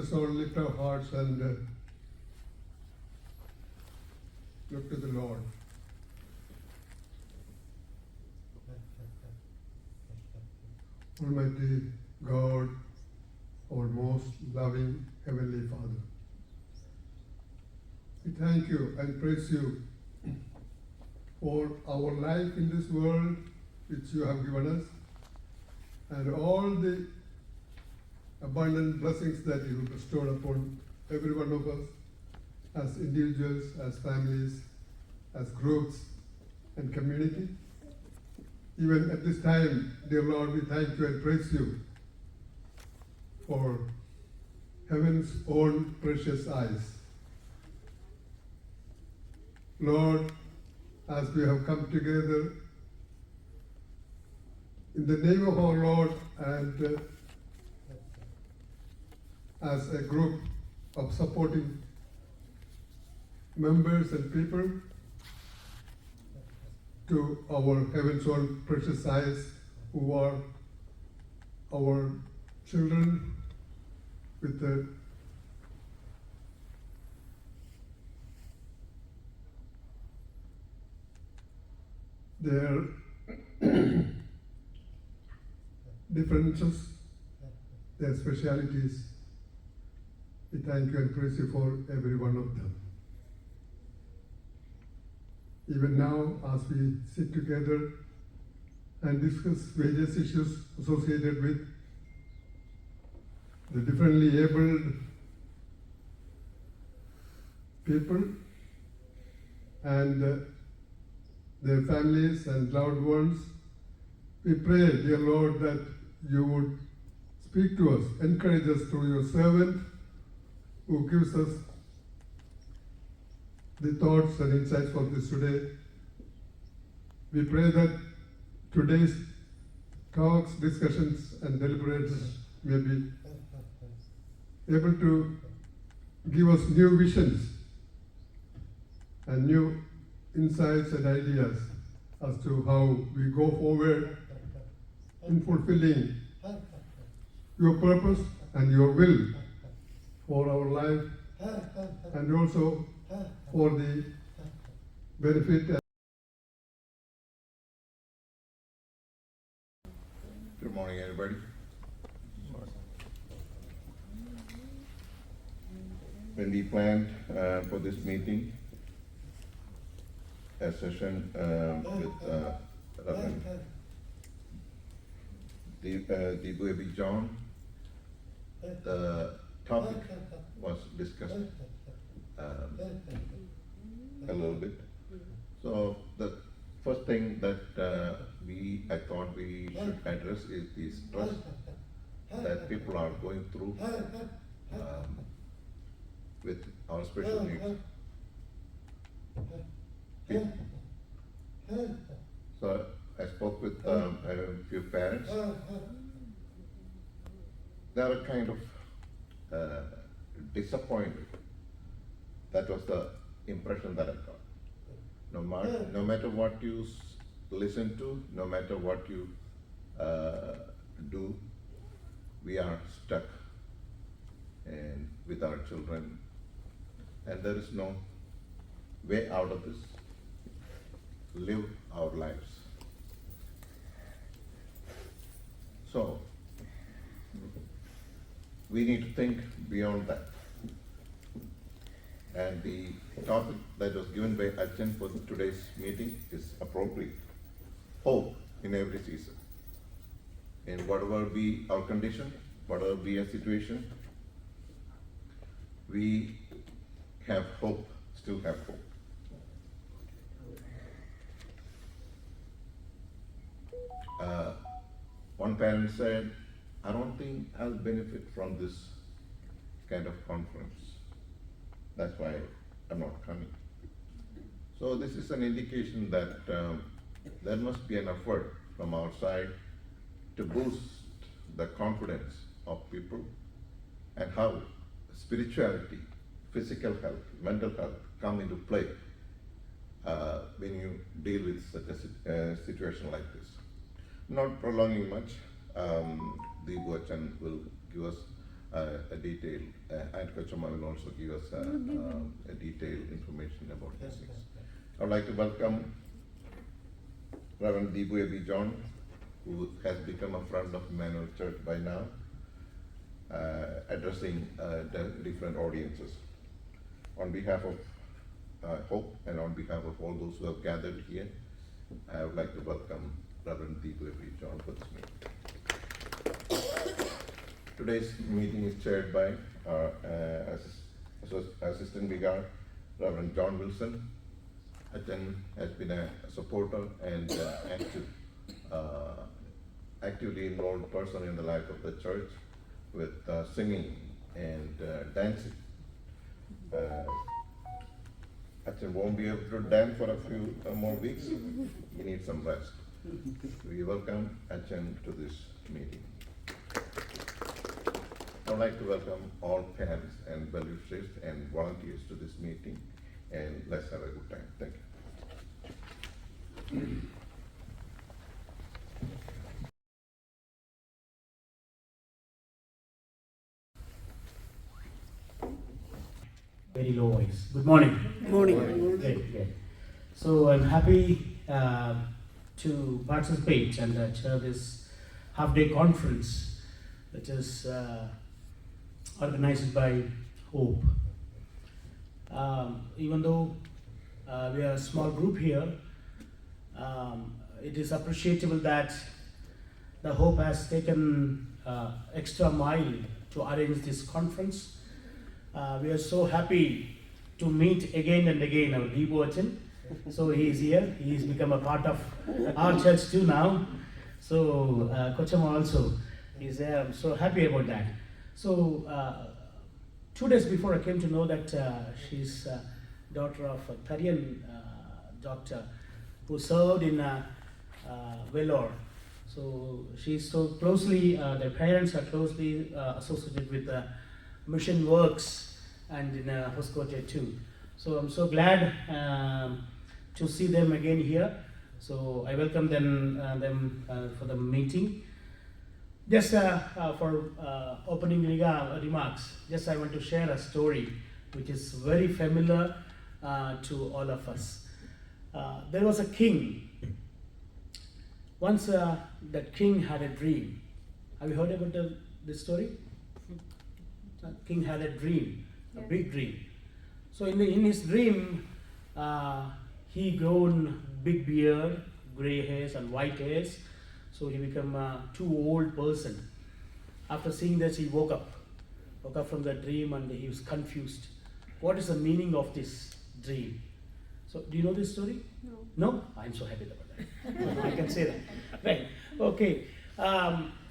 So lift our hearts and look to the Lord. Almighty God, our most loving Heavenly Father, we thank you and praise you for our life in this world which you have given us and all the abundant blessings that you bestowed upon every one of us as individuals, as families, as groups and community. Even at this time, dear Lord, we thank you and praise you for heaven's own precious eyes. Lord, as we have come together in the name of our Lord and as a group of supporting members and people to our heaven's own precious eyes, who are our children with their differences, their specialities. We thank you and praise you for every one of them. Even now, as we sit together and discuss various issues associated with the differently abled people and their families and loved ones, we pray, dear Lord, that you would speak to us, encourage us through your servant who gives us the thoughts and insights for this today. We pray that today's talks, discussions, and deliberations may be able to give us new visions and new insights and ideas as to how we go forward in fulfilling your purpose and your will for our life and also for the benefit. Good morning, everybody. When we planned for this meeting, a session with Reverend Deepu A.B. John, the topic was discussed a little bit. So the first thing that I thought we should address is the stress that people are going through with our special needs. So I spoke with a few parents. They are kind of disappointed. That was the impression that I got. No matter what you listen to, no matter what you do, we are stuck and with our children, and there is no way out of this. Live our lives. So we need to think beyond that. And the topic that was given by Achan for today's meeting is appropriate. Hope in every season. In whatever be our condition, whatever be a situation, we have hope, still have hope. One parent said, I don't think I'll benefit from this kind of conference. That's why I'm not coming. So this is an indication that there must be an effort from our side to boost the confidence of people and how spirituality, physical health, mental health come into play when you deal with such a situation like this. Not prolonging much, Deepu Achan will give us a detailed and Kochama will also give us a detailed information about these things. I would like to welcome Reverend Deepu A.B. John, who has become a friend of Emmanuel Church by now, addressing the different audiences. On behalf of Hope and on behalf of all those who have gathered here, I would like to welcome Reverend Deepu A.B. John for this meeting. Today's meeting is chaired by our Assistant Vicar, Reverend John Wilson. Achan has been a supporter and actively involved person in the life of the church with singing and dancing. Achan won't be able to dance for a few more weeks. He needs some rest. We welcome Achan to this meeting. I would like to welcome all parents and well-wishers and volunteers to this meeting, and let's have a good time. Thank you. Very low voice. Good morning. Morning. Good. So I'm happy to participate and chair this half-day conference, which is organized by Hope. Even though we are a small group here, it is appreciable that the Hope has taken extra mile to arrange this conference. We are so happy to meet again and again our Deepu Achan. So he is here. He has become a part of our church too now. So Kochama also is there. I'm so happy about that. So 2 days before I came to know that she's daughter of a Tharian doctor who served in Vellore. So she's so closely, their parents are closely associated with mission works and in Hoskote too. So I'm so glad to see them again here. So I welcome them for the meeting. Just for opening remarks, just I want to share a story which is very familiar to all of us. There was a king. Once that king had a dream. Have you heard about this story? The king had a dream, a big dream. So in his dream, he grown big beard, gray hairs and white hairs. So he became a too old person. After seeing this, he woke up from the dream and he was confused. What is the meaning of this dream? So do you know this story? No. No? I'm so happy about that. I can say that. Right. Okay.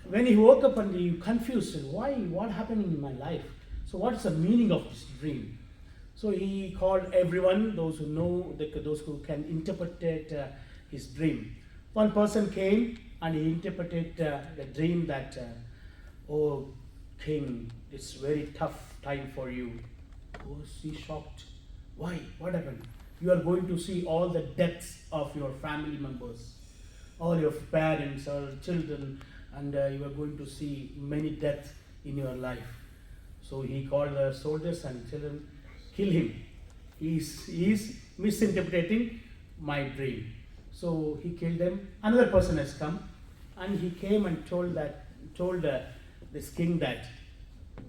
When he woke up and he confused, what happened in my life? So what is the meaning of this dream? So he called everyone, those who know, those who can interpret his dream. One person came and he interpreted the dream that, oh king, it's very tough time for you. Was he shocked? Why? What happened? You are going to see all the deaths of your family members, all your parents or children, and you are going to see many deaths in your life. So he called the soldiers and told them, kill him. He is misinterpreting my dream. So he killed them. Another person has come, and he came and told this king that,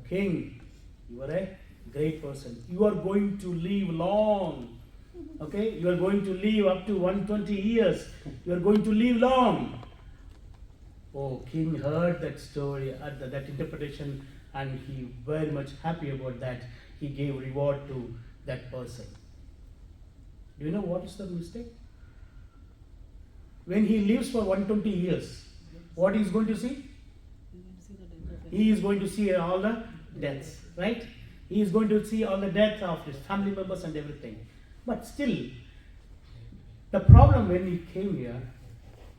king, you are a great person. You are going to live long. Okay, you are going to live up to 120 years. You are going to live long. Oh, king heard that story, that interpretation, and he very much happy about that. He gave reward to that person. Do you know what is the mistake? When he lives for 120 years, what he is going to see? He is going to see all the deaths, right? He is going to see all the death of his family members and everything. But still, the problem when he came here,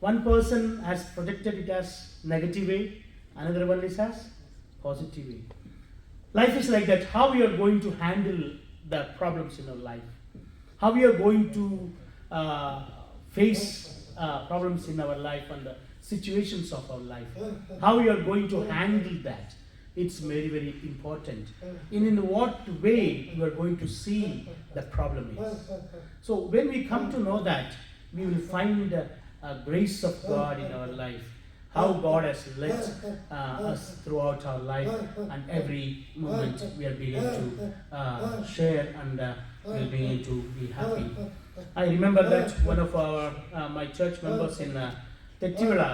one person has projected it as negative way, another one is as positive way. Life is like that. How we are going to handle the problems in our life? How we are going to face problems in our life and the situations of our life? How we are going to handle that It's very, very important. In what way you are going to see the problem is. So when we come to know that, we will find a grace of God in our life. How God has led us throughout our life, and every moment we are being to share and we'll be able to be happy. I remember that one of my church members in Tettivala,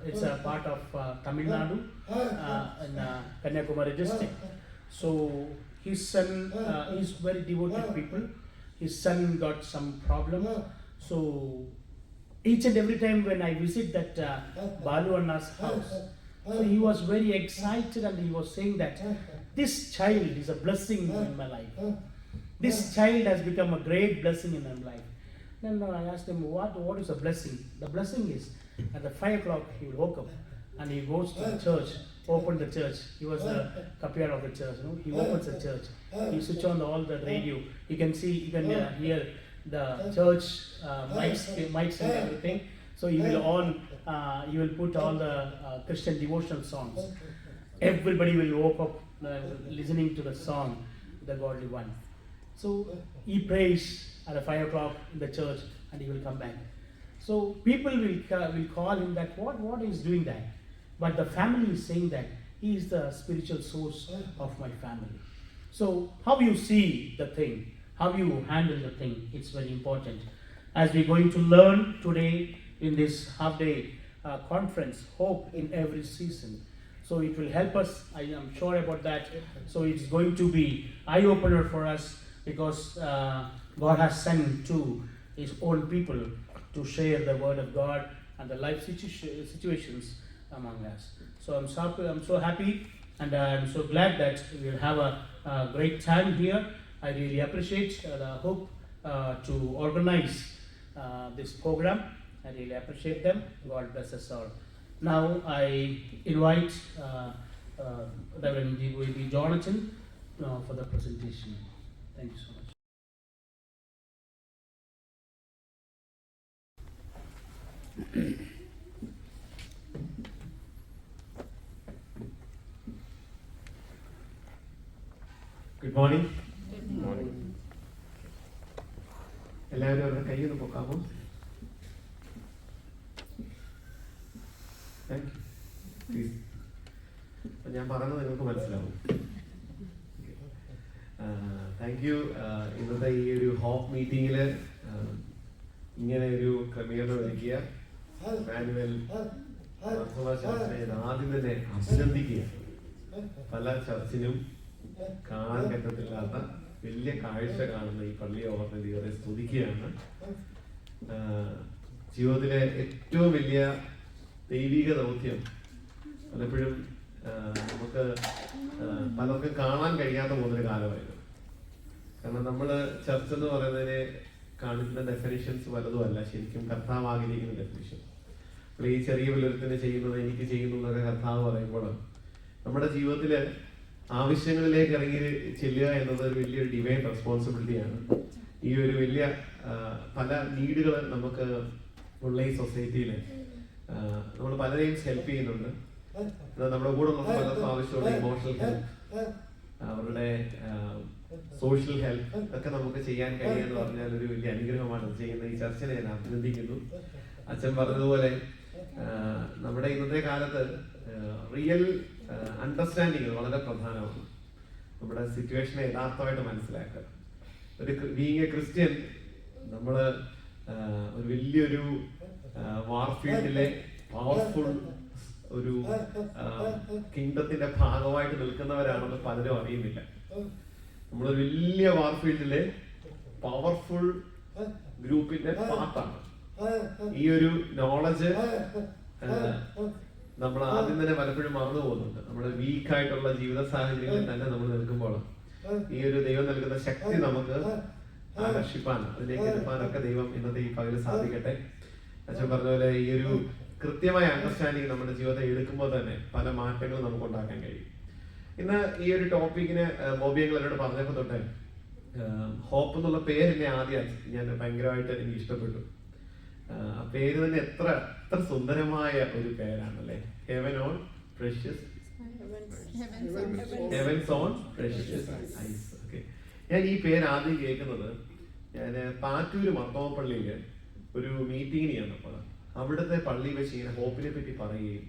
it's a part of Tamil Nadu in Kanyakumari district. So his son is very devoted people. His son got some problem. So each and every time when I visit that Balu Anna's house, so he was very excited and he was saying that this child is a blessing in my life. This child has become a great blessing in my life. Then I asked him, what is a blessing? The blessing is at the 5 o'clock he will woke up and he goes to the church, open the church. He was the capier of the church. He opens the church. He switch on all the radio. You can hear the church mics and everything. So he will put all the Christian devotional songs. Everybody will wake up listening to the song, the godly one. So he prays at 5 o'clock in the church and he will come back. So people will call him that what is doing that? But the family is saying that he is the spiritual source of my family. So how you see the thing, how you handle the thing, it's very important. As we're going to learn today in this half-day conference, hope in every season. So it will help us, I am sure about that. So it's going to be eye-opener for us because God has sent to His own people to share the word of God and the life situations among us. So I'm so happy and I'm so glad that we'll have a great time here. I really appreciate the Hope to organize this program. I really appreciate them. God bless us all. Now I invite Reverend D.W.B. Jonathan for the presentation. Thank you so much. Good morning. Good morning. എല്ലാവരും അവരുടെ കൈയൊന്ന് പൊക്കാമോ? Thank you. Please. ഞാൻ പറയുന്നത് നിങ്ങൾക്ക് മനസ്സിലാവും. Thank you. ഇന്നത്തെ ഈ ഒരു ഹോപ്പ് മീറ്റിങ്ങിൽ ഇങ്ങനെ ഒരു ക്രമീകരണം ഒരുക്കിയ മാനുവൽ ചർച്ചിനെ ആദ്യം തന്നെ അഭിനന്ദിക്കുക. പല ചർച്ചിനും കാണാൻ പറ്റത്തില്ലാത്ത വലിയ കാഴ്ച കാണുന്ന ഈ പള്ളിയെ ഓർമ്മ ദൈവത്തെ സ്തുതിക്കുകയാണ്. ജീവിതത്തിലെ ഏറ്റവും വലിയ ദൈവിക ദൗത്യം പലപ്പോഴും നമുക്ക് പലർക്കും കാണാൻ കഴിയാത്ത പോകുന്നൊരു കാലമായിരുന്നു. കാരണം നമ്മൾ ചർച്ച എന്ന് പറയുന്നതിനെ കാണിക്കുന്ന ഡെഫിനിഷൻസ് പലതും അല്ല ശരിക്കും കർത്താവ് ആഗ്രഹിക്കുന്ന ഡെഫിനിഷൻ. അപ്പോൾ ഈ ചെറിയ പിള്ളേരത്തിന് ചെയ്യുന്നത് എനിക്ക് ചെയ്യുന്നു എന്നൊക്കെ കർത്താവ് പറയുമ്പോൾ നമ്മുടെ ജീവിതത്തിൽ ആവശ്യങ്ങളിലേക്ക് ഇറങ്ങി ചെല്ലുക എന്നത് ഒരു വലിയൊരു ഡിവൈൻ റെസ്പോൺസിബിലിറ്റിയാണ്. ഈ ഒരു വലിയ പല നീഡുകൾ നമുക്ക് ഉള്ള ഈ സൊസൈറ്റിയിൽ നമ്മൾ പലരെയും ഹെൽപ്പ് ചെയ്യുന്നുണ്ട്. നമ്മുടെ കൂടെ നമുക്ക് പലർക്കും ആവശ്യമുള്ള ഇമോഷണൽ ഹെൽപ്പ്, അവരുടെ സോഷ്യൽ ഹെൽപ്പ് ഒക്കെ നമുക്ക് ചെയ്യാൻ കഴിയുക എന്ന് പറഞ്ഞാൽ ഒരു വലിയ അനുഗ്രഹമാണ്. ചെയ്യുന്ന ഈ ചർച്ചനെ ഞാൻ അഭിനന്ദിക്കുന്നു. അച്ഛൻ പറഞ്ഞതുപോലെ നമ്മുടെ ഇന്നത്തെ കാലത്ത് റിയൽ അണ്ടർസ്റ്റാൻഡിങ് വളരെ പ്രധാനമാണ്. നമ്മുടെ സിറ്റുവേഷനെ യഥാർത്ഥമായിട്ട് മനസ്സിലാക്കുക. ബീയിങ് എ ക്രിസ്ത്യൻ നമ്മൾ ഒരു വലിയൊരു വാർഫീൽഡിലെ പവർഫുൾ ഒരു കിങ്ഡത്തിന്റെ ഭാഗമായിട്ട് നിൽക്കുന്നവരാണെന്ന് പലരും അറിയുന്നില്ല. നമ്മളൊരു വലിയ വാർഫീൽഡിലെ പവർഫുൾ ഗ്രൂപ്പിന്റെ പാർട്ടാണ്. ഈ ഒരു നോളജ് നമ്മൾ ആദ്യം തന്നെ പലപ്പോഴും മറന്നു പോകുന്നുണ്ട്. നമ്മുടെ വീക്കായിട്ടുള്ള ജീവിത സാഹചര്യങ്ങളിൽ തന്നെ നമ്മൾ നിൽക്കുമ്പോൾ ഈ ഒരു ദൈവം നൽകുന്ന ശക്തി നമുക്ക് ആകർഷിപ്പാൻ, അതിലേക്ക് എടുപ്പാനൊക്കെ ദൈവം ഇന്നത്തെ ഈ പകല് സാധിക്കട്ടെ. അച്ഛൻ പറഞ്ഞ പോലെ ഈ ഒരു കൃത്യമായ അണ്ടർസ്റ്റാൻഡിങ് നമ്മുടെ ജീവിതത്തെ എടുക്കുമ്പോൾ തന്നെ പല മാറ്റങ്ങളും നമുക്ക് ഉണ്ടാക്കാൻ കഴിയും. ഇന്ന് ഈ ഒരു ടോപ്പിക്കിന് ബോബിയങ്ങൾ എന്നോട് പറഞ്ഞപ്പോൾ തൊട്ട് ഹോപ്പ് എന്നുള്ള പേര് എന്നെ ആദ്യം ഞാൻ ഭയങ്കരമായിട്ട് എനിക്ക് ഇഷ്ടപ്പെട്ടു. ആ പേര് തന്നെ എത്ര സുന്ദരമായ ഒരു പേരാണല്ലേ. Heaven own precious Heaven's own precious eyes. Okay. ഞാൻ ഈ പേര് ആദ്യം കേൾക്കുന്നത് ഞാൻ പാറ്റൂര് മർത്തോമപ്പള്ളിയിൽ ഒരു മീറ്റിങ്ങിന് ചെന്നപ്പോൾ അവിടുത്തെ പള്ളി വെച്ച് ഇങ്ങനെ ഹോപ്പിനെ പറ്റി പറയുകയും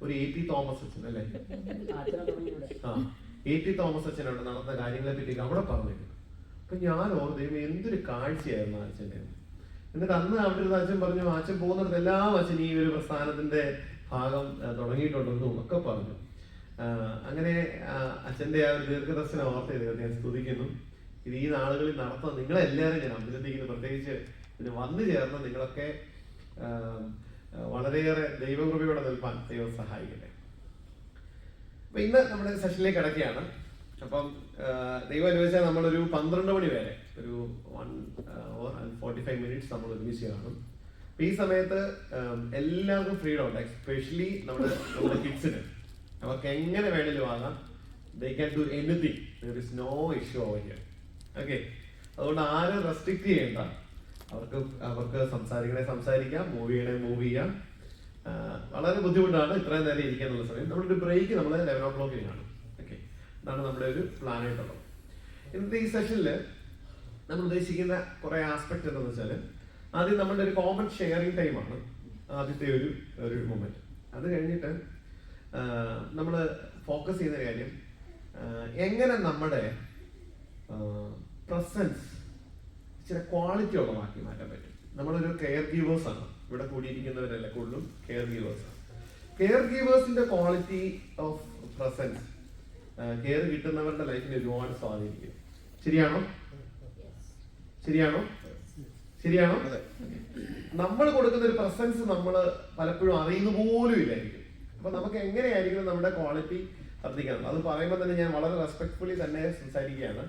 ഒരു A.T. തോമസ് അച്ഛൻ അല്ലേ A.T. തോമസ് അച്ഛൻ അവിടെ നടന്ന കാര്യങ്ങളെ പറ്റി അവിടെ പറഞ്ഞിരുന്നു. അപ്പൊ ഞാൻ ഓർമ്മ എന്തൊരു കാഴ്ചയായിരുന്നു അച്ഛൻ്റെ. എന്നിട്ട് അന്ന് അവിടെ ഒരു അച്ഛൻ പറഞ്ഞു, അച്ഛൻ പോകുന്നിടത്ത് എല്ലാം അച്ഛൻ ഈ ഒരു പ്രസ്ഥാനത്തിന്റെ ഭാഗം തുടങ്ങിയിട്ടുണ്ടെന്നും ഒക്കെ പറഞ്ഞു. അങ്ങനെ അച്ഛന്റെ ആ ഒരു ദീർഘദർശന ഓർത്ത ദൈവത്തെ ഞാൻ സ്തുതിക്കുന്നു. ഇത് ഈ നാളുകളിൽ നടത്താൻ നിങ്ങളെല്ലാവരും ഞാൻ അഭിനന്ദിക്കുന്നു. പ്രത്യേകിച്ച് ഇതിന് വന്നു ചേർന്ന നിങ്ങളൊക്കെ വളരെയേറെ ദൈവകൃപയോടെ നിൽപ്പാൻ ദൈവം സഹായിക്കട്ടെ. അപ്പൊ ഇന്ന് നമ്മുടെ സെഷനിലേക്ക് കിടക്കുകയാണ്. അപ്പം ദൈവം അനുവദിച്ചാൽ നമ്മളൊരു 12 മണി വരെ ഒരു 1 hour and 45 minutes നമ്മൾ ഒരുമിച്ച് കാണും. അപ്പൊ ഈ സമയത്ത് എല്ലാവർക്കും ഫ്രീഡം ഉണ്ട്, എസ്പെഷ്യലി നമ്മുടെ കിഡ്സിന്. അവർക്ക് എങ്ങനെ വേണേലും ആകാം. They can do anything. There is no issue over here. Okay. അതുകൊണ്ട് ആരും റെസ്ട്രിക്ട് ചെയ്യണ്ട. അവർക്ക് സംസാരിക്കാം, മൂവ് ചെയ്യാം. വളരെ ബുദ്ധിമുട്ടാണ് ഇത്രയും നേരം ഇരിക്കാനുള്ള സമയം. നമ്മുടെ ഒരു ബ്രേക്ക് നമ്മൾ 11 o'clock കാണും. ഓക്കെ, അതാണ് നമ്മുടെ ഒരു പ്ലാൻ ആയിട്ടുള്ളത്. ഇന്നത്തെ ഈ സെഷനിൽ നമ്മൾ ഉദ്ദേശിക്കുന്ന കുറെ ആസ്പെക്ട് എന്താണെന്ന് വെച്ചാൽ, ആദ്യം നമ്മളുടെ ഒരു കോമൺ ഷെയറിംഗ് ടൈമാണ് ആദ്യത്തെ ഒരു മൊമെന്റ്. അത് കഴിഞ്ഞിട്ട് നമ്മൾ ഫോക്കസ് ചെയ്യുന്ന കാര്യം എങ്ങനെ നമ്മുടെ പ്രസൻസ് ചില ക്വാളിറ്റി ഉള്ളതാക്കി മാറ്റാൻ പറ്റും. നമ്മളൊരു കെയർ ഗീവേഴ്സ് ആണ്, ഇവിടെ കൂടിയിരിക്കുന്നവരല്ല കൂടുതലും കെയർ ഗീവേഴ്സ് ആണ്. കെയർ ഗീവേഴ്സിന്റെ ക്വാളിറ്റി ഓഫ് പ്രസൻസ് കെയർ കിട്ടുന്നവരുടെ ലൈഫിനെ ഒരുപാട് സ്വാധീനിക്കും. ശരിയാണോ? നമ്മൾ കൊടുക്കുന്ന ഒരു പ്രസൻസ് നമ്മൾ പലപ്പോഴും അറിയുന്ന പോലും ഇല്ലായിരിക്കും. അപ്പൊ നമുക്ക് എങ്ങനെയായിരിക്കും നമ്മുടെ ക്വാളിറ്റി വർദ്ധിക്കണം? അത് പറയുമ്പോൾ തന്നെ ഞാൻ വളരെ റെസ്പെക്ട്ഫുള്ളി തന്നെ സംസാരിക്കുകയാണ്.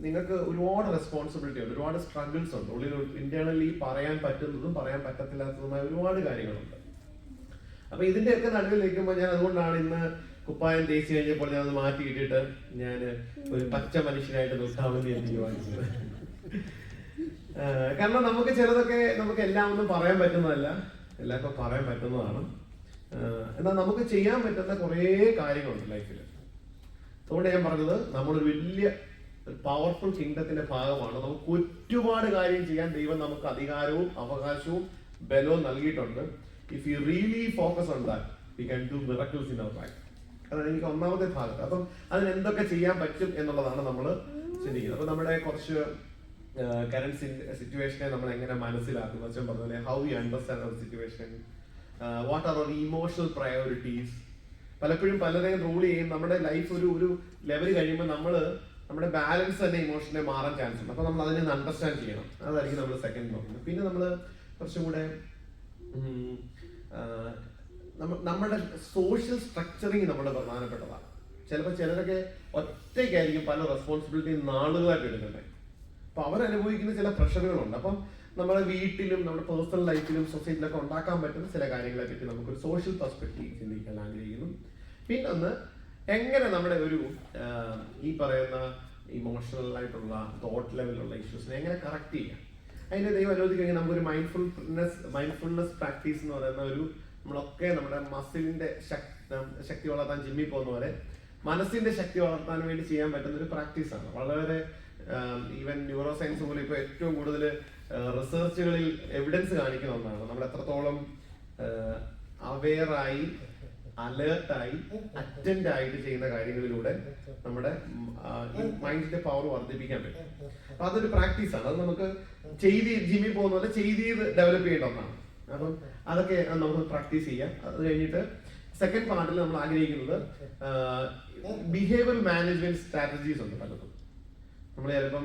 നിങ്ങൾക്ക് ഒരുപാട് റെസ്പോൺസിബിലിറ്റി ഉണ്ട്, ഒരുപാട് സ്ട്രഗിൾസ് ഉണ്ട് ഉള്ളിൽ. ഇന്റേണലി പറയാൻ പറ്റുന്നതും പറയാൻ പറ്റത്തില്ലാത്തതുമായ ഒരുപാട് കാര്യങ്ങളുണ്ട്. അപ്പൊ ഇതിന്റെയൊക്കെ നടുവിൽ നിൽക്കുമ്പോൾ ഞാൻ അതുകൊണ്ടാണ് ഇന്ന് കുപ്പായം തേച്ച് കഴിഞ്ഞപ്പോൾ ഞാൻ അത് മാറ്റിയിട്ടിട്ട് ഞാൻ ഒരു പച്ച മനുഷ്യനായിട്ട് നിൽക്കാമെന്ന് ഞാൻ തീരുമാനിച്ചത്. കാരണം നമുക്ക് ചിലതൊക്കെ നമുക്ക് എല്ലാം ഒന്നും പറയാൻ പറ്റുന്നതല്ല, എല്ലാവർക്കും പറയാൻ പറ്റുന്നതാണ്. എന്നാൽ നമുക്ക് ചെയ്യാൻ പറ്റുന്ന കുറേ കാര്യങ്ങളുണ്ട് ലൈഫിൽ. അതുകൊണ്ട് ഞാൻ പറഞ്ഞത് നമ്മളൊരു വലിയ പവർഫുൾ കിങ്ഡത്തിന്റെ ഭാഗമാണ്. നമുക്ക് ഒരുപാട് കാര്യം ചെയ്യാൻ ദൈവം നമുക്ക് അധികാരവും അവകാശവും ബലവും നൽകിയിട്ടുണ്ട്. If you really focus on that we can do miracles in our life. അതാണ് എനിക്ക് ഒന്നാമത്തെ ഭാഗത്ത്. അപ്പം അതിന് എന്തൊക്കെ ചെയ്യാൻ പറ്റും എന്നുള്ളതാണ് നമ്മൾ ചിന്തിക്കുന്നത്. അപ്പൊ നമ്മുടെ കുറച്ച് കറന്റ് സിറ്റുവേഷനെ നമ്മൾ എങ്ങനെ മനസ്സിലാക്കും, അച്ഛൻ പറഞ്ഞ how you understand our situation, what are our emotional priorities. പലപ്പോഴും പലരെയും റൂൾ ചെയ്യും. നമ്മുടെ ലൈഫ് ഒരു ലെവൽ കഴിയുമ്പോൾ നമ്മുടെ ബാലൻസ് തന്നെ ഇമോഷനെ മാറാൻ ചാൻസ് ഉണ്ട്. അപ്പൊ നമ്മൾ അതിനെ അണ്ടർസ്റ്റാൻഡ് ചെയ്യണം. അതായിരിക്കും നമ്മൾ സെക്കൻഡ് നോക്കുന്നത്. പിന്നെ നമ്മൾ കുറച്ചും കൂടെ നമ്മുടെ സോഷ്യൽ സ്ട്രക്ചറിങ് നമ്മുടെ പ്രധാനപ്പെട്ടതാണ്. ചിലപ്പോൾ ചിലരൊക്കെ ഒറ്റയ്ക്കായിരിക്കും പല റെസ്പോൺസിബിലിറ്റി നാളുകളായിട്ട് എടുക്കുന്നത്. അപ്പൊ അവരനുഭവിക്കുന്ന ചില പ്രഷറുകളുണ്ട്. അപ്പം നമ്മുടെ വീട്ടിലും നമ്മുടെ പേഴ്സണൽ ലൈഫിലും സൊസൈറ്റിയിലൊക്കെ ഉണ്ടാക്കാൻ പറ്റുന്ന ചില കാര്യങ്ങളെ പറ്റി നമുക്കൊരു സോഷ്യൽ പെർസ്പെക്റ്റീവ് ചിന്തിക്കാൻ ആഗ്രഹിക്കുന്നു. പിന്നൊന്ന് എങ്ങനെ നമ്മുടെ ഒരു ഈ പറയുന്ന ഇമോഷണൽ ആയിട്ടുള്ള തോട്ട് ലെവലിലുള്ള ഇഷ്യൂസിനെ എങ്ങനെ കറക്റ്റ് ചെയ്യാം. അതിന്റെ ദൈവം അനുവദിക്കുകയാണെങ്കിൽ നമുക്കൊരു മൈൻഡ്ഫുൾനെസ് പ്രാക്ടീസ് എന്ന് പറയുന്ന നമ്മളൊക്കെ നമ്മുടെ മസിലിന്റെ ശക്തി വളർത്താൻ ജിമ്മിൽ പോകുന്ന പോലെ മനസ്സിന്റെ ശക്തി വളർത്താൻ വേണ്ടി ചെയ്യാൻ പറ്റുന്ന ഒരു പ്രാക്ടീസാണ്. വളരെ ഈവൻ ന്യൂറോ സയൻസ് പോലെ ഇപ്പൊ ഏറ്റവും കൂടുതൽ റിസർച്ചുകളിൽ എവിഡൻസ് കാണിക്കുന്ന ഒന്നാണ്. നമ്മൾ എത്രത്തോളം അവെയറായി അലേർട്ടായി അറ്റൻഡ് ആയിട്ട് ചെയ്യുന്ന കാര്യങ്ങളിലൂടെ നമ്മുടെ മൈൻഡിന്റെ പവർ വർദ്ധിപ്പിക്കാൻ പറ്റും. അപ്പൊ അതൊരു പ്രാക്ടീസാണ്. അത് നമുക്ക് ജിമ്മിൽ പോകുന്ന പോലെ ഡെവലപ്പ് ചെയ്യേണ്ട ഒന്നാണ്. അപ്പം അതൊക്കെ നമുക്ക് പ്രാക്ടീസ് ചെയ്യാം. അത് കഴിഞ്ഞിട്ട് സെക്കൻഡ് പാർട്ടിൽ നമ്മൾ ആഗ്രഹിക്കുന്നത് ബിഹേവിയർ മാനേജ്മെന്റ് സ്ട്രാറ്റജീസ് ഉണ്ട് പലതും. നമ്മൾ ചിലപ്പം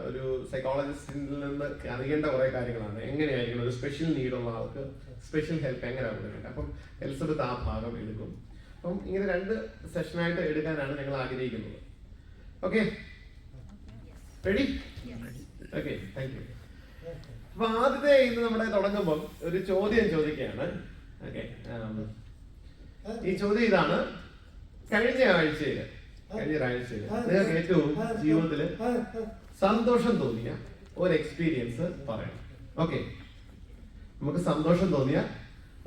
ഒരു സൈക്കോളജിസ്റ്റിൽ നിന്ന് അറിയേണ്ട കുറെ കാര്യങ്ങളാണ്. എങ്ങനെയായിരിക്കണം ഒരു സ്പെഷ്യൽ നീഡുള്ള ആൾക്ക് സ്പെഷ്യൽ ഹെൽപ്പ് എങ്ങനെയാണ് കൊടുക്കേണ്ടത്. അപ്പം എലിസബത്ത് ആ ഭാഗം എടുക്കും. അപ്പം ഇങ്ങനെ 2 സെഷനായിട്ട് എടുക്കാനാണ് ഞങ്ങൾ ആഗ്രഹിക്കുന്നത്. Okay, ready? Okay, thank you. അപ്പൊ ആദ്യത്തെ ഇന്ന് നമ്മുടെ തുടങ്ങുമ്പോൾ ഒരു ചോദ്യം ചോദിക്കുകയാണ്. ഓക്കെ, ഈ ചോദ്യം ഇതാണ്. കഴിഞ്ഞ ഒരാഴ്ചയില് നിങ്ങൾക്ക് ഏറ്റവും ജീവിതത്തില് സന്തോഷം തോന്നിയ ഒരു എക്സ്പീരിയൻസ് പറയണം. ഓക്കെ, നമുക്ക് സന്തോഷം തോന്നിയ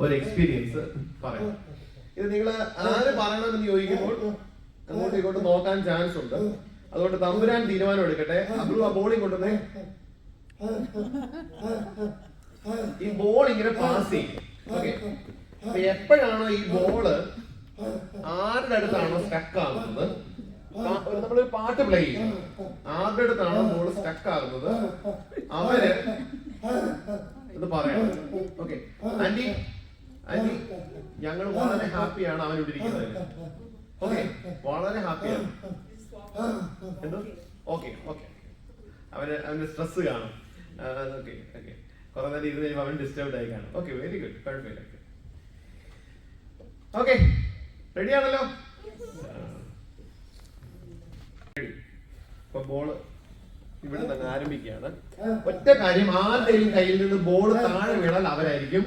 ഒരു എക്സ്പീരിയൻസ് പറയാം. ഇത് നിങ്ങൾ ആര് പറയണമെന്ന് ചോദിക്കുമ്പോൾ അങ്ങോട്ടും ഇങ്ങോട്ടും നോക്കാൻ ചാൻസ് ഉണ്ട്. അതുകൊണ്ട് തമ്പുരാൻ തീരുമാനം എടുക്കട്ടെ. അബ്രു ആ ബോളിംഗ് കൊണ്ടുവന്നേ. ഈ ബോൾ ഇങ്ങനെ പാസ് ചെയ്യും. ഓക്കെ, അപ്പൊ എപ്പോഴാണോ ഈ ബോള് ആരുടെ അടുത്താണോ സ്റ്റക്ക് ആകുന്നത്, നമ്മളൊരു പാട്ട് പ്ലേ ചെയ്യും, ആരുടെ അടുത്താണോ ബോൾ സ്റ്റക്ക് ആകുന്നത് അവര് ഇത് പറയണം. ഓക്കെ ആന്റി, ആന്റി ഞങ്ങൾ വളരെ ഹാപ്പിയാണ് അവൻ ഇവിടെ ഇരിക്കുന്നതിന്. ഓക്കെ, വളരെ ഹാപ്പിയാണ്. എന്തോ ഓക്കെ ഓക്കെ, അവന്റെ സ്ട്രെസ് കാണും. ഓക്കെ ഓക്കെ, കുറെ നേരം ഇരുന്ന് കഴിയുമ്പോൾ അവൻ ഡിസ്റ്റർബ്ഡ് ആയി കാണും. ഓക്കെ, വെരി ഗുഡ്, കുഴപ്പമില്ല. ഓക്കെ, റെഡിയാണല്ലോ? ഇപ്പൊ ബോള് ഇവിടെ തന്നെ ആരംഭിക്കുകയാണ്. ഒറ്റ കാര്യം, ആരുടെയും കയ്യിൽ നിന്ന് ബോൾ താഴെ വീണാൽ അവരായിരിക്കും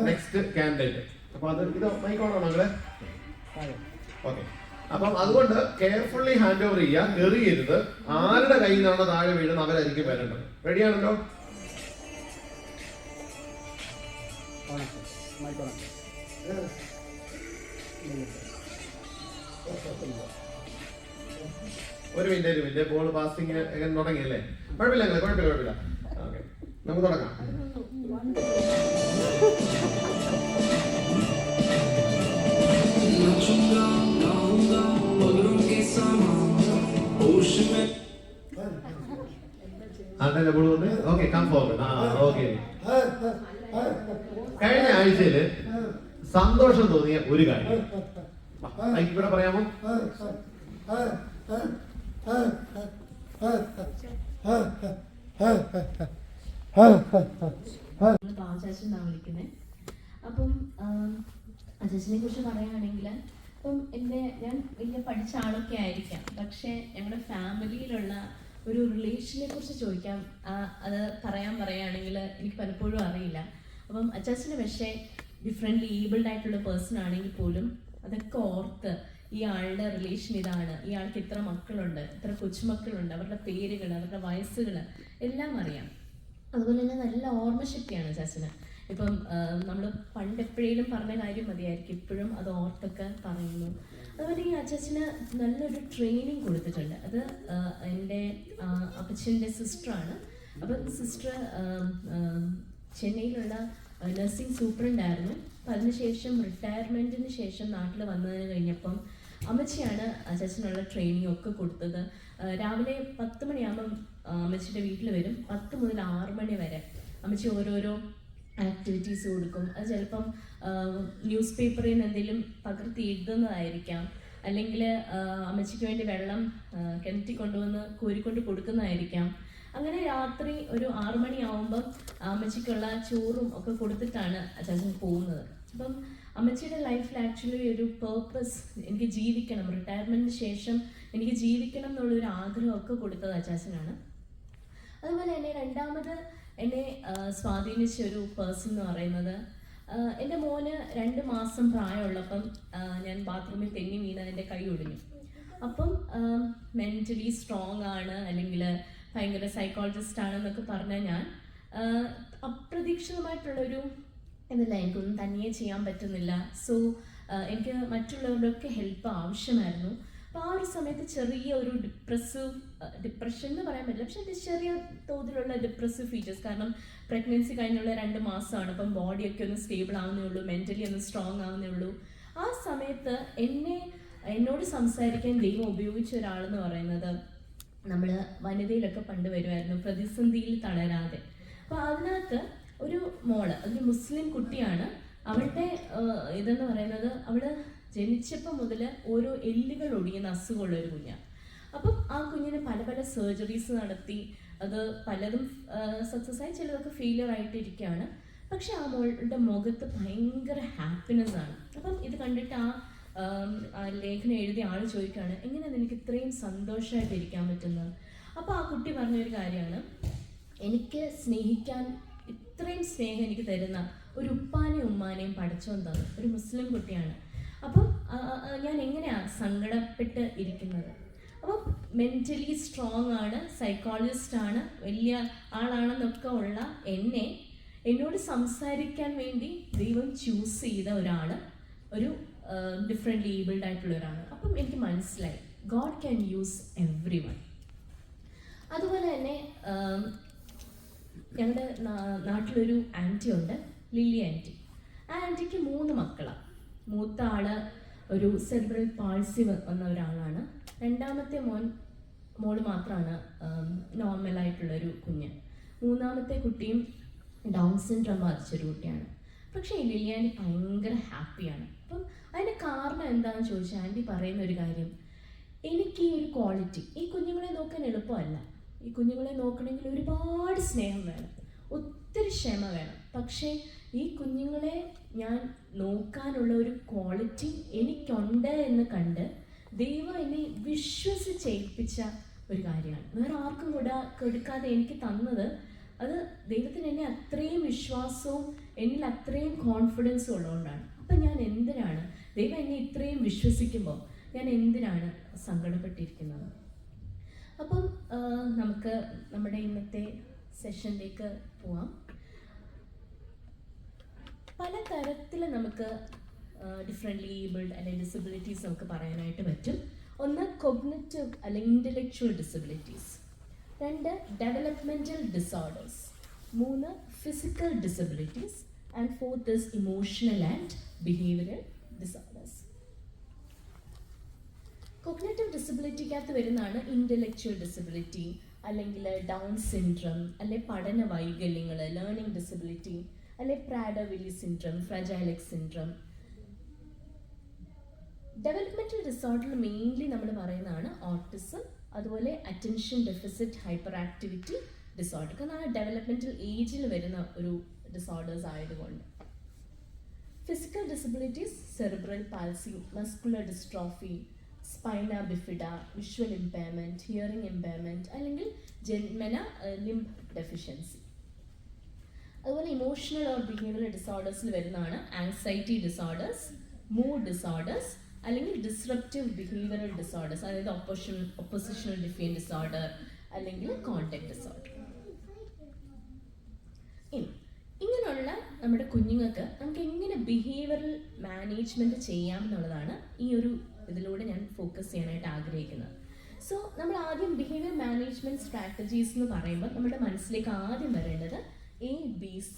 നെക്സ്റ്റ് കാൻഡിഡേറ്റ്. അപ്പൊ അത് ഇത് മൈക്കോണോ മകളെ? ഓക്കെ, അപ്പം അതുകൊണ്ട് കെയർഫുള്ളി ഹാൻഡ് ഓവർ ചെയ്യുക, എറിയരുത്. ആരുടെ കയ്യിൽ നിന്നാണോ താഴെ വീഴുന്നത് അവരായിരിക്കും വരേണ്ടത്. റെഡിയാണല്ലോ? ഒരു മിനിറ്റ്, ബോൾ പാസിംഗ് തുടങ്ങിയല്ലേ? കുഴപ്പമില്ല, കുഴപ്പമില്ല. ഓക്കെ, നമുക്ക് തുടങ്ങാം. ആരുടെ ബോൾ വന്ന്? Okay, come forward. ഓക്കെ, കഴിഞ്ഞ ആഴ്ചയില് സന്തോഷം തോന്നിയ ഒരു കാര്യം ഇവിടെ പറയാമോ? പാവചാച്ചൻ എന്നാണ് വിളിക്കുന്നത്. അപ്പം അച്ചാച്ചനെ കുറിച്ച് പറയുകയാണെങ്കിൽ, അപ്പം ഞാൻ വലിയ പഠിച്ച ആളൊക്കെ ആയിരിക്കാം, പക്ഷെ ഞങ്ങളുടെ ഫാമിലിയിലുള്ള ഒരു റിലേഷനെ കുറിച്ച് ചോദിക്കാം, അത് പറയുകയാണെങ്കിൽ എനിക്ക് പലപ്പോഴും അറിയില്ല. അപ്പം അച്ചാച്ചന് പക്ഷേ ഡിഫറെൻ്റ്ലി ഏബിൾഡ് ആയിട്ടുള്ള പേഴ്സൺ ആണെങ്കിൽ പോലും അതൊക്കെ ഓർത്ത് ഈ ആളുടെ റിലേഷൻ ഇതാണ്, ഈ ആൾക്ക് ഇത്ര മക്കളുണ്ട്, ഇത്ര കൊച്ചുമക്കളുണ്ട്, അവരുടെ പേരുകൾ, അവരുടെ വയസ്സുകൾ എല്ലാം അറിയാം. അതുപോലെ തന്നെ നല്ല ഓർമ്മശക്തിയാണ് അച്ചാച്ചന്. ഇപ്പം നമ്മൾ പണ്ട് എപ്പോഴേലും പറഞ്ഞ കാര്യം മതിയായിരിക്കും, ഇപ്പോഴും അത് ഓർത്തൊക്കെ പറയുന്നു. അതുപോലെ ഈ അച്ചാച്ചന് നല്ലൊരു ട്രെയിനിങ് കൊടുത്തിട്ടുണ്ട്. അത് എൻ്റെ അപ്പച്ചൻ്റെ സിസ്റ്ററാണ്. അപ്പം സിസ്റ്റർ ചെന്നൈയിലുള്ള നഴ്സിംഗ് സൂപ്രണ്ടായിരുന്നു. അപ്പം അതിനുശേഷം റിട്ടയർമെൻറ്റിന് ശേഷം നാട്ടിൽ വന്നതിന് കഴിഞ്ഞപ്പം അമ്മച്ചിയാണ് അച്ചാച്ചനുള്ള ട്രെയിനിങ് ഒക്കെ കൊടുത്തത്. രാവിലെ 10 മണിയാകുമ്പം അമ്മച്ചിയുടെ വീട്ടിൽ വരും. 10 മുതൽ 6 മണി വരെ അമ്മച്ചി ഓരോരോ ആക്ടിവിറ്റീസ് കൊടുക്കും. അത് ചിലപ്പം ന്യൂസ് പേപ്പറിൽ നിന്ന് എന്തെങ്കിലും പകർത്തി എഴുതുന്നതായിരിക്കാം, അല്ലെങ്കിൽ അമ്മച്ചിക്ക് വേണ്ടി വെള്ളം കിണറ്റി കൊണ്ടുവന്ന് കോരിക്കൊണ്ട് കൊടുക്കുന്നതായിരിക്കാം. അങ്ങനെ രാത്രി ഒരു 6 മണിയാവുമ്പം അമ്മച്ചിക്കുള്ള ചോറും ഒക്കെ കൊടുത്തിട്ടാണ് അച്ചാച്ചൻ പോകുന്നത്. അപ്പം അമ്മച്ചിയുടെ ലൈഫിൽ ആക്ച്വലി ഒരു പേർപ്പസ്, എനിക്ക് ജീവിക്കണം, റിട്ടയർമെൻറ്റിന് ശേഷം എനിക്ക് ജീവിക്കണം എന്നുള്ളൊരു ആഗ്രഹമൊക്കെ കൊടുത്തത് അച്ചാച്ചനാണ്. അതുപോലെ തന്നെ രണ്ടാമത് എന്നെ സ്വാധീനിച്ച ഒരു പേഴ്സൺ എന്ന് പറയുന്നത്, എൻ്റെ മോന് 2 മാസം പ്രായമുള്ളപ്പം ഞാൻ ബാത്റൂമിൽ തെന്നി വീണ് എൻ്റെ കൈ ഒടിഞ്ഞു. അപ്പം മെൻ്റലി സ്ട്രോങ് ആണ്, അല്ലെങ്കിൽ ഭയങ്കര സൈക്കോളജിസ്റ്റ് ആണെന്നൊക്കെ പറഞ്ഞാൽ ഞാൻ അപ്രതീക്ഷിതമായിട്ടുള്ളൊരു എന്നല്ല, എനിക്കൊന്നും തനിയെ ചെയ്യാൻ പറ്റുന്നില്ല. സോ എനിക്ക് മറ്റുള്ളവരുടെയൊക്കെ ഹെൽപ്പ് ആവശ്യമായിരുന്നു. അപ്പോൾ ആ ഒരു സമയത്ത് ചെറിയ ഒരു ഡിപ്രഷൻ എന്ന് പറയാൻ പറ്റില്ല, പക്ഷേ ചെറിയ തോതിലുള്ള ഡിപ്രസീവ് ഫീച്ചേഴ്സ്. കാരണം പ്രഗ്നൻസി കഴിഞ്ഞുള്ള 2 മാസമാണ്. അപ്പം ബോഡിയൊക്കെ ഒന്ന് സ്റ്റേബിൾ ആവുന്നേ ഉള്ളൂ, മെൻ്റലി ഒന്ന് സ്ട്രോങ് ആവുന്നേ ഉള്ളൂ. ആ സമയത്ത് എന്നോട് സംസാരിക്കാൻ ദൈവം ഉപയോഗിച്ച ഒരാളെന്ന് പറയുന്നത്, നമ്മൾ വനിതയിലൊക്കെ പണ്ട് വരുമായിരുന്നു, പ്രതിസന്ധിയിൽ തളരാതെ. അപ്പോൾ അതിനകത്ത് ഒരു മോള്, അതൊരു മുസ്ലിം കുട്ടിയാണ്. അവളുടെ ഇതെന്ന് പറയുന്നത്, അവൾ ജനിച്ചപ്പോൾ മുതൽ ഓരോ എല്ലുകൾ ഒടിയുന്ന അസുഖമുള്ള ഒരു കുഞ്ഞാണ്. അപ്പം ആ കുഞ്ഞിന് പല പല സർജറീസ് നടത്തി, അത് പലതും സക്സസ് ആയി, ചിലതൊക്കെ ഫെയിലിയർ ആയിട്ടിരിക്കുകയാണ്. പക്ഷെ ആ മോളുടെ മുഖത്ത് ഭയങ്കര ഹാപ്പിനെസ് ആണ്. അപ്പം ഇത് കണ്ടിട്ട് ആ ലേഖനം എഴുതിയ ആൾ ചോദിക്കുകയാണ്, എങ്ങനെയാണ് എനിക്ക് ഇത്രയും സന്തോഷമായിട്ടിരിക്കാൻ പറ്റുന്നത്? അപ്പോൾ ആ കുട്ടി പറഞ്ഞൊരു കാര്യമാണ്, എനിക്ക് സ്നേഹിക്കാൻ ഇത്രയും സ്നേഹം എനിക്ക് തരുന്ന ഒരു ഉപ്പാനെയും ഉമ്മാനെയും പഠിച്ചോൻ തന്നു, ഒരു മുസ്ലിം കുട്ടിയാണ്. അപ്പം ഞാൻ എങ്ങനെയാണ് സങ്കടപ്പെട്ട് ഇരിക്കുന്നത്? അപ്പം മെൻ്റലി സ്ട്രോങ് ആണ്, സൈക്കോളജിസ്റ്റ് ആണ്, വലിയ ആളാണെന്നൊക്കെ ഉള്ള എന്നെ എന്നോട് സംസാരിക്കാൻ വേണ്ടി ദൈവം ചൂസ് ചെയ്ത ഒരാൾ, ഒരു ഡിഫറെൻ്റ് ഏബിൾഡ് ആയിട്ടുള്ള ഒരാൾ. അപ്പം എനിക്ക് മനസ്സിലായി God can use every one. അതുപോലെ തന്നെ ഞങ്ങളുടെ നാട്ടിലൊരു ആൻറ്റി ഉണ്ട്, ലില്ലി ആൻറ്റി. ആ ആൻറ്റിക്ക് 3 മക്കളാണ്. മൂത്ത ആള് ഒരു സെറിബ്രൽ പാൾസി വന്ന ഒരാളാണ്. രണ്ടാമത്തെ മോള് മാത്രമാണ് നോർമലായിട്ടുള്ളൊരു കുഞ്ഞ്. 3-ാമത്തെ കുട്ടിയും ഡൗൺ സിൻഡ്രോം ബാധിച്ചൊരു കുട്ടിയാണ്. പക്ഷേ ലില്ലി ആൻറ്റി ഭയങ്കര ഹാപ്പിയാണ്. അപ്പം അതിൻ്റെ കാരണം എന്താണെന്ന് ചോദിച്ചാൽ ആൻറ്റി പറയുന്ന ഒരു കാര്യം, എനിക്ക് ഈ ഒരു ക്വാളിറ്റി, ഈ കുഞ്ഞുങ്ങളെ നോക്കാൻ എളുപ്പമല്ല. ഈ കുഞ്ഞുങ്ങളെ നോക്കണമെങ്കിൽ ഒരുപാട് സ്നേഹം വേണം, ഒത്തിരി ക്ഷമ വേണം. പക്ഷേ ഈ കുഞ്ഞുങ്ങളെ ഞാൻ നോക്കാനുള്ള ഒരു ക്വാളിറ്റി എനിക്കുണ്ട് എന്ന് കണ്ട് ദൈവം എന്നെ വിശ്വസിച്ചേൽപ്പിച്ച ഒരു കാര്യമാണ്. വേറെ ആർക്കും കൊടുക്കാതെ എനിക്ക് തന്നത്. അത് ദൈവത്തിന് എന്നെ അത്രയും വിശ്വാസവും എന്നിൽ അത്രയും കോൺഫിഡൻസും ഉള്ളതുകൊണ്ടാണ്. അപ്പം ഞാൻ എന്തിനാണ്, ദൈവം എന്നെ ഇത്രയും വിശ്വസിക്കുമ്പോൾ ഞാൻ എന്തിനാണ് സങ്കടപ്പെട്ടിരിക്കുന്നത്? അപ്പം നമുക്ക് നമ്മുടെ ഇന്നത്തെ സെഷനിലേക്ക് പോവാം. പല തരത്തിൽ നമുക്ക് ഡിഫറെൻ്റ്ലി ഏബിൾഡ് അല്ലെങ്കിൽ ഡിസബിലിറ്റീസ് നമുക്ക് പറയാനായിട്ട് പറ്റും. ഒന്ന് കൊഗ്നിറ്റീവ് അല്ലെങ്കിൽ intellectual disabilities, 2 developmental disorders, 3 physical disabilities, and 4th is emotional and behavioural disorders. Cognitive ഡിസബിലിറ്റിക്കകത്ത് വരുന്നതാണ് ഇൻ്റലക്ച്വൽ ഡിസബിലിറ്റി, അല്ലെങ്കിൽ ഡൗൺ സിൻഡ്രം, അല്ലെങ്കിൽ പഠന വൈകല്യങ്ങൾ, ലേണിംഗ് ഡിസബിലിറ്റി, അല്ലെ Prader Willi syndrome, fragile X syndrome. Developmental ഡിസോർഡറിൽ മെയിൻലി നമ്മൾ പറയുന്നതാണ് ഓട്ടിസം, അതുപോലെ attention deficit hyperactivity disorder. കാരണം ആ ഡെവലപ്മെൻറ്റൽ ഏജിൽ വരുന്ന ഒരു ഡിസോർഡേഴ്സ് ആയതുകൊണ്ട്. Physical disabilities cerebral palsy, muscular dystrophy, spina bifida, visual impairment, hearing impairment, അല്ലെങ്കിൽ ജന്മന ലിംബ് ഡെഫിഷ്യൻസി. അതുപോലെ ഇമോഷണൽ ഓർ ബിഹേവിയറൽ ഡിസോർഡേഴ്സിൽ വരുന്നതാണ് ആൻസൈറ്റി ഡിസോർഡേഴ്സ്, മൂഡ് ഡിസോർഡേഴ്സ്, അല്ലെങ്കിൽ ഡിസ്റപ്റ്റീവ് ബിഹേവിയറൽ ഡിസോർഡേഴ്സ്, അതായത് ഒപ്പോസിഷണൽ ഡിഫൈൻ ഡിസോർഡർ അല്ലെങ്കിൽ കോണ്ടാക്ട് ഡിസോർഡർ. ഇങ്ങനെയുള്ള നമ്മുടെ കുഞ്ഞുങ്ങൾക്ക് നമുക്ക് എങ്ങനെ ബിഹേവിയറൽ മാനേജ്മെൻറ്റ് ചെയ്യാം എന്നുള്ളതാണ് ഈ ഒരു ഇതിലൂടെ ഞാൻ ഫോക്കസ് ചെയ്യാനായിട്ട് ആഗ്രഹിക്കുന്നത്. സോ നമ്മൾ ആദ്യം ബിഹേവിയർ മാനേജ്മെൻറ്റ് സ്ട്രാറ്റജീസ് എന്ന് പറയുമ്പോൾ നമ്മുടെ മനസ്സിലേക്ക് ആദ്യം വരേണ്ടത് ABC.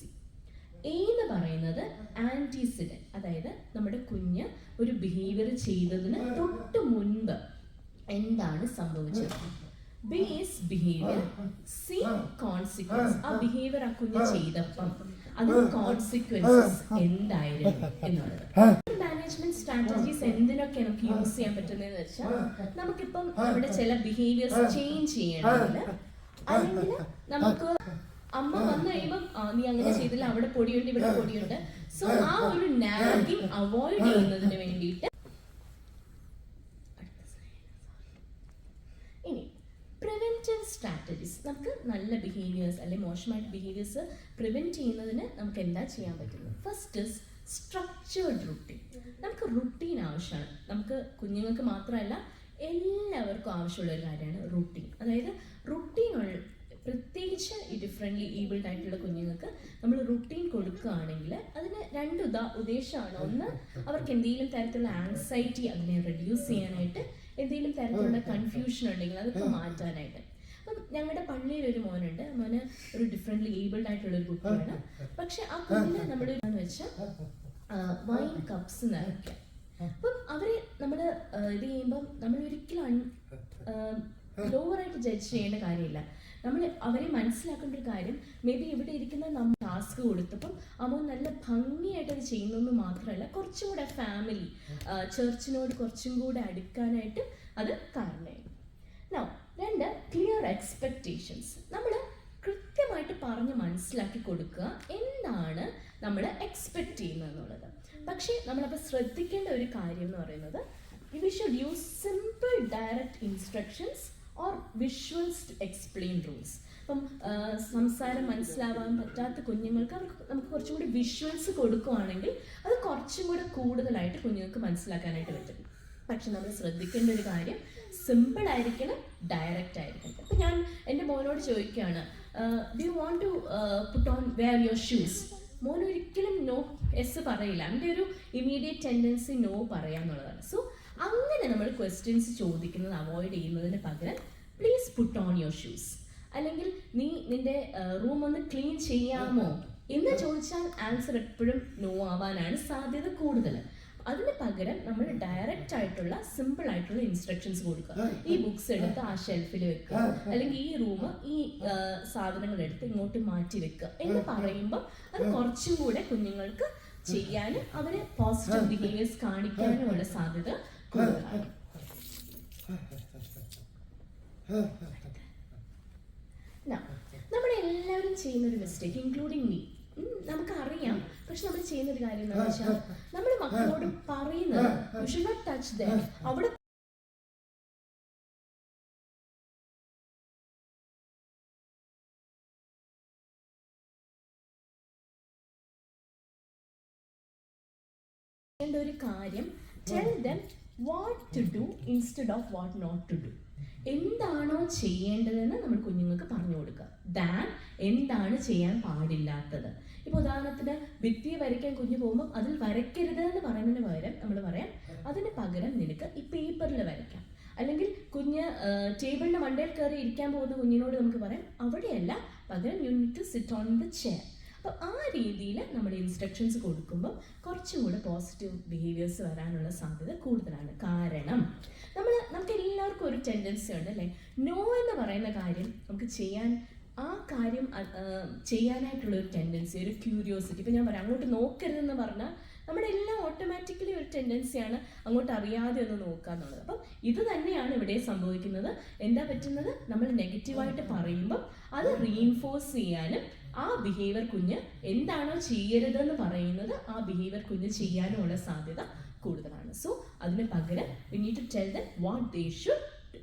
A എന്ന് പറയുന്നത് ആൻറ്റിസിഡൻറ്റ്, അതായത് നമ്മുടെ കുഞ്ഞ് ഒരു ബിഹേവിയർ ചെയ്തതിന് തൊട്ട് മുൻപ് എന്താണ് സംഭവിച്ചത്. B is behaviour. C consequence, ആ ബിഹേവിയർ ആ കുഞ്ഞ് ചെയ്തപ്പം അതിന് കോൺസിക്വൻസസ് എന്തായിരുന്നു എന്നുള്ളത്. മാനേജ്മെന്റ് സ്ട്രാറ്റജീസ് എന്തിനൊക്കെ നമുക്ക് യൂസ് ചെയ്യാൻ പറ്റുന്നതെന്ന് വെച്ചാൽ, നമുക്കിപ്പം നമ്മുടെ ചില ബിഹേവിയേഴ്സ് ചേഞ്ച് ചെയ്യണമെങ്കിൽ, അല്ലെങ്കിൽ നമുക്ക് അമ്മ വന്നു കഴിയുമ്പം നീ അങ്ങനെ ചെയ്തില്ല, അവിടെ പൊടിയുണ്ട് ഇവിടെ പൊടിയുണ്ട്. സോ ആ ഒരു നാഗിങ് അവോയ്ഡ് ചെയ്യുന്നതിന് വേണ്ടിയിട്ട് ഇനി പ്രിവെന്റീവ് സ്ട്രാറ്റജീസ്, നമുക്ക് നല്ല ബിഹേവിയേഴ്സ് അല്ലെങ്കിൽ മോശമായിട്ട് ബിഹേവിയേഴ്സ് പ്രിവെന്റ് ചെയ്യുന്നതിന് നമുക്ക് എന്താ ചെയ്യാൻ പറ്റുന്നത്. First is structured routine. നമുക്ക് റുട്ടീൻ ആവശ്യമാണ്. നമുക്ക് കുഞ്ഞുങ്ങൾക്ക് മാത്രമല്ല എല്ലാവർക്കും ആവശ്യമുള്ള ഒരു കാര്യമാണ് റുട്ടീൻ. അതായത് റുട്ടീൻ പ്രത്യേകിച്ച് ഈ ഡിഫറെൻ്റ്ലി ഏബിൾഡ് ആയിട്ടുള്ള കുഞ്ഞുങ്ങൾക്ക് നമ്മൾ റുട്ടീൻ കൊടുക്കുകയാണെങ്കിൽ അതിന് 2 ഉദ്ദേശമാണ്. ഒന്ന്, അവർക്ക് എന്തെങ്കിലും തരത്തിലുള്ള ആൻസൈറ്റി അതിനെ റെഡ്യൂസ് ചെയ്യാനായിട്ട്, എന്തെങ്കിലും തരത്തിലുള്ള കൺഫ്യൂഷൻ ഉണ്ടെങ്കിൽ അതൊക്കെ മാറ്റാനായിട്ട്. അപ്പം ഞങ്ങളുടെ പള്ളിയിൽ ഒരു മോനുണ്ട്. മോന് ഒരു ഡിഫറെൻ്റ്ലി ഏബിൾഡ് ആയിട്ടുള്ള ഒരു കുട്ടിയാണ്. പക്ഷെ ആ കുഞ്ഞിനെ നമ്മുടെ വെച്ചാൽ വൈൻ കപ്സ് നിറയ്ക്കാം. അപ്പം അവരെ നമ്മൾ ഇത് ചെയ്യുമ്പം നമ്മൾ ഒരിക്കലും ലോവറായിട്ട് ജഡ്ജ് ചെയ്യേണ്ട കാര്യമില്ല. നമ്മൾ അവരെ മനസ്സിലാക്കേണ്ട ഒരു കാര്യം, മേ ബി ഇവിടെ ഇരിക്കുന്ന നമ്മൾ ടാസ്ക് കൊടുത്തപ്പം അവൻ നല്ല ഭംഗിയായിട്ട് അത് ചെയ്യുന്നതെന്ന് മാത്രമല്ല, കുറച്ചും കൂടെ ഫാമിലി ചർച്ചിനോട് കുറച്ചും കൂടെ അടുക്കാനായിട്ട് അത് കാരണമായി. 2 ക്ലിയർ എക്സ്പെക്റ്റേഷൻസ്. നമ്മൾ കൃത്യമായിട്ട് പറഞ്ഞ് മനസ്സിലാക്കി കൊടുക്കുക എന്താണ് നമ്മൾ എക്സ്പെക്റ്റ് ചെയ്യുന്നത് എന്നുള്ളത്. പക്ഷേ നമ്മളപ്പോൾ ശ്രദ്ധിക്കേണ്ട ഒരു കാര്യം എന്ന് പറയുന്നത്, we should use simple direct instructions or visuals to explain rules. അപ്പം സംസാരം മനസ്സിലാവാൻ പറ്റാത്ത കുഞ്ഞുങ്ങൾക്ക് നമുക്ക് കുറച്ചും കൂടി വിഷ്വൽസ് കൊടുക്കുകയാണെങ്കിൽ അത് കുറച്ചും കൂടെ കൂടുതലായിട്ട് കുഞ്ഞുങ്ങൾക്ക് മനസ്സിലാക്കാനായിട്ട് പറ്റും. പക്ഷെ നമ്മൾ ശ്രദ്ധിക്കേണ്ട ഒരു കാര്യം സിമ്പിൾ ആയിരിക്കണം, ഡയറക്റ്റ് ആയിരിക്കണം. ഇപ്പം ഞാൻ എൻ്റെ മോനോട് ചോദിക്കുകയാണ്, do you want to put on wear your shoes? മോൻ ഒരിക്കലും നോ എസ് പറയില്ല. അവൻ്റെ ഒരു ഇമീഡിയറ്റ് ടെൻഡൻസി നോ പറയാന്നുള്ളതാണ്. സോ അങ്ങനെ നമ്മൾ ക്വസ്റ്റ്യൻസ് ചോദിക്കുന്നത് അവോയ്ഡ് ചെയ്യുന്നതിന് പകരം please put on your shoes, അല്ലെങ്കിൽ നീ നിന്റെ റൂം ഒന്ന് ക്ലീൻ ചെയ്യാമോ എന്ന് ചോദിച്ചാൽ ആൻസർ എപ്പോഴും നോ ആവാനാണ് സാധ്യത കൂടുതൽ. അതിന് പകരം നമ്മൾ ഡയറക്റ്റ് ആയിട്ടുള്ള സിമ്പിൾ ആയിട്ടുള്ള ഇൻസ്ട്രക്ഷൻസ് കൊടുക്കുക. ഈ ബുക്സ് എടുത്ത് ആ ഷെൽഫിൽ വെക്കുക, അല്ലെങ്കിൽ ഈ റൂം ഈ സാധനങ്ങൾ എടുത്ത് ഇങ്ങോട്ട് മാറ്റി വെക്കുക എന്ന് പറയുമ്പോൾ അത് കുറച്ചും കൂടെ കുഞ്ഞുങ്ങൾക്ക് ചെയ്യാനും അവര് പോസിറ്റീവ് ബിഹേവിയേഴ്സ് കാണിക്കാനുമുള്ള സാധ്യത കൂടുതലാണ്. നമ്മളെല്ലാവരും ചെയ്യുന്നൊരു മിസ്റ്റേക്ക്, ഇൻക്ലൂഡിങ് മീ, നമുക്കറിയാം, പക്ഷെ നമ്മൾ ചെയ്യുന്നൊരു കാര്യം എന്താണെന്ന് വെച്ചാൽ നമ്മൾ മക്കളോട് പറയുന്നത് you should not touch that, അവിടെ ഒരു കാര്യം tell them what to do instead of what not to do. എന്താണോ ചെയ്യേണ്ടതെന്ന് നമ്മൾ കുഞ്ഞുങ്ങൾക്ക് പറഞ്ഞു കൊടുക്കുക, ദാൻ എന്താണ് ചെയ്യാൻ പാടില്ലാത്തത്. ഇപ്പോൾ ഉദാഹരണത്തിന് ഭിത്തിയെ വരയ്ക്കാൻ കുഞ്ഞു പോകുമ്പോൾ അതിൽ വരയ്ക്കരുത് എന്ന് പറയുന്നതിന് പകരം നമ്മൾ പറയാം അതിന് പകരം നിനക്ക് ഈ പേപ്പറിൽ വരയ്ക്കാം. അല്ലെങ്കിൽ കുഞ്ഞ് ടേബിളിൻ്റെ മണ്ടയിൽ കയറി ഇരിക്കാൻ പോകുന്ന കുഞ്ഞിനോട് നമുക്ക് പറയാം അവിടെയല്ല, പകരം you need to sit on the chair. അപ്പോൾ ആ രീതിയിൽ നമ്മൾ ഇൻസ്ട്രക്ഷൻസ് കൊടുക്കുമ്പോൾ കുറച്ചും കൂടെ പോസിറ്റീവ് ബിഹേവിയേഴ്സ് വരാനുള്ള സാധ്യത കൂടുതലാണ്. കാരണം നമുക്ക് എല്ലാവർക്കും ഒരു ടെൻഡൻസി ഉണ്ട് അല്ലേ, നോ എന്ന് പറയുന്ന കാര്യം നമുക്ക് ആ കാര്യം ചെയ്യാനായിട്ടുള്ള ഒരു ടെൻഡൻസി, ഒരു ക്യൂരിയോസിറ്റി. ഇപ്പം ഞാൻ പറയാം അങ്ങോട്ട് നോക്കരുതെന്ന് പറഞ്ഞാൽ നമ്മുടെ എല്ലാം ഓട്ടോമാറ്റിക്കലി ഒരു ടെൻഡൻസിയാണ് അങ്ങോട്ട് അറിയാതെ ഒന്ന് നോക്കുക എന്നുള്ളത്. അപ്പം ഇത് തന്നെയാണ് ഇവിടെ സംഭവിക്കുന്നത്. എന്താ പറ്റുന്നത്, നമ്മൾ നെഗറ്റീവായിട്ട് പറയുമ്പോൾ അത് റീഇൻഫോഴ്സ് ചെയ്യാനും ആ ബിഹേവിയർ കുഞ്ഞ് എന്താണോ ചെയ്യരുതെന്ന് പറയുന്നത് ആ ബിഹേവിയർ കുഞ്ഞ് ചെയ്യാനുമുള്ള സാധ്യത കൂടുതലാണ്. സോ അതിന് പകരം we need to tell them what they should do.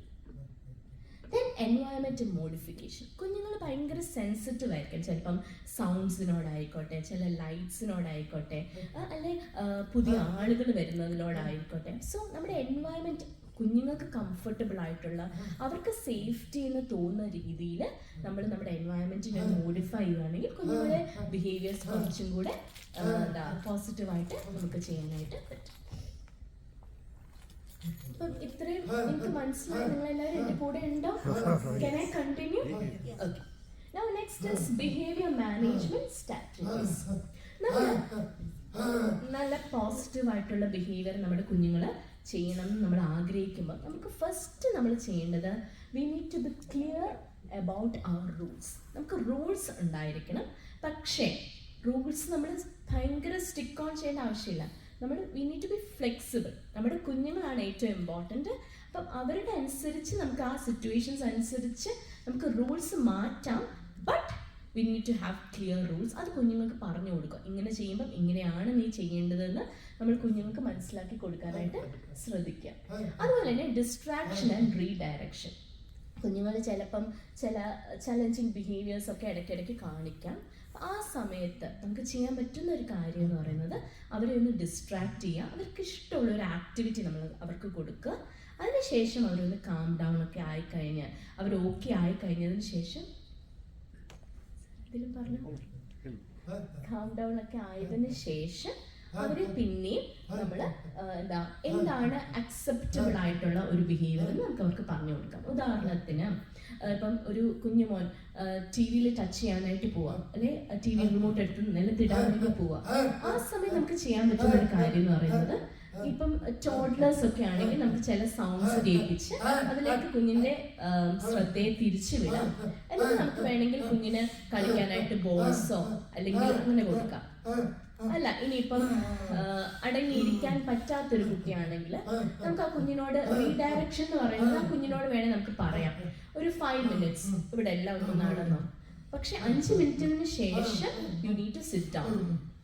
Then environment modification. കുഞ്ഞുങ്ങൾ ഭയങ്കര സെൻസിറ്റീവ് ആയിരിക്കും, ചിലപ്പം സൗണ്ട്സിനോടായിക്കോട്ടെ, ചില ലൈറ്റ്സിനോടായിക്കോട്ടെ, അല്ലെ പുതിയ ആളുകൾ വരുന്നതിനോടായിക്കോട്ടെ. സോ നമ്മുടെ എൻവയോൺമെൻറ്റ് കുഞ്ഞുങ്ങൾക്ക് കംഫർട്ടബിൾ ആയിട്ടുള്ള, അവർക്ക് സേഫ്റ്റി എന്ന് തോന്നുന്ന രീതിയിൽ നമ്മൾ നമ്മുടെ എൻവയോൺമെൻറ്റിനെ മോഡിഫൈ ചെയ്യുകയാണെങ്കിൽ കുഞ്ഞുങ്ങളുടെ ബിഹേവിയേഴ്സ് കുറച്ചും കൂടെ പോസിറ്റീവായിട്ട് നമുക്ക് ചെയ്യാനായിട്ട് പറ്റും. അപ്പം ഇത്രയും എനിക്ക് മനസ്സിലായി, നിങ്ങളെല്ലാവരും എൻ്റെ കൂടെ ഉണ്ടോ? Can I continue? Okay. Now next is behavior management strategies. നല്ല പോസിറ്റീവായിട്ടുള്ള ബിഹേവിയർ നമ്മുടെ കുഞ്ഞുങ്ങൾ ചെയ്യണം എന്ന് നമ്മൾ ആഗ്രഹിക്കുമ്പോൾ നമുക്ക് ഫസ്റ്റ് നമ്മൾ ചെയ്യേണ്ടത് we need to be clear about our rules. നമുക്ക് റൂൾസ് ഉണ്ടായിരിക്കണം, പക്ഷേ റൂൾസ് നമ്മൾ ഭയങ്കര സ്റ്റിക്ക് ഓൺ ചെയ്യേണ്ട ആവശ്യമില്ല. We need to be flexible. നമ്മുടെ കുഞ്ഞുങ്ങളാണ് ഏറ്റവും ഇമ്പോർട്ടൻറ്റ്. അപ്പം അവരുടെ അനുസരിച്ച് നമുക്ക് ആ സിറ്റുവേഷൻസ് അനുസരിച്ച് നമുക്ക് റൂൾസ് മാറ്റാം. But we need to have clear rules. അത് കുഞ്ഞുങ്ങൾക്ക് പറഞ്ഞു കൊടുക്കുക, ഇങ്ങനെ ചെയ്യുമ്പം ഇങ്ങനെയാണ് നീ ചെയ്യേണ്ടതെന്ന് നമ്മൾ കുഞ്ഞുങ്ങൾക്ക് മനസ്സിലാക്കി കൊടുക്കാനായിട്ട് ശ്രദ്ധിക്കുക. അതുപോലെ തന്നെ ഡിസ്ട്രാക്ഷൻ ആൻഡ് റീഡയറക്ഷൻ. കുഞ്ഞുങ്ങൾ ചിലപ്പം ചില ചലഞ്ചിങ് ബിഹേവിയേഴ്സ് ഒക്കെ ഇടയ്ക്കിടയ്ക്ക് കാണിക്കാം. ആ സമയത്ത് നമുക്ക് ചെയ്യാൻ പറ്റുന്ന ഒരു കാര്യം എന്ന് പറയുന്നത് അവരെ ഒന്ന് ഡിസ്ട്രാക്ട് ചെയ്യുക, അവർക്ക് ഇഷ്ടമുള്ള ഒരു ആക്ടിവിറ്റി നമ്മൾ അവർക്ക് കൊടുക്കുക. അതിനുശേഷം അവരൊന്ന് കാം ഡൗൺ ഒക്കെ ആയിക്കഴിഞ്ഞാൽ, അവർ ഓക്കെ ആയിക്കഴിഞ്ഞതിന് ശേഷം ഇതിലും പറഞ്ഞു കാം ഡൗൺ ഒക്കെ ആയതിന് ശേഷം അവരെ പിന്നെയും നമ്മൾ എന്താണ് അക്സെപ്റ്റബിൾ ആയിട്ടുള്ള ഒരു ബിഹേവിയർ എന്ന് നമുക്ക് അവർക്ക് പറഞ്ഞു കൊടുക്കാം. ഉദാഹരണത്തിന് ഇപ്പം ഒരു കുഞ്ഞുമോൻ ടി വിയിൽ ടച്ച് ചെയ്യാനായിട്ട് പോവാം, അല്ലെ ടി വി റിമോട്ട് എടുത്ത് നിലത്തിടാനായിട്ട് പോവാം. ആ സമയം നമുക്ക് ചെയ്യാൻ പറ്റുന്ന ഒരു കാര്യം എന്ന് പറയുന്നത്, ഇപ്പം ടോഡ്ലേഴ്സ് ഒക്കെ ആണെങ്കിൽ നമുക്ക് ചില സൗണ്ട്സ് കേൾപ്പിച്ച് അതിലേക്ക് കുഞ്ഞിന്റെ ശ്രദ്ധയെ തിരിച്ചു വിടാം. എന്നിട്ട് നമുക്ക് വേണമെങ്കിൽ കുഞ്ഞിന് കളിക്കാനായിട്ട് ബോൾസോ അല്ലെങ്കിൽ അങ്ങനെ കൊടുക്കാം. അല്ല ഇനിയിപ്പം അടങ്ങിയിരിക്കാൻ പറ്റാത്തൊരു കുട്ടിയാണെങ്കിൽ നമുക്ക് ആ കുഞ്ഞിനോട് റീഡയറക്ഷൻ എന്ന് പറയുന്നത് ആ കുഞ്ഞിനോട് വേണേൽ നമുക്ക് പറയാം, ഒരു 5 minutes ഇവിടെ എല്ലാം ഒന്ന് നടന്നോ, പക്ഷെ 5 മിനിറ്റിന് ശേഷം you need to sit down.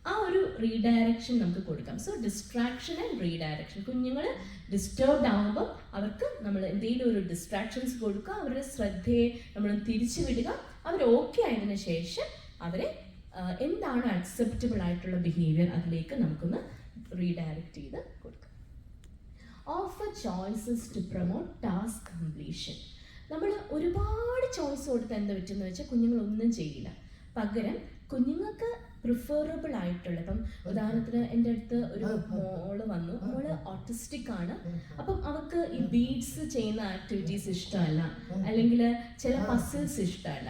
ആ ഒരു റീഡയറക്ഷൻ നമുക്ക് കൊടുക്കാം. So distraction and redirection. കുഞ്ഞുങ്ങൾ ഡിസ്റ്റർബ്ഡ് ആകുമ്പോൾ അവർക്ക് നമ്മൾ എന്തെങ്കിലും ഒരു ഡിസ്ട്രാക്ഷൻസ് കൊടുക്കുക, അവരുടെ ശ്രദ്ധയെ നമ്മൾ തിരിച്ചു വിടുക. അവർ ഓക്കെ ആയതിനു ശേഷം അവരെ എന്താണ് അക്സെപ്റ്റബിൾ ആയിട്ടുള്ള ബിഹേവിയർ അതിലേക്ക് നമുക്കൊന്ന് റീഡയറക്റ്റ് ചെയ്ത് കൊടുക്കാം. Offer choices to promote task completion. നമ്മൾ ഒരുപാട് ചോയ്സ് കൊടുത്ത് എന്താ പറ്റുമെന്ന് വെച്ചാൽ കുഞ്ഞുങ്ങളൊന്നും ചെയ്യില്ല. പകരം കുഞ്ഞുങ്ങൾക്ക് പ്രിഫറബിൾ ആയിട്ടുള്ള, ഇപ്പം ഉദാഹരണത്തിന് എൻ്റെ അടുത്ത് ഒരു മോള് വന്നു, മോള് ഓട്ടിസ്റ്റിക് ആണ്. അപ്പം അവൾക്ക് ഈ ബീഡ്സ് ചെയ്യുന്ന ആക്ടിവിറ്റീസ് ഇഷ്ടമല്ല, അല്ലെങ്കിൽ ചില പസിൽസ് ഇഷ്ടമല്ല.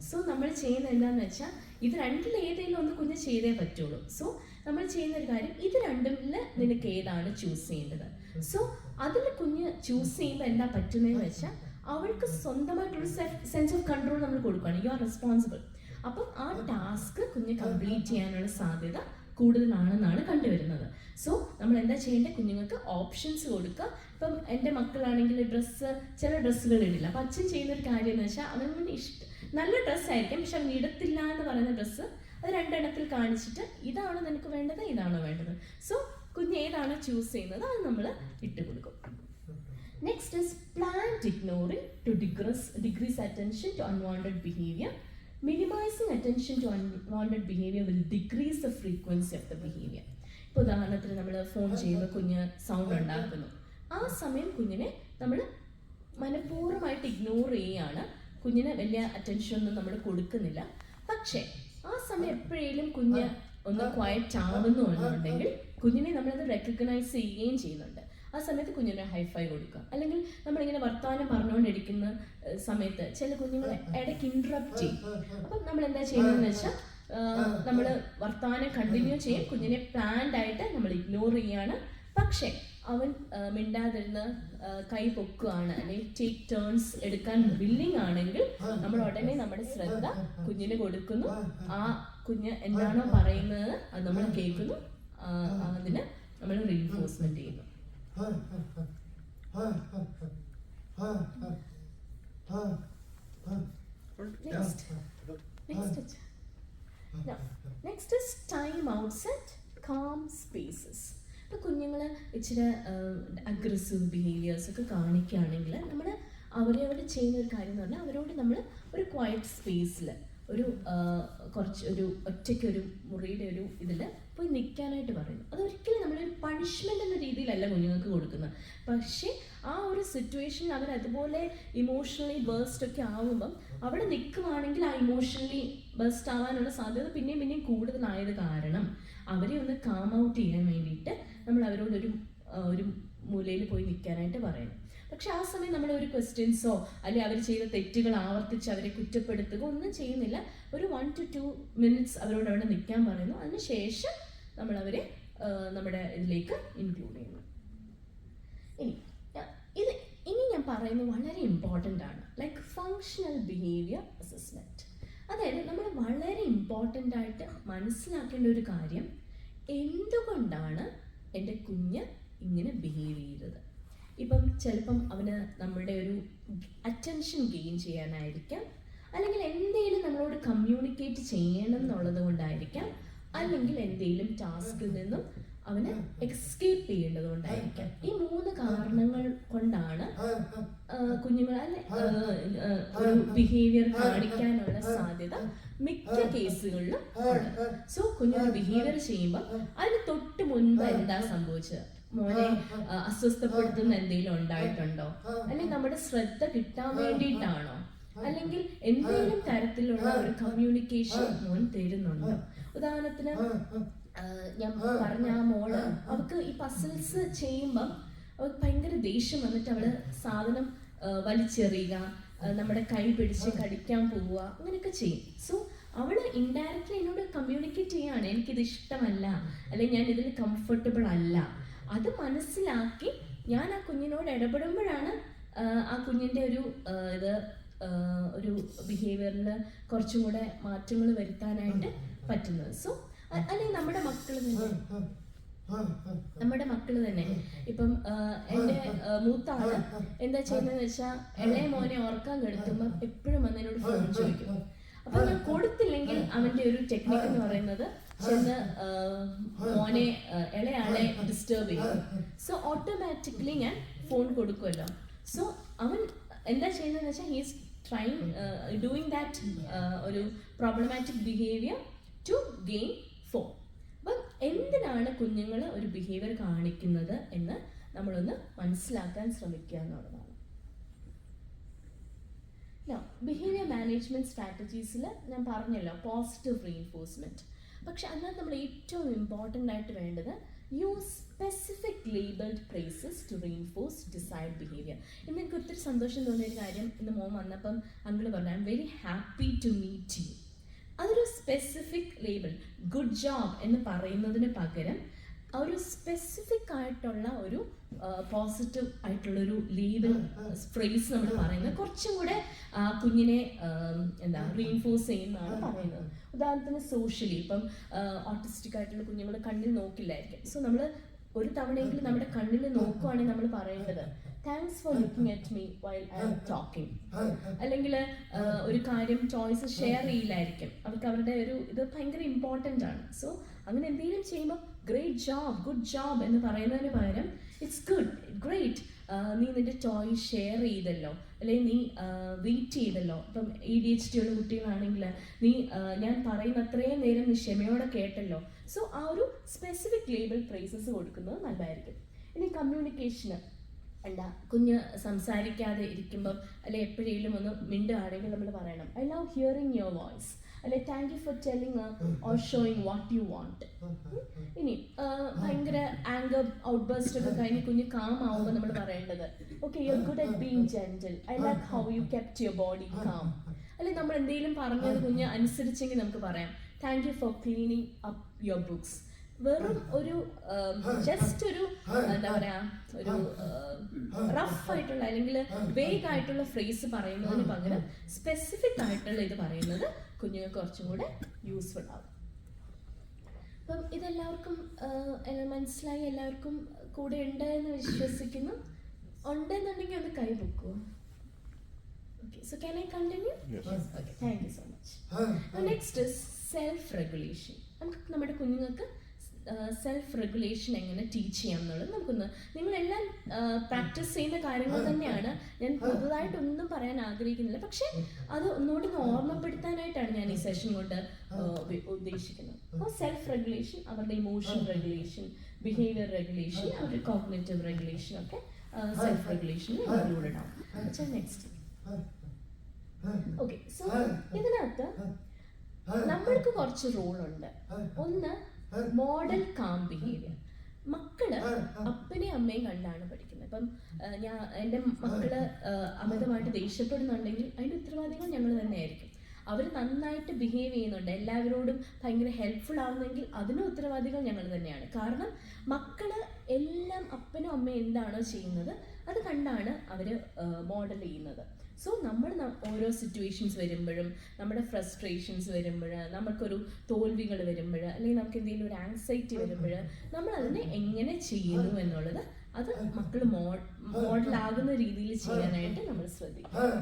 സോ നമ്മൾ ചെയ്യുന്നത് എന്താണെന്ന് വെച്ചാൽ ഇത് രണ്ടിൽ ഏതെങ്കിലും ഒന്ന് കുഞ്ഞ് ചെയ്തേ പറ്റുള്ളൂ. സോ നമ്മൾ ചെയ്യുന്ന ഒരു കാര്യം, ഇത് രണ്ടിൽ നിനക്ക് ഏതാണ് ചൂസ് ചെയ്യേണ്ടത്. സോ അതിൽ കുഞ്ഞ് ചൂസ് ചെയ്യുമ്പോൾ എന്താ പറ്റുന്നതെന്ന് വെച്ചാൽ അവൾക്ക് സ്വന്തമായിട്ടുള്ള സെൻസ് ഓഫ് കൺട്രോൾ നമ്മൾ കൊടുക്കുകയാണ്. You are responsible. അപ്പം ആ ടാസ്ക് കുഞ്ഞ് കംപ്ലീറ്റ് ചെയ്യാനുള്ള സാധ്യത കൂടുതലാണെന്നാണ് കണ്ടുവരുന്നത്. സോ നമ്മൾ എന്താ ചെയ്യേണ്ടത്, കുഞ്ഞുങ്ങൾക്ക് ഓപ്ഷൻസ് കൊടുക്കുക. ഇപ്പം എൻ്റെ മക്കളാണെങ്കിൽ ചില ഡ്രസ്സുകൾ ഇടില്ല. അപ്പം അച്ഛൻ ചെയ്യുന്നൊരു കാര്യം എന്ന് വെച്ചാൽ അവന് നല്ല ഡ്രസ്സായിരിക്കും, പക്ഷെ അവൻ ഇടത്തില്ല എന്ന് പറയുന്ന ഡ്രസ്സ് അത് രണ്ടെണ്ണത്തിൽ കാണിച്ചിട്ട് ഇതാണോ നിനക്ക് വേണ്ടത്, ഇതാണോ വേണ്ടത്. സോ കുഞ്ഞ് ഏതാണോ ചൂസ് ചെയ്യുന്നത് അത് നമ്മൾ ഇട്ട് കൊടുക്കും. Next is planned ignoring to decrease attention to unwanted behavior. Minimizing attention to unwanted behavior will decrease the frequency of the behavior. ഇപ്പോൾ ഉദാഹരണത്തിന് നമ്മൾ ഫോൺ ചെയ്യുമ്പോൾ കുഞ്ഞ് സൗണ്ട് ഉണ്ടാക്കുന്നു. ആ സമയം കുഞ്ഞിനെ നമ്മൾ മനഃപൂർവ്വമായിട്ട് ഇഗ്നോർ ചെയ്യുകയാണ്. കുഞ്ഞിന് വലിയ അറ്റൻഷൻ ഒന്നും നമ്മൾ കൊടുക്കുന്നില്ല. പക്ഷേ ആ സമയം എപ്പോഴേലും കുഞ്ഞ് ഒന്ന് ക്വയറ്റ് ആവുന്നു എന്നുണ്ടെങ്കിൽ കുഞ്ഞിനെ നമ്മളത് റെക്കഗ്നൈസ് ചെയ്യുകയും ചെയ്യുന്നുണ്ട്. ആ സമയത്ത് കുഞ്ഞിന് ഹൈഫൈ കൊടുക്കുക. അല്ലെങ്കിൽ നമ്മളിങ്ങനെ വർത്തമാനം പറഞ്ഞുകൊണ്ടിരിക്കുന്ന സമയത്ത് ചില കുഞ്ഞുങ്ങൾ ഇടയ്ക്ക് ഇൻട്രപ്റ്റ് ചെയ്യും. അപ്പം നമ്മൾ എന്താ ചെയ്യുന്നതെന്ന് വെച്ചാൽ നമ്മൾ വർത്തമാനം കണ്ടിന്യൂ ചെയ്യും, കുഞ്ഞിനെ പ്ലാൻഡ് ആയിട്ട് നമ്മൾ ഇഗ്നോർ ചെയ്യാണ്. പക്ഷേ അവൻ മിണ്ടാതിരുന്ന് കൈ പൊക്കുകയാണ് അല്ലെങ്കിൽ ടേക്ക് ടേൺസ് എടുക്കാൻ വില്ലിങ് ആണെങ്കിൽ നമ്മൾ ഉടനെ നമ്മുടെ ശ്രദ്ധ കുഞ്ഞിന് കൊടുക്കുന്നു. ആ കുഞ്ഞ് എന്താണോ പറയുന്നത് അത് നമ്മൾ കേൾക്കുന്നു, അതിന് നമ്മൾ റീഇൻഫോഴ്സ്മെന്റ് ചെയ്യുന്നു. Next is time outs at calm spaces. ഇപ്പോൾ കുഞ്ഞുങ്ങൾ ഇച്ചിരി അഗ്രസീവ് ബിഹേവിയേഴ്സ് ഒക്കെ കാണിക്കുകയാണെങ്കിൽ നമ്മൾ അവരോട് ചെയ്യുന്ന ഒരു കാര്യം എന്ന് പറഞ്ഞാൽ അവരോട് നമ്മൾ ഒരു ക്വയറ്റ് സ്പേസിൽ ഒരു ഒറ്റയ്ക്കൊരു മുറിയുടെ ഒരു ഇതിൽ പോയി നിൽക്കാനായിട്ട് പറയുന്നു. അതൊരിക്കലും നമ്മളൊരു പണിഷ്മെൻ്റ് എന്ന രീതിയിലല്ല കുഞ്ഞുങ്ങൾക്ക് കൊടുക്കുന്നത്. പക്ഷേ ആ ഒരു സിറ്റുവേഷനിൽ അവരതുപോലെ ഇമോഷണലി ബേസ്റ്റ് ഒക്കെ ആവുമ്പം അവിടെ നിൽക്കുവാണെങ്കിൽ ആ ഇമോഷണലി ബേസ്റ്റ് ആവാനുള്ള സാധ്യത പിന്നെയും കൂടുതലായത് കാരണം അവരെ ഒന്ന് കാം ഔട്ട് ചെയ്യാൻ വേണ്ടിയിട്ട് നമ്മൾ അവരോട് ഒരു മൂലയിൽ പോയി നിൽക്കാനായിട്ട് പറയുന്നു. പക്ഷെ ആ സമയം നമ്മൾ ഒരു ക്വസ്റ്റ്യൻസോ അല്ലെങ്കിൽ അവർ ചെയ്ത തെറ്റുകൾ ആവർത്തിച്ച് അവരെ കുറ്റപ്പെടുത്തുക ഒന്നും ചെയ്യുന്നില്ല. ഒരു 1 to 2 minutes അവരോട് അവിടെ നിൽക്കാൻ പറയുന്നു. അതിനുശേഷം നമ്മൾ അവരെ നമ്മുടെ ഇതിലേക്ക് ഇൻക്ലൂഡ് ചെയ്യുന്നു. ഇനി ഞാൻ പറയുന്നത് വളരെ ഇമ്പോർട്ടൻ്റ് ആണ്, ലൈക്ക് ഫങ്ഷണൽ ബിഹേവിയർ അസസ്മെൻറ്റ്. അതായത് നമ്മൾ വളരെ ഇമ്പോർട്ടൻ്റ് ആയിട്ട് മനസ്സിലാക്കേണ്ട ഒരു കാര്യം, എന്തുകൊണ്ടാണ് എൻ്റെ കുഞ്ഞ് ഇങ്ങനെ ബിഹേവ് ചെയ്തത്. ഇപ്പം ചിലപ്പം അവന് നമ്മളുടെ ഒരു അറ്റൻഷൻ ഗെയിൻ ചെയ്യാനായിരിക്കാം, അല്ലെങ്കിൽ എന്തെങ്കിലും നമ്മളോട് കമ്മ്യൂണിക്കേറ്റ് ചെയ്യണം എന്നുള്ളത് കൊണ്ടായിരിക്കാം, അല്ലെങ്കിൽ എന്തെങ്കിലും ടാസ്കിൽ നിന്നും അവന് എക്സ്കേപ്പ് ചെയ്യേണ്ടത് കൊണ്ടായിരിക്കാം. ഈ 3 കാരണങ്ങൾ കൊണ്ടാണ് കുഞ്ഞുങ്ങൾ ഒരു ബിഹേവിയർ കാണിക്കാനുള്ള സാധ്യത മിക്ക കേസുകളിലും ഉള്ളത്. സോ കുഞ്ഞൊരു ബിഹേവിയർ ചെയ്യുമ്പോൾ അതിന് തൊട്ട് മുൻപ് എന്താ സംഭവിച്ചത്, മോനെ അസ്വസ്ഥപ്പെടുത്തുന്ന എന്തെങ്കിലും ഉണ്ടായിട്ടുണ്ടോ, അല്ലെങ്കിൽ നമ്മുടെ ശ്രദ്ധ കിട്ടാൻ വേണ്ടിയിട്ടാണോ, അല്ലെങ്കിൽ എന്തെങ്കിലും തരത്തിലുള്ള ഒരു കമ്മ്യൂണിക്കേഷൻ മോൻ തരുന്നുണ്ടോ. ഉദാഹരണത്തിന് ഞാൻ പറഞ്ഞ ആ മോള്, അവൾക്ക് ഈ പസിൽസ് ചെയ്യുമ്പം അവൾക്ക് ഭയങ്കര ദേഷ്യം വന്നിട്ട് അവള് സാധനം വലിച്ചെറിയുക, നമ്മുടെ കൈ പിടിച്ച് കടിക്കാൻ പോവുക, അങ്ങനെയൊക്കെ ചെയ്യും. സോ അവള് ഇൻഡയറക്റ്റ്ലി എന്നോട് കമ്മ്യൂണിക്കേറ്റ് ചെയ്യാണ്, എനിക്കിത് ഇഷ്ടമല്ല, അല്ലെങ്കിൽ ഞാൻ ഇതിൽ കംഫർട്ടബിൾ അല്ല. അത് മനസ്സിലാക്കി ഞാൻ ആ കുഞ്ഞിനോട് ഇടപെടുമ്പോഴാണ് ആ കുഞ്ഞിൻ്റെ ഒരു ബിഹേവിയറിൽ കുറച്ചും കൂടെ മാറ്റങ്ങൾ വരുത്താനായിട്ട് പറ്റുന്നത്. സോ അല്ലെങ്കിൽ നമ്മുടെ മക്കൾ തന്നെ ഇപ്പം എൻ്റെ മൂത്ത ആള് എന്താ ചെയ്യുന്നതെന്ന് വെച്ചാൽ ഇളയ മോനെ ഓർക്കാൻ കെടുത്തുമ്പോൾ എപ്പോഴും വന്ന് എന്നോട് ഫോൺ ചോദിക്കും. അപ്പൊ ഞാൻ കൊടുത്തില്ലെങ്കിൽ അവന്റെ ഒരു ടെക്നിക്ക് എന്ന് പറയുന്നത് ചെന്ന് മോനെ ഇളയാളെ ഡിസ്റ്റർബ് ചെയ്യും. സോ ഓട്ടോമാറ്റിക്കലി ഞാൻ ഫോൺ കൊടുക്കുമല്ലോ. സോ അവൻ എന്താ ചെയ്യുന്നതെന്ന് വെച്ചാൽ ഹീസ് ഡൂയിങ് ദാറ്റ് ഒരു problematic behaviour to gain phone. അപ്പം എന്തിനാണ് കുഞ്ഞുങ്ങൾ ഒരു ബിഹേവിയർ കാണിക്കുന്നത് എന്ന് നമ്മളൊന്ന് മനസ്സിലാക്കാൻ ശ്രമിക്കുക എന്നുള്ളതാണ്. ബിഹേവിയർ മാനേജ്മെൻറ്റ് സ്ട്രാറ്റജീസിൽ ഞാൻ പറഞ്ഞല്ലോ പോസിറ്റീവ് റീഇൻഫോഴ്സ്മെൻറ്റ്. പക്ഷെ അതിനകത്ത് നമ്മൾ ഏറ്റവും ഇമ്പോർട്ടൻ്റ് ആയിട്ട് വേണ്ടത് use specific labelled praises to reinforce desired behaviour. ഇന്ന് എനിക്ക് ഒത്തിരി സന്തോഷം തോന്നിയൊരു കാര്യം, ഇന്ന് മോൻ വന്നപ്പം അങ്കിൾ പറഞ്ഞു I am very happy to meet you. അതൊരു സ്പെസിഫിക് ലേബിൾ, ഗുഡ് ജോബ് എന്ന് പറയുന്നതിന് പകരം ഒരു സ്പെസിഫിക് ആയിട്ടുള്ള ഒരു പോസിറ്റീവ് ആയിട്ടുള്ളൊരു ലേബൽ ഫ്രേസ് നമ്മൾ പറയുന്നത് കുറച്ചും കൂടെ കുഞ്ഞിനെ എന്താ റീഇൻഫോഴ്സ് ചെയ്യുന്നതാണ് പറയുന്നത്. ഉദാഹരണത്തിന് സോഷ്യലി ഇപ്പം ഓട്ടിസ്റ്റിക് ആയിട്ടുള്ള കുഞ്ഞുങ്ങൾ കണ്ണിൽ നോക്കില്ലായിരിക്കും. സോ നമ്മൾ ഒരു തവണയെങ്കിലും നമ്മുടെ കണ്ണിൽ നോക്കുവാണെങ്കിൽ നമ്മൾ പറയേണ്ടത് thanks for looking at me while I am talking. അല്ലെങ്കിൽ ഒരു കാര്യം ചോയ്സ് ഷെയർ ചെയ്യില്ലായിരിക്കും, അവർക്ക് അവരുടെ ഒരു ഇത് ഭയങ്കര ഇമ്പോർട്ടൻ്റ് ആണ്. സോ അങ്ങനെ എന്തെങ്കിലും ചെയ്യുമ്പോൾ ഗ്രേറ്റ് ജോബ്, ഗുഡ് ജോബ് എന്ന് പറയുന്നതിന് പകരം ഇറ്റ്സ് ഗുഡ്, ഗ്രേറ്റ്, നീ നിൻ്റെ ടോയ് ഷെയർ ചെയ്തല്ലോ, അല്ലെങ്കിൽ നീ വെയിറ്റ് ചെയ്തല്ലോ. ഇപ്പം ADHD ഉള്ള കുട്ടികളാണെങ്കിൽ നീ ഞാൻ പറയുന്ന അത്രയും നേരം നീ ക്ഷമയോടെ കേട്ടല്ലോ. സോ ആ ഒരു സ്പെസിഫിക് ലേബിൾ പ്രൈസസ് കൊടുക്കുന്നത് നല്ലതായിരിക്കും. ഇനി കമ്മ്യൂണിക്കേഷന് എന്താ, കുഞ്ഞ് സംസാരിക്കാതെ ഇരിക്കുമ്പം അല്ലെ എപ്പോഴേലും ഒന്ന് മിണ്ടുകയാണെങ്കിൽ നമ്മൾ പറയണം I love hearing your voice, അല്ലെ thank you for telling or showing what you want. ഇനി ഭയങ്കര ആങ്കർ ഔട്ട് ബേസ്റ്റ് ഒക്കെ കഴിഞ്ഞ് കുഞ്ഞ് കാം ആവുമ്പോൾ നമ്മൾ പറയേണ്ടത് okay you are good at being gentle, I like how you kept your body calm. അല്ലെ നമ്മൾ എന്തെങ്കിലും പറഞ്ഞത് കുഞ്ഞ് അനുസരിച്ചെങ്കിൽ നമുക്ക് പറയാം thank you four cleaning up your books. വെറും ഒരു ജസ്റ്റ് ഒരു എന്താ പറയാ ഒരു റഫ് ആയിട്ടുള്ള അല്ലെങ്കിൽ വേഗ് ആയിട്ടുള്ള ഫ്രേസ് പറയുന്നതിന് പകരം സ്പെസിഫിക് ആയിട്ടുള്ള ഇത് പറയുന്നത് കുഞ്ഞുങ്ങൾക്ക് കുറച്ചും കൂടെ യൂസ്ഫുൾ ആവും. അപ്പം ഇതെല്ലാവർക്കും മനസ്സിലായി, എല്ലാവർക്കും കൂടെ ഉണ്ട് എന്ന് വിശ്വസിക്കുന്നു. ഉണ്ടെന്നുണ്ടെങ്കിൽ ഒന്ന് കൈ പൊക്കുമോ? Okay, so can I continue? Yes. Okay, thank you so much. Next is self-regulation. നമുക്ക് നമ്മുടെ കുഞ്ഞുങ്ങൾക്ക് സെൽഫ് റെഗുലേഷൻ എങ്ങനെ ടീച്ച് ചെയ്യാം എന്നുള്ളത് നമുക്കൊന്ന്, നിങ്ങളെല്ലാം പ്രാക്ടീസ് ചെയ്യുന്ന കാര്യങ്ങൾ തന്നെയാണ്, ഞാൻ പുതുതായിട്ടൊന്നും പറയാൻ ആഗ്രഹിക്കുന്നില്ല. പക്ഷെ അത് ഒന്നുകൂടി ഓർമ്മപ്പെടുത്താനായിട്ടാണ് ഞാൻ ഈ സെഷൻ കൊണ്ട് ഉദ്ദേശിക്കുന്നത്. അപ്പോൾ സെൽഫ് റെഗുലേഷൻ, അവരുടെ ഇമോഷൻ റെഗുലേഷൻ, ബിഹേവിയർ റെഗുലേഷൻ, അവരുടെ കോഗ്നിറ്റീവ് റെഗുലേഷൻ ഒക്കെ സെൽഫ് റെഗുലേഷനിൽ ഇൻക്ലൂഡഡ് ആവും. നെക്സ്റ്റ് ഓക്കെ, സോ ഇതിനകത്ത് നമ്മൾക്ക് കുറച്ച് റോളുണ്ട്. ഒന്ന് മോഡൽ കാം ബിഹേവിയർ. മക്കള് അപ്പനെയും അമ്മയും കണ്ടാണ് പഠിക്കുന്നത്. ഇപ്പം എൻ്റെ മക്കള് അമിതമായിട്ട് ദേഷ്യപ്പെടുന്നുണ്ടെങ്കിൽ അതിൻ്റെ ഉത്തരവാദികൾ ഞങ്ങൾ തന്നെയായിരിക്കും. അവർ നന്നായിട്ട് ബിഹേവ് ചെയ്യുന്നുണ്ട്, എല്ലാവരോടും ഭയങ്കര ഹെൽപ്ഫുൾ ആവുന്നെങ്കിൽ അതിന് ഉത്തരവാദികൾ ഞങ്ങൾ തന്നെയാണ്. കാരണം മക്കള് എല്ലാം അപ്പനും അമ്മയും എന്താണോ ചെയ്യുന്നത് അത് കണ്ടാണ് അവർ മോഡൽ ചെയ്യുന്നത്. സോ നമ്മൾ ഓരോ സിറ്റുവേഷൻസ് വരുമ്പോഴും, നമ്മുടെ ഫ്രസ്ട്രേഷൻസ് വരുമ്പോൾ, നമുക്കൊരു തോൽവികൾ വരുമ്പോൾ, അല്ലെങ്കിൽ നമുക്ക് എന്തെങ്കിലും ഒരു ആങ്സൈറ്റി വരുമ്പോൾ നമ്മൾ അതിനെ എങ്ങനെ ചെയ്യുന്നു എന്നുള്ളത് അത് മക്കൾ മോഡലാകുന്ന രീതിയിൽ ചെയ്യാനായിട്ട് നമ്മൾ ശ്രദ്ധിക്കും.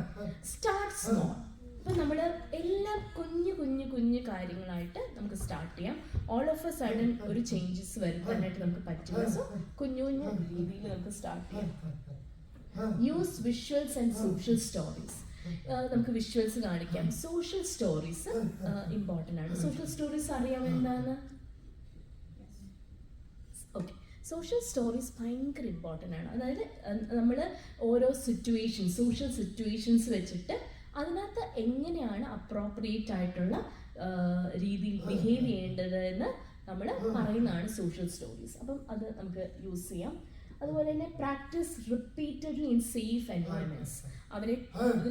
Start small. ഇപ്പം നമ്മൾ എല്ലാം കുഞ്ഞു കുഞ്ഞു കുഞ്ഞു കാര്യങ്ങളായിട്ട് നമുക്ക് സ്റ്റാർട്ട് ചെയ്യാം. ഓൾ ഓഫ് എ സഡൻ ഒരു ചേഞ്ചസ് വരുത്താനായിട്ട് നമുക്ക് പറ്റില്ല. സോ കുഞ്ഞു കുഞ്ഞു രീതിയിൽ നമുക്ക് സ്റ്റാർട്ട് ചെയ്യാം. Use visuals and social stories. നമുക്ക് വിഷ്വൽസ് കാണിക്കാം. സോഷ്യൽ സ്റ്റോറീസ് ഇമ്പോർട്ടൻ്റ് ആണ്. സോഷ്യൽ സ്റ്റോറീസ് അറിയാം എന്താണ്? ഓക്കെ, സോഷ്യൽ സ്റ്റോറീസ് ഭയങ്കര ഇമ്പോർട്ടൻ്റ് ആണ്. അതായത് നമ്മൾ ഓരോ സിറ്റുവേഷൻസ്, സോഷ്യൽ സിറ്റുവേഷൻസ് വെച്ചിട്ട് അതിനകത്ത് എങ്ങനെയാണ് അപ്രോപ്രിയേറ്റ് ആയിട്ടുള്ള രീതിയിൽ ബിഹേവ് ചെയ്യേണ്ടത് എന്ന് നമ്മൾ പറയുന്നതാണ് സോഷ്യൽ സ്റ്റോറീസ്. അപ്പം അത് നമുക്ക് യൂസ് ചെയ്യാം. അതുപോലെ തന്നെ practice repeatedly in safe environments. അവരെ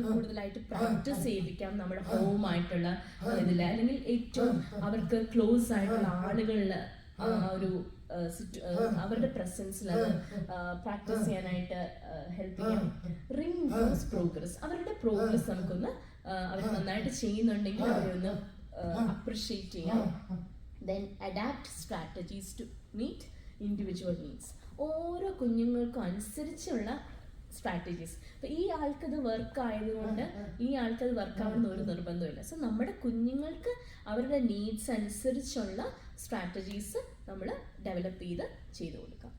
കൂടുതലായിട്ട് പ്രാക്ടീസ് ചെയ്യിപ്പിക്കാം നമ്മുടെ ഹോം ആയിട്ടുള്ള ഇതിൽ, അല്ലെങ്കിൽ ഏറ്റവും അവർക്ക് ക്ലോസ് ആയിട്ടുള്ള ആളുകളിൽ ഒരു അവരുടെ പ്രസൻസിൽ അത് പ്രാക്ടീസ് ചെയ്യാനായിട്ട് ഹെൽപ്പ് ചെയ്യാം. Reinforce progress. അവരുടെ പ്രോഗ്രസ് നമുക്കൊന്ന് അവർ നന്നായിട്ട് ചെയ്യുന്നുണ്ടെങ്കിൽ അവരെ ഒന്ന് അപ്രിഷിയേറ്റ് ചെയ്യാം. Then adapt strategies to meet individual needs. ഓരോ കുഞ്ഞുങ്ങൾക്കും അനുസരിച്ചുള്ള സ്ട്രാറ്റജീസ്. അപ്പോൾ ഈ ആൾക്കത് വർക്ക് ആയതുകൊണ്ട് ഈ ആൾക്കത് വർക്കാവുന്ന ഒരു നിർബന്ധമില്ല. സോ നമ്മുടെ കുഞ്ഞുങ്ങൾക്ക് അവരുടെ നീഡ്സ് അനുസരിച്ചുള്ള സ്ട്രാറ്റജീസ് നമ്മൾ ഡെവലപ്പ് ചെയ്ത് കൊടുക്കാം.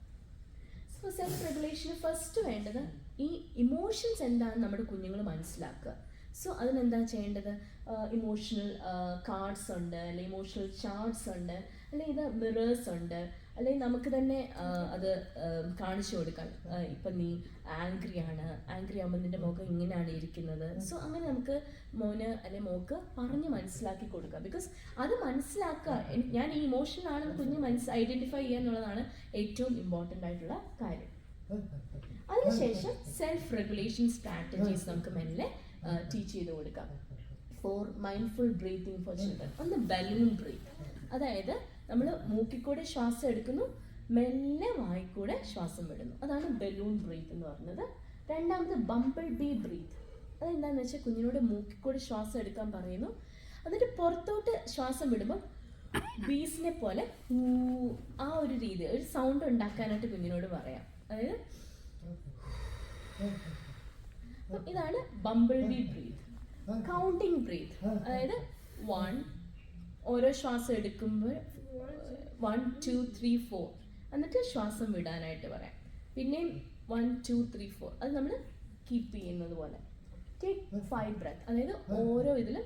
സോ സെൽഫ് റെഗുലേഷന് ഫസ്റ്റ് വേണ്ടത് ഈ ഇമോഷൻസ് എന്താണെന്ന് നമ്മുടെ കുഞ്ഞുങ്ങൾ മനസ്സിലാക്കുക. സോ അതിനെന്താ ചെയ്യേണ്ടത്? ഇമോഷണൽ കാർഡ്സ് ഉണ്ട്, അല്ലെങ്കിൽ ഇമോഷണൽ ചാർട്ട്സ് ഉണ്ട്, അല്ലെങ്കിൽ ഇത് മിറേഴ്സ് ഉണ്ട്, അല്ലെങ്കിൽ നമുക്ക് തന്നെ അത് കാണിച്ചു കൊടുക്കാം. ഇപ്പം നീ ആംഗ്രി ആകുമ്പോൾ നിന്റെ മുഖം ഇങ്ങനെയാണ് ഇരിക്കുന്നത്. സോ അങ്ങനെ നമുക്ക് മോന് അല്ലെങ്കിൽ മോക്ക് പറഞ്ഞ് മനസ്സിലാക്കി കൊടുക്കുക. ബിക്കോസ് അത് മനസ്സിലാക്കുക, ഞാൻ ഈ ഇമോഷണൽ ആണെന്ന് കുഞ്ഞ് ഐഡന്റിഫൈ ചെയ്യുക എന്നുള്ളതാണ് ഏറ്റവും ഇമ്പോർട്ടൻ്റ് ആയിട്ടുള്ള കാര്യം. അതിനുശേഷം സെൽഫ് റെഗുലേഷൻ സ്ട്രാറ്റജീസ് നമുക്ക് മെല്ലെ ടീച്ച് ചെയ്ത് കൊടുക്കാം. Four mindful breathing for children. ഒന്ന് ബലൂൺ ബ്രീത്ത്, അതായത് നമ്മൾ മൂക്കിക്കൂടെ ശ്വാസം എടുക്കുന്നു, മെല്ലെ വായിക്കൂടെ ശ്വാസം വിടുന്നു. അതാണ് ബലൂൺ ബ്രീത്ത് എന്ന് പറയുന്നത്. രണ്ടാമത് ബംബിൾ ബീ ബ്രീത്ത്. അതെന്താണെന്ന് വെച്ചാൽ കുഞ്ഞിനോട് മൂക്കിക്കൂടെ ശ്വാസം എടുക്കാൻ പറയുന്നു, എന്നിട്ട് പുറത്തോട്ട് ശ്വാസം വിടുമ്പോൾ ബീസിനെ പോലെ ആ ഒരു രീതി, ഒരു സൗണ്ട് ഉണ്ടാക്കാനായിട്ട് കുഞ്ഞിനോട് പറയാം. അതായത് ഇതാണ് bumble bee breath. Counting breath, അതായത് 1 ഓരോ ശ്വാസം എടുക്കുമ്പോൾ 1 2 3 4 എന്നിട്ട് ശ്വാസം വിടാനായിട്ട് പറയാം. പിന്നെയും 1 2 3 4 അത് നമ്മൾ കീപ്പ് ചെയ്യുന്നത് പോലെ. ടേക്ക് 5 ബ്രെത്ത്, അതായത് ഓരോ ഇതിലും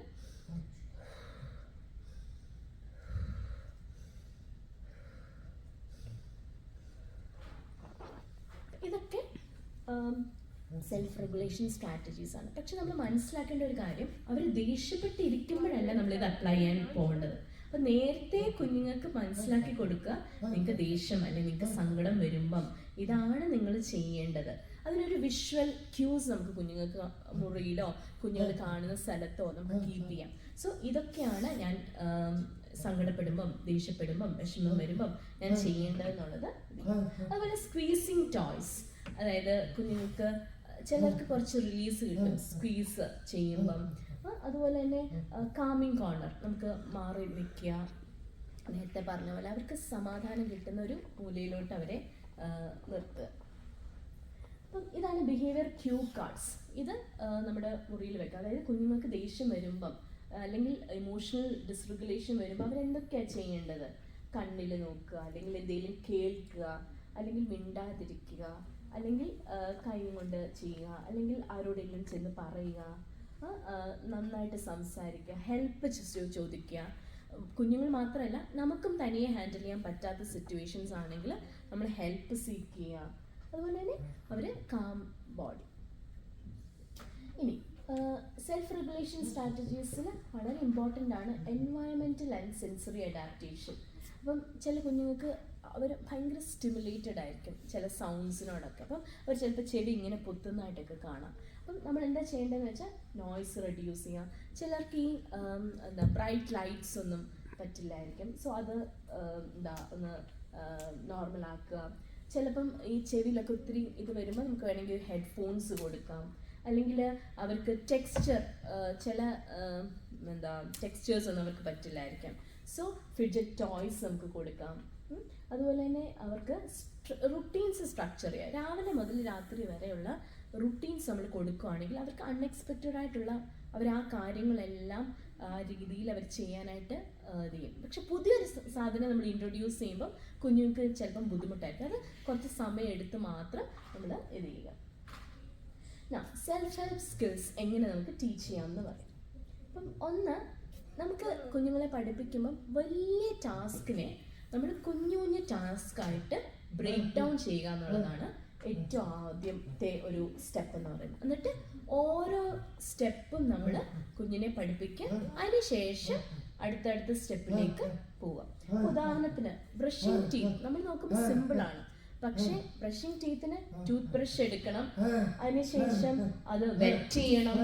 ഇതൊക്കെ സെൽഫ് റെഗുലേഷൻ സ്ട്രാറ്റജീസ് ആണ്. പക്ഷെ നമ്മൾ മനസ്സിലാക്കേണ്ട ഒരു കാര്യം, അവർ ദേഷ്യപ്പെട്ടിരിക്കുമ്പോഴല്ല നമ്മളിത് അപ്ലൈ ചെയ്യാൻ പോകേണ്ടത്. അപ്പം നേരത്തെ കുഞ്ഞുങ്ങൾക്ക് മനസ്സിലാക്കി കൊടുക്കുക, നിങ്ങൾക്ക് ദേഷ്യം അല്ലെങ്കിൽ നിങ്ങൾക്ക് സങ്കടം വരുമ്പം ഇതാണ് നിങ്ങൾ ചെയ്യേണ്ടത്. അതിനൊരു വിഷ്വൽ ക്യൂസ് നമുക്ക് കുഞ്ഞുങ്ങൾക്ക് മുറിയിലോ കുഞ്ഞുങ്ങൾ കാണുന്ന സ്ഥലത്തോ നമുക്ക് കീപ്പ് ചെയ്യാം. സോ ഇതൊക്കെയാണ് ഞാൻ സങ്കടപ്പെടുമ്പം, ദേഷ്യപ്പെടുമ്പം, വിഷമം വരുമ്പം ഞാൻ ചെയ്യേണ്ടതെന്നുള്ളത്. അതുപോലെ സ്ക്വീസിങ് ടോയ്സ്, അതായത് കുഞ്ഞുങ്ങൾക്ക് ചിലർക്ക് കുറച്ച് റിലീസ് കിട്ടും സ്ക്വീസ് ചെയ്യുമ്പം. അതുപോലെ തന്നെ കാമിങ് കോർണർ, നമുക്ക് മാറി നിൽക്കുക, നേരത്തെ പറഞ്ഞ പോലെ അവർക്ക് സമാധാനം കിട്ടുന്ന ഒരു മൂലയിലോട്ട് അവരെ നിർത്തുക. അപ്പം ഇതാണ് ബിഹേവിയർ ക്യൂ കാർഡ്സ്. ഇത് നമ്മുടെ മുറിയിൽ വെക്കുക. അതായത് കുഞ്ഞുങ്ങൾക്ക് ദേഷ്യം വരുമ്പം അല്ലെങ്കിൽ ഇമോഷണൽ ഡിസ്റെഗുലേഷൻ വരുമ്പോൾ അവരെന്തൊക്കെയാണ് ചെയ്യേണ്ടത്? കണ്ണിൽ നോക്കുക, അല്ലെങ്കിൽ എന്തെങ്കിലും കേൾക്കുക, അല്ലെങ്കിൽ മിണ്ടാതിരിക്കുക, അല്ലെങ്കിൽ കൈ കൊണ്ട് ചെയ്യുക, അല്ലെങ്കിൽ ആരോടെങ്കിലും ചെന്ന് പറയുക, നന്നായിട്ട് സംസാരിക്കുക, ഹെൽപ്പ് ചോദിക്കുക. കുഞ്ഞുങ്ങൾ മാത്രമല്ല, നമുക്കും തനിയെ ഹാൻഡിൽ ചെയ്യാൻ പറ്റാത്ത സിറ്റുവേഷൻസ് ആണെങ്കിൽ നമ്മൾ ഹെൽപ്പ് സീക്ക് ചെയ്യുക. അതുപോലെ തന്നെ അവർ കാം ബോഡി. ഇനി സെൽഫ് റെഗുലേഷൻ സ്ട്രാറ്റജീസിൽ വളരെ ഇമ്പോർട്ടൻ്റ് ആണ് എൻവയറമെൻറ്റൽ ആൻഡ് സെൻസറി അഡാപ്റ്റേഷൻ. അപ്പം ചില കുഞ്ഞുങ്ങൾക്ക് അവർ ഭയങ്കര സ്റ്റിമുലേറ്റഡ് ആയിരിക്കും ചില സൗണ്ട്സിനോടൊക്കെ. അപ്പം അവർ ചിലപ്പോൾ ചെടി ഇങ്ങനെ പൊത്തുന്നതായിട്ടൊക്കെ കാണാം. അപ്പം നമ്മൾ എന്താ ചെയ്യേണ്ടതെന്ന് വെച്ചാൽ നോയ്സ് റെഡ്യൂസ് ചെയ്യാം. ചിലർക്ക് ഈ ബ്രൈറ്റ് ലൈറ്റ്സ് ഒന്നും പറ്റില്ലായിരിക്കും. സോ അത് ഒന്ന് നോർമലാക്കുക. ചിലപ്പം ഈ ചെവിയിലൊക്കെ ഒത്തിരി ഇത് വരുമ്പോൾ നമുക്ക് വേണമെങ്കിൽ ഹെഡ്ഫോൺസ് കൊടുക്കാം. അല്ലെങ്കിൽ അവർക്ക് ടെക്സ്ചർ, ചില ടെക്സ്ചേഴ്സ് ഒന്നും അവർക്ക് പറ്റില്ലായിരിക്കാം. സോ ഫിഡ്ജറ്റ് ടോയ്സ് നമുക്ക് കൊടുക്കാം. അതുപോലെ തന്നെ അവർക്ക് റുട്ടീൻസ് സ്ട്രക്ചർ ചെയ്യുക. രാവിലെ മുതൽ രാത്രി വരെയുള്ള റുട്ടീൻസ് നമ്മൾ കൊടുക്കുകയാണെങ്കിൽ അവർക്ക് അൺഎക്സ്പെക്റ്റഡ് ആയിട്ടുള്ള അവർ ആ കാര്യങ്ങളെല്ലാം ആ രീതിയിൽ അവർ ചെയ്യാനായിട്ട് ഇത് ചെയ്യും. പക്ഷെ പുതിയൊരു സാധനം നമ്മൾ ഇൻട്രൊഡ്യൂസ് ചെയ്യുമ്പോൾ കുഞ്ഞുങ്ങൾക്ക് ചിലപ്പം ബുദ്ധിമുട്ടായിരിക്കും. അത് കുറച്ച് സമയം എടുത്ത് മാത്രം നമ്മൾ ഇത് ചെയ്യുക. സെൽഫ് ഹെൽപ്പ് സ്കിൽസ് എങ്ങനെ നമുക്ക് ടീച്ച് ചെയ്യാമെന്ന് പറയും. അപ്പം ഒന്ന്, നമുക്ക് കുഞ്ഞുങ്ങളെ പഠിപ്പിക്കുമ്പം വലിയ ടാസ്കിനെ നമ്മൾ കുഞ്ഞു കുഞ്ഞു ടാസ്ക്കായിട്ട് ബ്രേക്ക് ഡൗൺ ചെയ്യുക എന്നുള്ളതാണ് ഏറ്റവും ആദ്യത്തെ ഒരു സ്റ്റെപ്പ് എന്ന് പറയുന്നത്. എന്നിട്ട് ഓരോ സ്റ്റെപ്പും നമ്മൾ കുഞ്ഞിനെ പഠിപ്പിക്കുക. അതിനുശേഷം അടുത്തടുത്ത സ്റ്റെപ്പിലേക്ക് പോവുക. ഉദാഹരണത്തിന് ബ്രഷിംഗ് ടീത്ത് നമ്മൾ നോക്കുമ്പോൾ സിമ്പിളാണ്. പക്ഷേ ബ്രഷിംഗ് ടീത്തിന് ടൂത്ത് ബ്രഷ് എടുക്കണം, അതിനുശേഷം അത് വെറ്റ് ചെയ്യണം,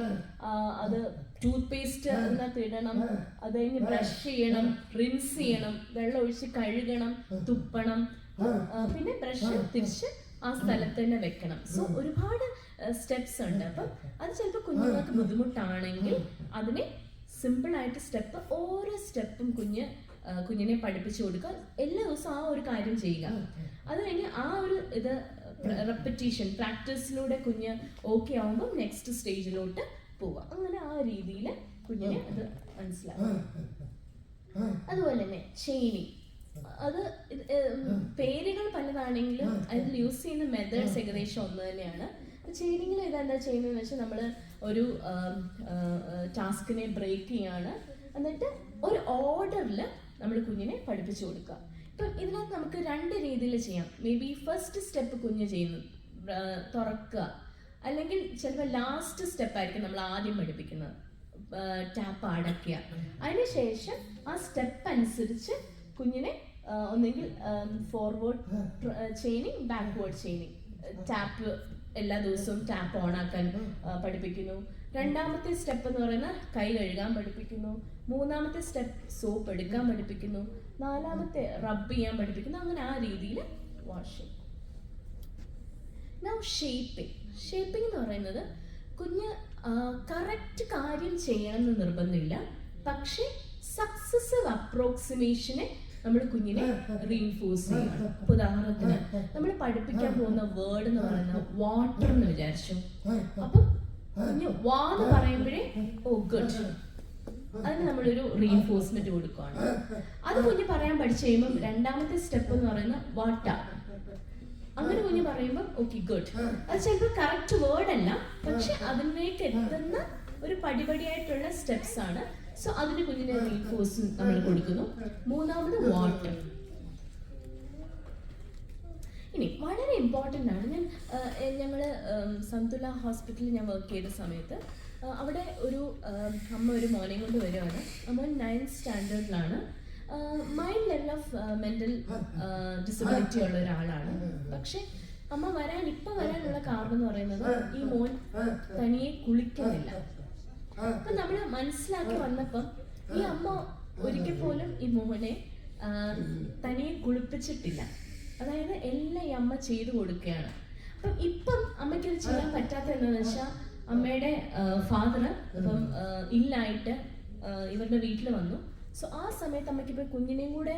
അത് ടൂത്ത് പേസ്റ്റ് അതിനകത്ത് ഇടണം, അത് കഴിഞ്ഞ് ബ്രഷ് ചെയ്യണം, റിൻസ് ചെയ്യണം, വെള്ളം ഒഴിച്ച് കഴുകണം, തുപ്പണം, പിന്നെ ബ്രഷ് തിരിച്ച് ആ സ്ഥലത്ത് തന്നെ വെക്കണം. സോ ഒരുപാട് സ്റ്റെപ്സ് ഉണ്ട്. അപ്പം അത് ചിലപ്പോൾ കുഞ്ഞുങ്ങൾക്ക് ബുദ്ധിമുട്ടാണെങ്കിൽ അതിനെ സിമ്പിളായിട്ട് സ്റ്റെപ്പ്, ഓരോ സ്റ്റെപ്പും കുഞ്ഞിനെ പഠിപ്പിച്ചു കൊടുക്കുക. എല്ലാ ദിവസവും ആ ഒരു കാര്യം ചെയ്യുക. അത് കഴിഞ്ഞ് ആ ഒരു ഇത് റെപ്പറ്റീഷൻ പ്രാക്ടീസിലൂടെ കുഞ്ഞ് ഓക്കെ ആവുമ്പോൾ നെക്സ്റ്റ് സ്റ്റേജിലോട്ട് പോവുക. അങ്ങനെ ആ രീതിയിൽ കുഞ്ഞിനെ അത് മനസ്സിലാക്കുക. അതുപോലെ തന്നെ ചെയിനിങ്, അത് പേരുകൾ പലതാണെങ്കിലും അതിൽ യൂസ് ചെയ്യുന്ന മെത്തേഡ്സ് ഏകദേശം ഒന്ന് തന്നെയാണ്. ചെയിനിങ്ങിൽ ഇതെന്താ ചെയ്യുന്നതെന്ന് വെച്ചാൽ നമ്മൾ ഒരു ടാസ്കിനെ ബ്രേക്ക് ചെയ്യാണ്, എന്നിട്ട് ഒരു ഓർഡറിൽ നമ്മൾ കുഞ്ഞിനെ പഠിപ്പിച്ചു കൊടുക്കുക. ഇപ്പം ഇതിനകത്ത് നമുക്ക് 2 രീതിയിൽ ചെയ്യാം. മേ ബി ഫസ്റ്റ് സ്റ്റെപ്പ് കുഞ്ഞ് ചെയ്യുന്നു, തുറക്കുക, അല്ലെങ്കിൽ ചിലപ്പോൾ ലാസ്റ്റ് സ്റ്റെപ്പായിരിക്കും നമ്മൾ ആദ്യം പഠിപ്പിക്കുന്നത്, ടാപ്പ് അടയ്ക്കുക. അതിനുശേഷം ആ സ്റ്റെപ്പ് അനുസരിച്ച് കുഞ്ഞിനെ ഒന്നെങ്കിൽ forward chaining, backward chaining, tap എല്ലാ ദിവസവും ടാപ്പ് ഓൺ ആക്കാൻ പഠിപ്പിക്കുന്നു. 2ാമത്തെ സ്റ്റെപ്പ് എന്ന് പറയുന്നത് കൈ കഴുകാൻ പഠിപ്പിക്കുന്നു. 3ാമത്തെ സ്റ്റെപ്പ് സോപ്പ് എടുക്കാൻ പഠിപ്പിക്കുന്നു. 4ാമത്തെ റബ്ബ് ചെയ്യാൻ പഠിപ്പിക്കുന്നു. അങ്ങനെ ആ രീതിയിൽ വാഷിംഗ്. നൗ ഷേപ്പിംഗ് എന്ന് പറയുന്നത് കുഞ്ഞ് കറക്റ്റ് കാര്യം ചെയ്യണമെന്ന് നിർബന്ധമില്ല, പക്ഷെ സക്സസീവ് അപ്രോക്സിമേഷനെ നമ്മൾ കുഞ്ഞിനെ റീഇൻഫോഴ്സ് ചെയ്യണം. ഇപ്പൊ ഉദാഹരണത്തിന് നമ്മൾ പഠിപ്പിക്കാൻ പോകുന്ന വേർഡ് എന്ന് പറയുന്നത് വാട്ടർ എന്ന് വിചാരിച്ചു. അപ്പം കുഞ്ഞ് വാ എന്ന് പറയുമ്പോഴേ ഓ ഗുഡ്, അതിന് നമ്മളൊരു റീഇൻഫോഴ്സ്മെന്റ് കൊടുക്കുകയാണ്. അത് കുഞ്ഞ് പറയാൻ പഠിച്ചു കഴിയുമ്പോൾ 2ാമത്തെ സ്റ്റെപ്പ് എന്ന് പറയുന്നത് വാട്ടർ. അങ്ങനെ കുഞ്ഞ് പറയുമ്പോൾ ഓക്കെ ഗുഡ്. അത് ചിലപ്പോൾ കറക്റ്റ് വേർഡ് അല്ല, പക്ഷെ അതിലേക്ക് എത്തുന്ന ഒരു പടിപടിയായിട്ടുള്ള സ്റ്റെപ്സ് ആണ്. സോ അതിന് കുഞ്ഞിനെ റീഇൻഫോഴ്സ് നമ്മൾ കൊടുക്കുന്നു. 3ാമത് വാട്ടർ. ഇനി വളരെ ഇമ്പോർട്ടൻ്റ് ആണ്. ഞങ്ങൾ സന്തുല ഹോസ്പിറ്റലിൽ ഞാൻ വർക്ക് ചെയ്ത സമയത്ത് അവിടെ ഒരു അമ്മ ഒരു മോനെയും കൊണ്ട് വരുവാണ്. മോൻ 9th സ്റ്റാൻഡേർഡിലാണ്. Mild level of mental disability ഉള്ള ഒരാളാണ്. പക്ഷെ അമ്മ ഇപ്പം വരാനുള്ള കാരണം എന്ന് പറയുന്നത് ഈ മോൻ തനിയെ കുളിക്കുന്നില്ല. അപ്പം നമ്മൾ മനസ്സിലാക്കി വന്നപ്പം ഈ അമ്മ ഒരിക്കൽ പോലും ഈ മോനെ തനിയെ കുളിപ്പിച്ചിട്ടില്ല. അതായത് എല്ലാം ഈ അമ്മ ചെയ്തു കൊടുക്കുകയാണ്. അപ്പം ഇപ്പം അമ്മയ്ക്ക് ഇത് ചെയ്യാൻ പറ്റാത്ത എന്താണെന്ന് വെച്ചാൽ അമ്മയുടെ ഫാദർ ഇപ്പം ഇല്ലായിട്ട് ഇവരുടെ വീട്ടിൽ വന്നു. സോ ആ സമയത്ത് അമ്മയ്ക്ക് ഇപ്പോൾ കുഞ്ഞിനെയും കൂടെ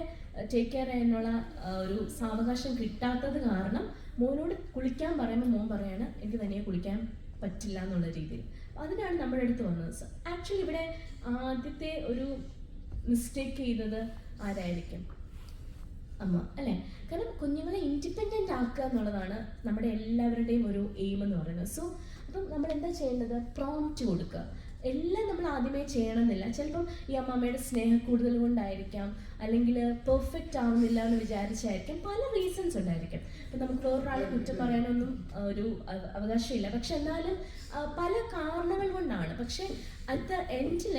ടേക്ക് കെയർ ചെയ്യാനുള്ള ഒരു സാവകാശം കിട്ടാത്തത് കാരണം മോനോട് കുളിക്കാൻ പറയുമ്പോൾ മോൻ പറയാണ് എനിക്ക് തനിയെ കുളിക്കാൻ പറ്റില്ല എന്നുള്ള രീതിയിൽ. അതിനാണ് നമ്മുടെ അടുത്ത് വന്നത്. ആക്ച്വലി ഇവിടെ ആദ്യത്തെ ഒരു മിസ്റ്റേക്ക് ചെയ്തത് ആരായിരിക്കും? അമ്മ അല്ലേ? കാരണം കുഞ്ഞുങ്ങളെ ഇൻഡിപെൻഡൻ്റ് ആക്കുക എന്നുള്ളതാണ് നമ്മുടെ എല്ലാവരുടെയും ഒരു എയിം എന്ന് പറയുന്നത്. സോ അപ്പം നമ്മൾ എന്താ ചെയ്യേണ്ടത്? പ്രോംപ്റ്റ് കൊടുക്കുക. എല്ലാം നമ്മൾ ആദ്യമേ ചെയ്യണമെന്നില്ല. ചിലപ്പം ഈ അമ്മമ്മയുടെ സ്നേഹം കൂടുതൽ കൊണ്ടായിരിക്കാം, അല്ലെങ്കിൽ പെർഫെക്റ്റ് ആവുന്നില്ല എന്ന് വിചാരിച്ചായിരിക്കാം. പല റീസൺസ് ഉണ്ടായിരിക്കും. ഇപ്പം നമുക്ക് വേറൊരാളെ കുറ്റം പറയാനൊന്നും ഒരു അവകാശമില്ല. പക്ഷെ എന്നാലും പല കാരണങ്ങൾ കൊണ്ടാണ്. പക്ഷെ അറ്റ് ദ എൻഡിൽ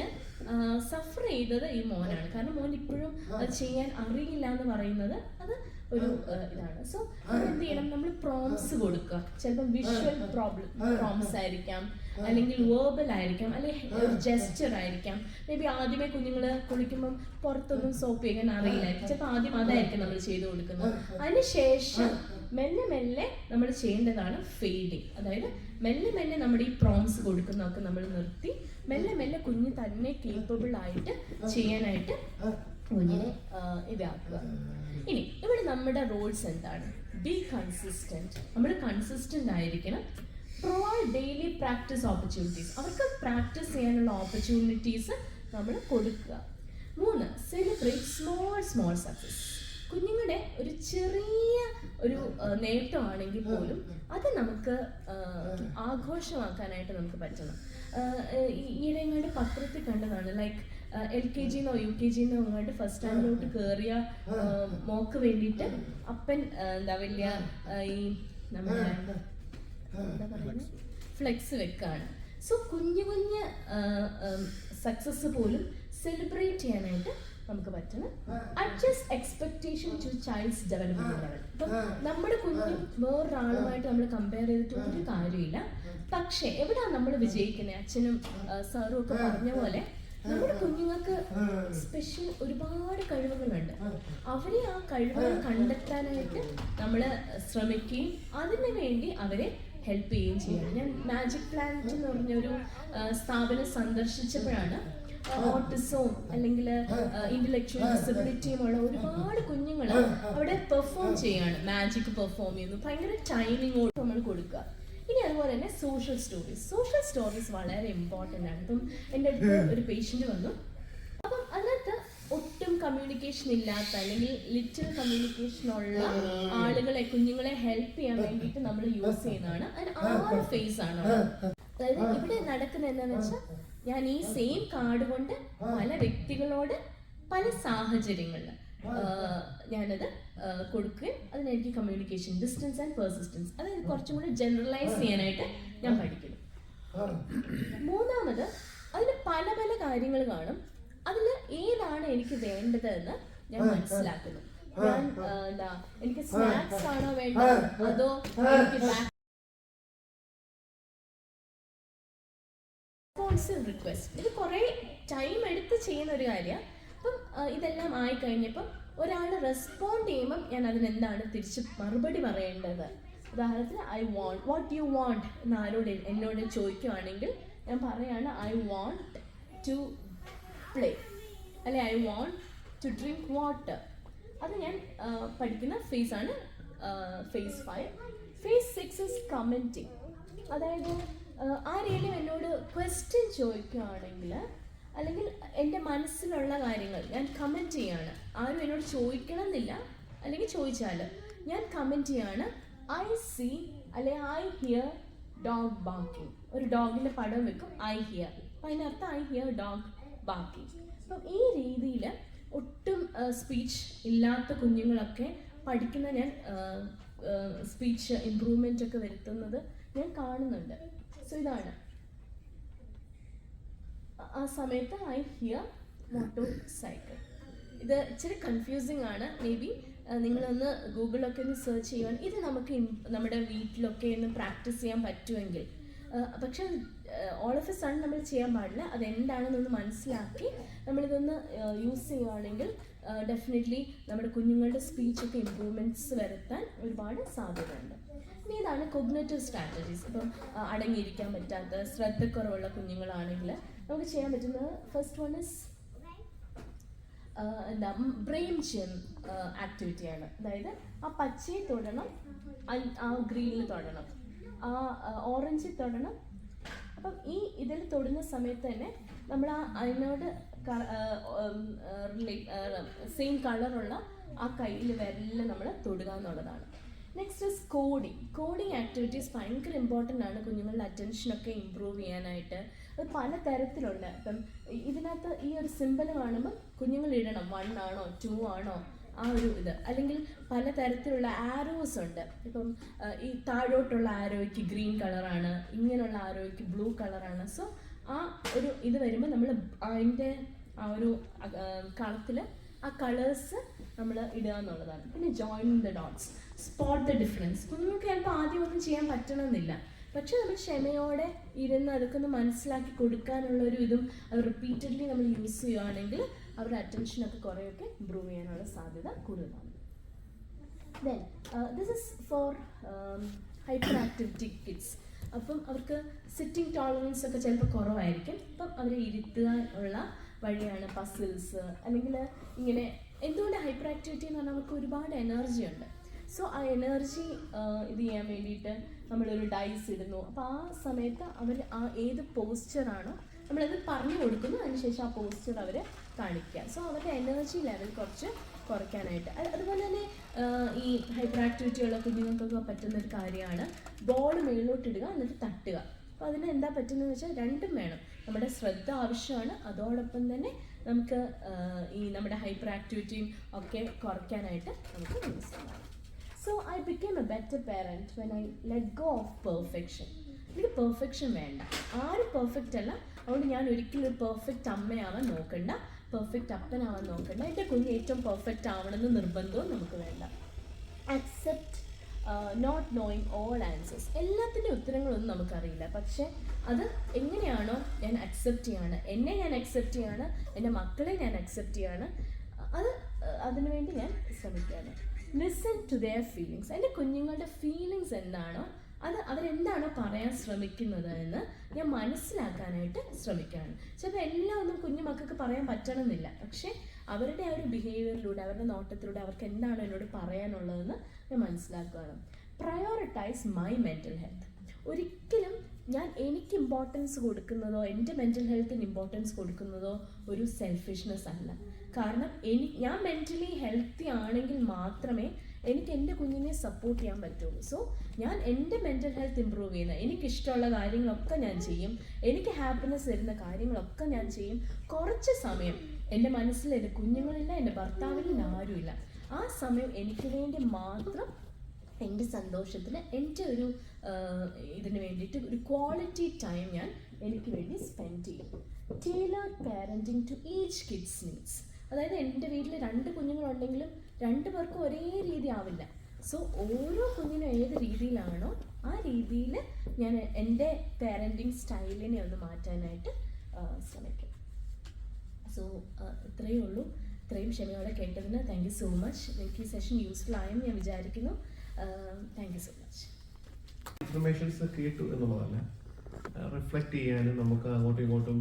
സഫർ ചെയ്തത് ഈ മോനാണ്. കാരണം മോൻ ഇപ്പോഴും അത് ചെയ്യാൻ അറിയില്ല എന്ന് പറയുന്നത് അത് ഒരു ഇതാണ്. സോ എന്ത് ചെയ്യണം? നമ്മൾ പ്രോംസ് കൊടുക്കുക. ചിലപ്പം വിഷ്വൽ പ്രോംസ് ആയിരിക്കാം, അല്ലെങ്കിൽ വേർബൽ ആയിരിക്കാം, അല്ലെങ്കിൽ ഒരു ജെസ്റ്റർ ആയിരിക്കാം. മേ ബി ആദ്യമേ കുഞ്ഞുങ്ങൾ കുളിക്കുമ്പം പുറത്തൊന്നും സോപ്പ് ചെയ്യാൻ അറിയില്ലായിരിക്കും. ചിലപ്പോൾ ആദ്യം അതായിരിക്കും നമ്മൾ ചെയ്തു കൊടുക്കുന്നത്. അതിനുശേഷം മെല്ലെ മെല്ലെ നമ്മൾ ചെയ്യേണ്ടതാണ് ഫെയ്ഡിങ്. അതായത് മെല്ലെ മെല്ലെ നമ്മുടെ ഈ പ്രോംസ് കൊടുക്കുന്നതൊക്കെ നമ്മൾ നിർത്തി മെല്ലെ മെല്ലെ കുഞ്ഞ് തന്നെ കേപ്പബിൾ ആയിട്ട് ചെയ്യാനായിട്ട് കുഞ്ഞിനെ ഇതാക്കുക. ഇനി ഇവിടെ നമ്മുടെ റോൾസ് എന്താണ്? B consistent. നമ്മൾ കൺസിസ്റ്റന്റ് ആയിരിക്കണം. Provide daily practice opportunities. അവർക്ക് പ്രാക്ടീസ് ചെയ്യാനുള്ള ഓപ്പർച്യൂണിറ്റീസ് നമ്മൾ കൊടുക്കുക. 3, സെലിബ്രേറ്റ് സ്മോൾ സക്സസ്. കുഞ്ഞുങ്ങളുടെ ഒരു ചെറിയ ഒരു നേട്ടമാണെങ്കിൽ പോലും അത് നമുക്ക് ആഘോഷമാക്കാനായിട്ട് നമുക്ക് പറ്റണം. ഈയിടെങ്ങാണ്ട് പത്രത്തിൽ കണ്ടതാണ്, ലൈക്ക് LKG UKG അങ്ങോട്ട് ഫസ്റ്റ് സ്റ്റാൻഡേർഡിലോട്ട് കയറിയ മോക്ക് വേണ്ടിയിട്ട് അപ്പൻ എന്താ വലിയ ഈ നമ്മുടെ എന്താ പറയുന്നത് ഫ്ലെക്സ് വെക്കാണ്. സോ കുഞ്ഞു സക്സസ് പോലും സെലിബ്രേറ്റ് ചെയ്യാനായിട്ട് നമുക്ക് പറ്റണം. Adjust expectation to child's development level. ഇപ്പം നമ്മുടെ കുഞ്ഞും വേറൊരാളുമായിട്ട് നമ്മൾ കമ്പയർ ചെയ്തിട്ട് ഒരു കാര്യമില്ല. പക്ഷെ എവിടെയാണ് നമ്മൾ വിജയിക്കുന്നത്? അച്ഛനും സാറും ഒക്കെ പറഞ്ഞ പോലെ നമ്മുടെ കുഞ്ഞുങ്ങൾക്ക് സ്പെഷ്യൽ ഒരുപാട് കഴിവുകളുണ്ട്. അവരെ ആ കഴിവുകൾ കണ്ടെത്താനായിട്ട് നമ്മൾ ശ്രമിക്കുകയും അതിനു വേണ്ടി അവരെ ഹെൽപ്പ് ചെയ്യുകയും ചെയ്യണം. ഞാൻ മാജിക് പ്ലാനറ്റ് എന്ന് പറഞ്ഞൊരു സ്ഥാപനം സന്ദർശിച്ചപ്പോഴാണ് ഓട്ടിസവും അല്ലെങ്കിൽ ഇന്റലക്ച്വൽ ഡിസബിലിറ്റിയും ഉള്ള ഒരുപാട് കുഞ്ഞുങ്ങൾ അവിടെ പെർഫോം ചെയ്യാണ്. മാജിക് പെർഫോം ചെയ്യുന്നു. ഭയങ്കര ടൈമിങ്ങോട് നമ്മൾ കൊടുക്കുക. ഇനി അതുപോലെ തന്നെ സോഷ്യൽ സ്റ്റോറീസ് വളരെ ഇമ്പോർട്ടൻ്റ് ആണ്. ഇപ്പം എൻ്റെ അടുത്ത് ഒരു പേഷ്യൻ്റ് വന്നു. അപ്പം അതിനകത്ത് ഒട്ടും കമ്മ്യൂണിക്കേഷൻ ഇല്ലാത്ത അല്ലെങ്കിൽ ലിറ്റിൽ കമ്മ്യൂണിക്കേഷനുള്ള ആളുകളെ കുഞ്ഞുങ്ങളെ ഹെൽപ്പ് ചെയ്യാൻ വേണ്ടിയിട്ട് നമ്മൾ യൂസ് ചെയ്യുന്നതാണ്. അതിന് 6 ഫേസ് ആണ്. അതായത് ഇവിടെ നടക്കുന്നത് എന്താണെന്ന് വെച്ചാൽ, ഞാൻ ഈ സെയിം കാർഡ് കൊണ്ട് പല വ്യക്തികളോട് പല സാഹചര്യങ്ങളിൽ ഞാനത് കൊടുക്കുകയും അതിനെനിക്ക് കമ്മ്യൂണിക്കേഷൻ ഡിസ്റ്റൻസ് ആൻഡ് പെർസിസ്റ്റൻസ്, അതായത് കുറച്ചും കൂടി ജനറലൈസ് ചെയ്യാനായിട്ട് ഞാൻ പഠിക്കുന്നു. മൂന്നാമത് അതിന് പല പല കാര്യങ്ങൾ കാണും, അതിൽ ഏതാണ് എനിക്ക് വേണ്ടത് എന്ന് ഞാൻ മനസ്സിലാക്കുന്നു. ഞാൻ എനിക്ക് സ്നാക്സ് ആണോ വേണ്ടത്, അതോ എനിക്ക് റിക്വസ്റ്റ്, ഇത് കുറേ ടൈം എടുത്ത് ചെയ്യുന്ന ഒരു കാര്യമാണ്. അപ്പം ഇതെല്ലാം ആയി കഴിഞ്ഞപ്പം ഒരാൾ റെസ്പോണ്ട് ചെയ്യുമ്പം ഞാൻ അതിനെന്താണ് തിരിച്ച് മറുപടി പറയേണ്ടത്. ഉദാഹരണത്തിന് I want, what you want എന്ന് എന്നോട് ചോദിക്കുകയാണെങ്കിൽ ഞാൻ പറയാണ് ഐ വാണ്ട് ടു പ്ലേ, അല്ലെ I want to drink water. അത് ഞാൻ പഠിക്കുന്ന ഫേസാണ് ഫേസ് 5. Phase 6 is commenting. അതായത് ആരെങ്കിലും എന്നോട് ക്വസ്റ്റ്യൻ ചോദിക്കുകയാണെങ്കിൽ അല്ലെങ്കിൽ എൻ്റെ മനസ്സിലുള്ള കാര്യങ്ങൾ ഞാൻ കമൻറ്റ് ചെയ്യാണ്. ആരും എന്നോട് ചോദിക്കണം എന്നില്ല, അല്ലെങ്കിൽ ചോദിച്ചാൽ ഞാൻ കമൻറ്റ് ചെയ്യാണ് ഐ സീ അല്ലെ ഐ ഹിയർ ഡോഗ് ബാർക്കിംഗ്. ഒരു ഡോഗിൻ്റെ പടം വെക്കും, ഐ ഹിയർ, അപ്പം അതിനർത്ഥം ഐ ഹിയർ ഡോഗ് ബാർക്കിംഗ്. അപ്പം ഈ രീതിയിൽ ഒട്ടും സ്പീച്ച് ഇല്ലാത്ത കുഞ്ഞുങ്ങളൊക്കെ പഠിക്കുന്ന ഞാൻ സ്പീച്ച് ഇമ്പ്രൂവ്മെൻ്റ് ഒക്കെ വരുത്തുന്നത് ഞാൻ കാണുന്നുണ്ട്. സോ ഇതാണ് ആ സമയത്ത് ഐ ഹിയർ മോട്ടോർ സൈക്കിൾ. ഇത് ഇച്ചിരി കൺഫ്യൂസിങ് ആണ്, മേ ബി നിങ്ങളൊന്ന് ഗൂഗിളൊക്കെ ഒന്ന് സെർച്ച് ചെയ്യുവാൻ ഇത് നമുക്ക് നമ്മുടെ വീട്ടിലൊക്കെ ഒന്ന് പ്രാക്ടീസ് ചെയ്യാൻ പറ്റുമെങ്കിൽ. പക്ഷെ ഓൾ ഓഫ് എ സഡൻ നമ്മൾ ചെയ്യാൻ പാടില്ല, അതെന്താണെന്നൊന്ന് മനസ്സിലാക്കി നമ്മളിതൊന്ന് യൂസ് ചെയ്യുകയാണെങ്കിൽ ഡെഫിനറ്റ്ലി നമ്മുടെ കുഞ്ഞുങ്ങളുടെ സ്പീച്ചൊക്കെ ഇമ്പ്രൂവ്മെൻറ്റ്സ് വരുത്താൻ ഒരുപാട് സാധ്യതയുണ്ട്. ഇനി ഇതാണ് കൊഗ്നേറ്റീവ് സ്ട്രാറ്റജീസ്. ഇപ്പം അടങ്ങിയിരിക്കാൻ പറ്റാത്ത ശ്രദ്ധക്കുറവുള്ള കുഞ്ഞുങ്ങളാണെങ്കിൽ നമുക്ക് ചെയ്യാൻ പറ്റുന്നത് first one is brain gym ആക്ടിവിറ്റിയാണ്. അതായത് ആ പച്ചയെ തൊടണം, ആ ഗ്രീനിൽ തൊടണം, ആ ഓറഞ്ചിൽ തൊടണം. അപ്പം ഇതിൽ തൊടുന്ന സമയത്ത് തന്നെ നമ്മൾ അതിനോട് സെയിം കളറുള്ള ആ കയ്യിൽ വിരലിൽ നമ്മൾ തൊടുക എന്നുള്ളതാണ്. നെക്സ്റ്റ് ഇസ് കോഡിങ് ആക്ടിവിറ്റീസ് ഭയങ്കര ഇമ്പോർട്ടൻ്റ് ആണ് കുഞ്ഞുങ്ങളുടെ അറ്റൻഷനൊക്കെ ഇമ്പ്രൂവ് ചെയ്യാനായിട്ട്. അത് പല തരത്തിലുണ്ട്. ഇപ്പം ഇതിനകത്ത് ഈ ഒരു സിമ്പിൾ കാണുമ്പോൾ കുഞ്ഞുങ്ങൾ ഇടണം 1 ആണോ 2 ആണോ ആ ഒരു ഇത്, അല്ലെങ്കിൽ പല തരത്തിലുള്ള ആരോസ് ഉണ്ട്. ഇപ്പം ഈ താഴോട്ടുള്ള ആരോയ്ക്ക് ഗ്രീൻ കളറാണ്, ഇങ്ങനെയുള്ള ആരോയ്ക്ക് ബ്ലൂ കളറാണ്. സോ ആ ഒരു ഇത് വരുമ്പോൾ നമ്മൾ അതിൻ്റെ ആ ഒരു കളത്തിൽ ആ കളേഴ്സ് നമ്മൾ ഇടുക എന്നുള്ളതാണ്. പിന്നെ join the dots, spot the difference. കുഞ്ഞുങ്ങൾക്ക് ചിലപ്പോൾ ആദ്യം ഒന്നും ചെയ്യാൻ പറ്റണമെന്നില്ല, പക്ഷെ നമ്മൾ ക്ഷമയോടെ ഇരുന്ന് അതൊക്കെ ഒന്ന് മനസ്സിലാക്കി കൊടുക്കാനുള്ളൊരു ഇതും അത് റിപ്പീറ്റഡ്ലി നമ്മൾ യൂസ് ചെയ്യുകയാണെങ്കിൽ അവരുടെ അറ്റൻഷനൊക്കെ കുറേയൊക്കെ ഇമ്പ്രൂവ് ചെയ്യാനുള്ള സാധ്യത കൂടുതലാണ്. Then this is for hyper activity kids. അപ്പം അവർക്ക് സിറ്റിംഗ് ടോളറൻസ് ഒക്കെ ചിലപ്പോൾ കുറവായിരിക്കും. അപ്പം അവരെ ഇരുത്താനുള്ള വഴിയാണ് പസിൽസ്, അല്ലെങ്കിൽ ഇങ്ങനെ. എന്തുകൊണ്ട് ഹൈപ്പർ ആക്ടിവിറ്റി എന്ന് പറഞ്ഞാൽ അവർക്ക് ഒരുപാട് എനർജി ഉണ്ട്. സോ ആ എനർജി ഇത് ചെയ്യാൻ വേണ്ടിയിട്ട് നമ്മളൊരു ഡൈസ് ഇടുന്നു. അപ്പോൾ ആ സമയത്ത് അവർ ആ ഏത് പോസ്ചറാണോ നമ്മളത് പറഞ്ഞു കൊടുക്കുന്നു, അതിനുശേഷം ആ പോസ്ചർ അവർ കാണിക്കുക. സോ അവരുടെ എനർജി ലെവൽ കുറച്ച് കുറയ്ക്കാനായിട്ട്. അതുപോലെ തന്നെ ഈ ഹൈപ്പർ ആക്ടിവിറ്റി ഉള്ള കുഞ്ഞുങ്ങൾക്കൊക്കെ പറ്റുന്നൊരു കാര്യമാണ് ബോൾ മേളിലോട്ടിടുക എന്നിട്ട് തട്ടുക. അപ്പോൾ അതിന് എന്താ പറ്റുന്നതെന്ന് വെച്ചാൽ രണ്ടും വേണം. നമ്മുടെ ശ്രദ്ധ ആവശ്യമാണ്, അതോടൊപ്പം തന്നെ നമുക്ക് ഈ നമ്മുടെ ഹൈപ്പർ ആക്ടിവിറ്റിയും ഒക്കെ കുറയ്ക്കാനായിട്ട് നമുക്ക് മനസ്സിലാക്കാം. So I became a better parent when I let go of perfection. എനിക്ക് പെർഫെക്ഷൻ വേണ്ട, ആരും പെർഫെക്റ്റ് അല്ല. അതുകൊണ്ട് ഞാൻ ഒരിക്കലും ഒരു പെർഫെക്റ്റ് അമ്മയാവാൻ നോക്കണ്ട, പെർഫെക്റ്റ് അപ്പനാവാൻ നോക്കണ്ട. എൻ്റെ കുഞ്ഞ് ഏറ്റവും പെർഫെക്റ്റ് ആവണമെന്ന് നിർബന്ധവും നമുക്ക് വേണ്ട. Accept not knowing all answers. എല്ലാത്തിൻ്റെ ഉത്തരങ്ങളൊന്നും നമുക്കറിയില്ല, പക്ഷേ അത് എങ്ങനെയാണോ ഞാൻ അക്സെപ്റ്റ് ചെയ്യാണ്, എന്നെ ഞാൻ അക്സെപ്റ്റ് ചെയ്യാണ്, എൻ്റെ മക്കളെ ഞാൻ അക്സെപ്റ്റ് ചെയ്യാണ്, അതിനുവേണ്ടി ഞാൻ ശ്രമിക്കുകയാണ്. Listen to their feelings. എൻ്റെ കുഞ്ഞുങ്ങളുടെ ഫീലിങ്സ് എന്താണോ അത് അവരെന്താണോ പറയാൻ ശ്രമിക്കുന്നത് എന്ന് ഞാൻ മനസ്സിലാക്കാനായിട്ട് ശ്രമിക്കുകയാണ്. ചിലപ്പോൾ എല്ലാം ഒന്നും കുഞ്ഞു മക്കൾക്ക് പറയാൻ പറ്റണമെന്നില്ല, പക്ഷേ അവരുടെ ആ ഒരു ബിഹേവിയറിലൂടെ, അവരുടെ നോട്ടത്തിലൂടെ അവർക്ക് എന്താണോ എന്നോട് പറയാനുള്ളതെന്ന് ഞാൻ മനസ്സിലാക്കുകയാണ്. Prioritise my mental health. ഒരിക്കലും എനിക്ക് ഇമ്പോർട്ടൻസ് കൊടുക്കുന്നതോ എൻ്റെ മെൻ്റൽ ഹെൽത്തിന് ഇമ്പോർട്ടൻസ് കൊടുക്കുന്നതോ ഒരു സെൽഫിഷ്നെസ് അല്ല. കാരണം ഞാൻ മെൻ്റലി ഹെൽത്തി ആണെങ്കിൽ മാത്രമേ എനിക്ക് എൻ്റെ കുഞ്ഞിനെ സപ്പോർട്ട് ചെയ്യാൻ പറ്റുള്ളൂ. സോ ഞാൻ എൻ്റെ മെൻ്റൽ ഹെൽത്ത് ഇമ്പ്രൂവ് ചെയ്യുന്ന, എനിക്കിഷ്ടമുള്ള കാര്യങ്ങളൊക്കെ ഞാൻ ചെയ്യും, എനിക്ക് ഹാപ്പിനെസ് തരുന്ന കാര്യങ്ങളൊക്കെ ഞാൻ ചെയ്യും. കുറച്ച് സമയം എൻ്റെ മനസ്സിൽ എൻ്റെ കുഞ്ഞുങ്ങളില്ല, എൻ്റെ ഭർത്താവില്ല, ആരുമില്ല. ആ സമയം എനിക്ക് വേണ്ടി മാത്രം, എൻ്റെ സന്തോഷത്തിന്, എൻ്റെ ഒരു ഇതിന് വേണ്ടിയിട്ട് ഒരു ക്വാളിറ്റി ടൈം ഞാൻ എനിക്ക് വേണ്ടി സ്പെൻഡ് ചെയ്യും. Tailored parenting to each kids needs. അതായത് എൻ്റെ വീട്ടിൽ 2 കുഞ്ഞുങ്ങളുണ്ടെങ്കിലും 2 പേർക്കും ഒരേ രീതി ആവില്ല. സോ ഓരോ കുഞ്ഞിനും ഏത് രീതിയിലാണോ ആ രീതിയിൽ ഞാൻ എൻ്റെ പാരൻറ്റിങ് സ്റ്റൈലിനെ ഒന്ന് മാറ്റാനായിട്ട് ശ്രമിക്കും. സോ ഇത്രയേ ഉള്ളൂ. ഇത്രയും ക്ഷമയോടെ കേട്ടതിന് താങ്ക് യു സോ മച്ച്. എനിക്ക് ഈ സെഷൻ യൂസ്ഫുൾ ആയെന്ന് ഞാൻ വിചാരിക്കുന്നു. Thank you so much. Informations കേട്ടു എന്നുള്ളതല്ല, റിഫ്ലക്റ്റ് ചെയ്യാനും നമുക്ക് അങ്ങോട്ടും ഇങ്ങോട്ടും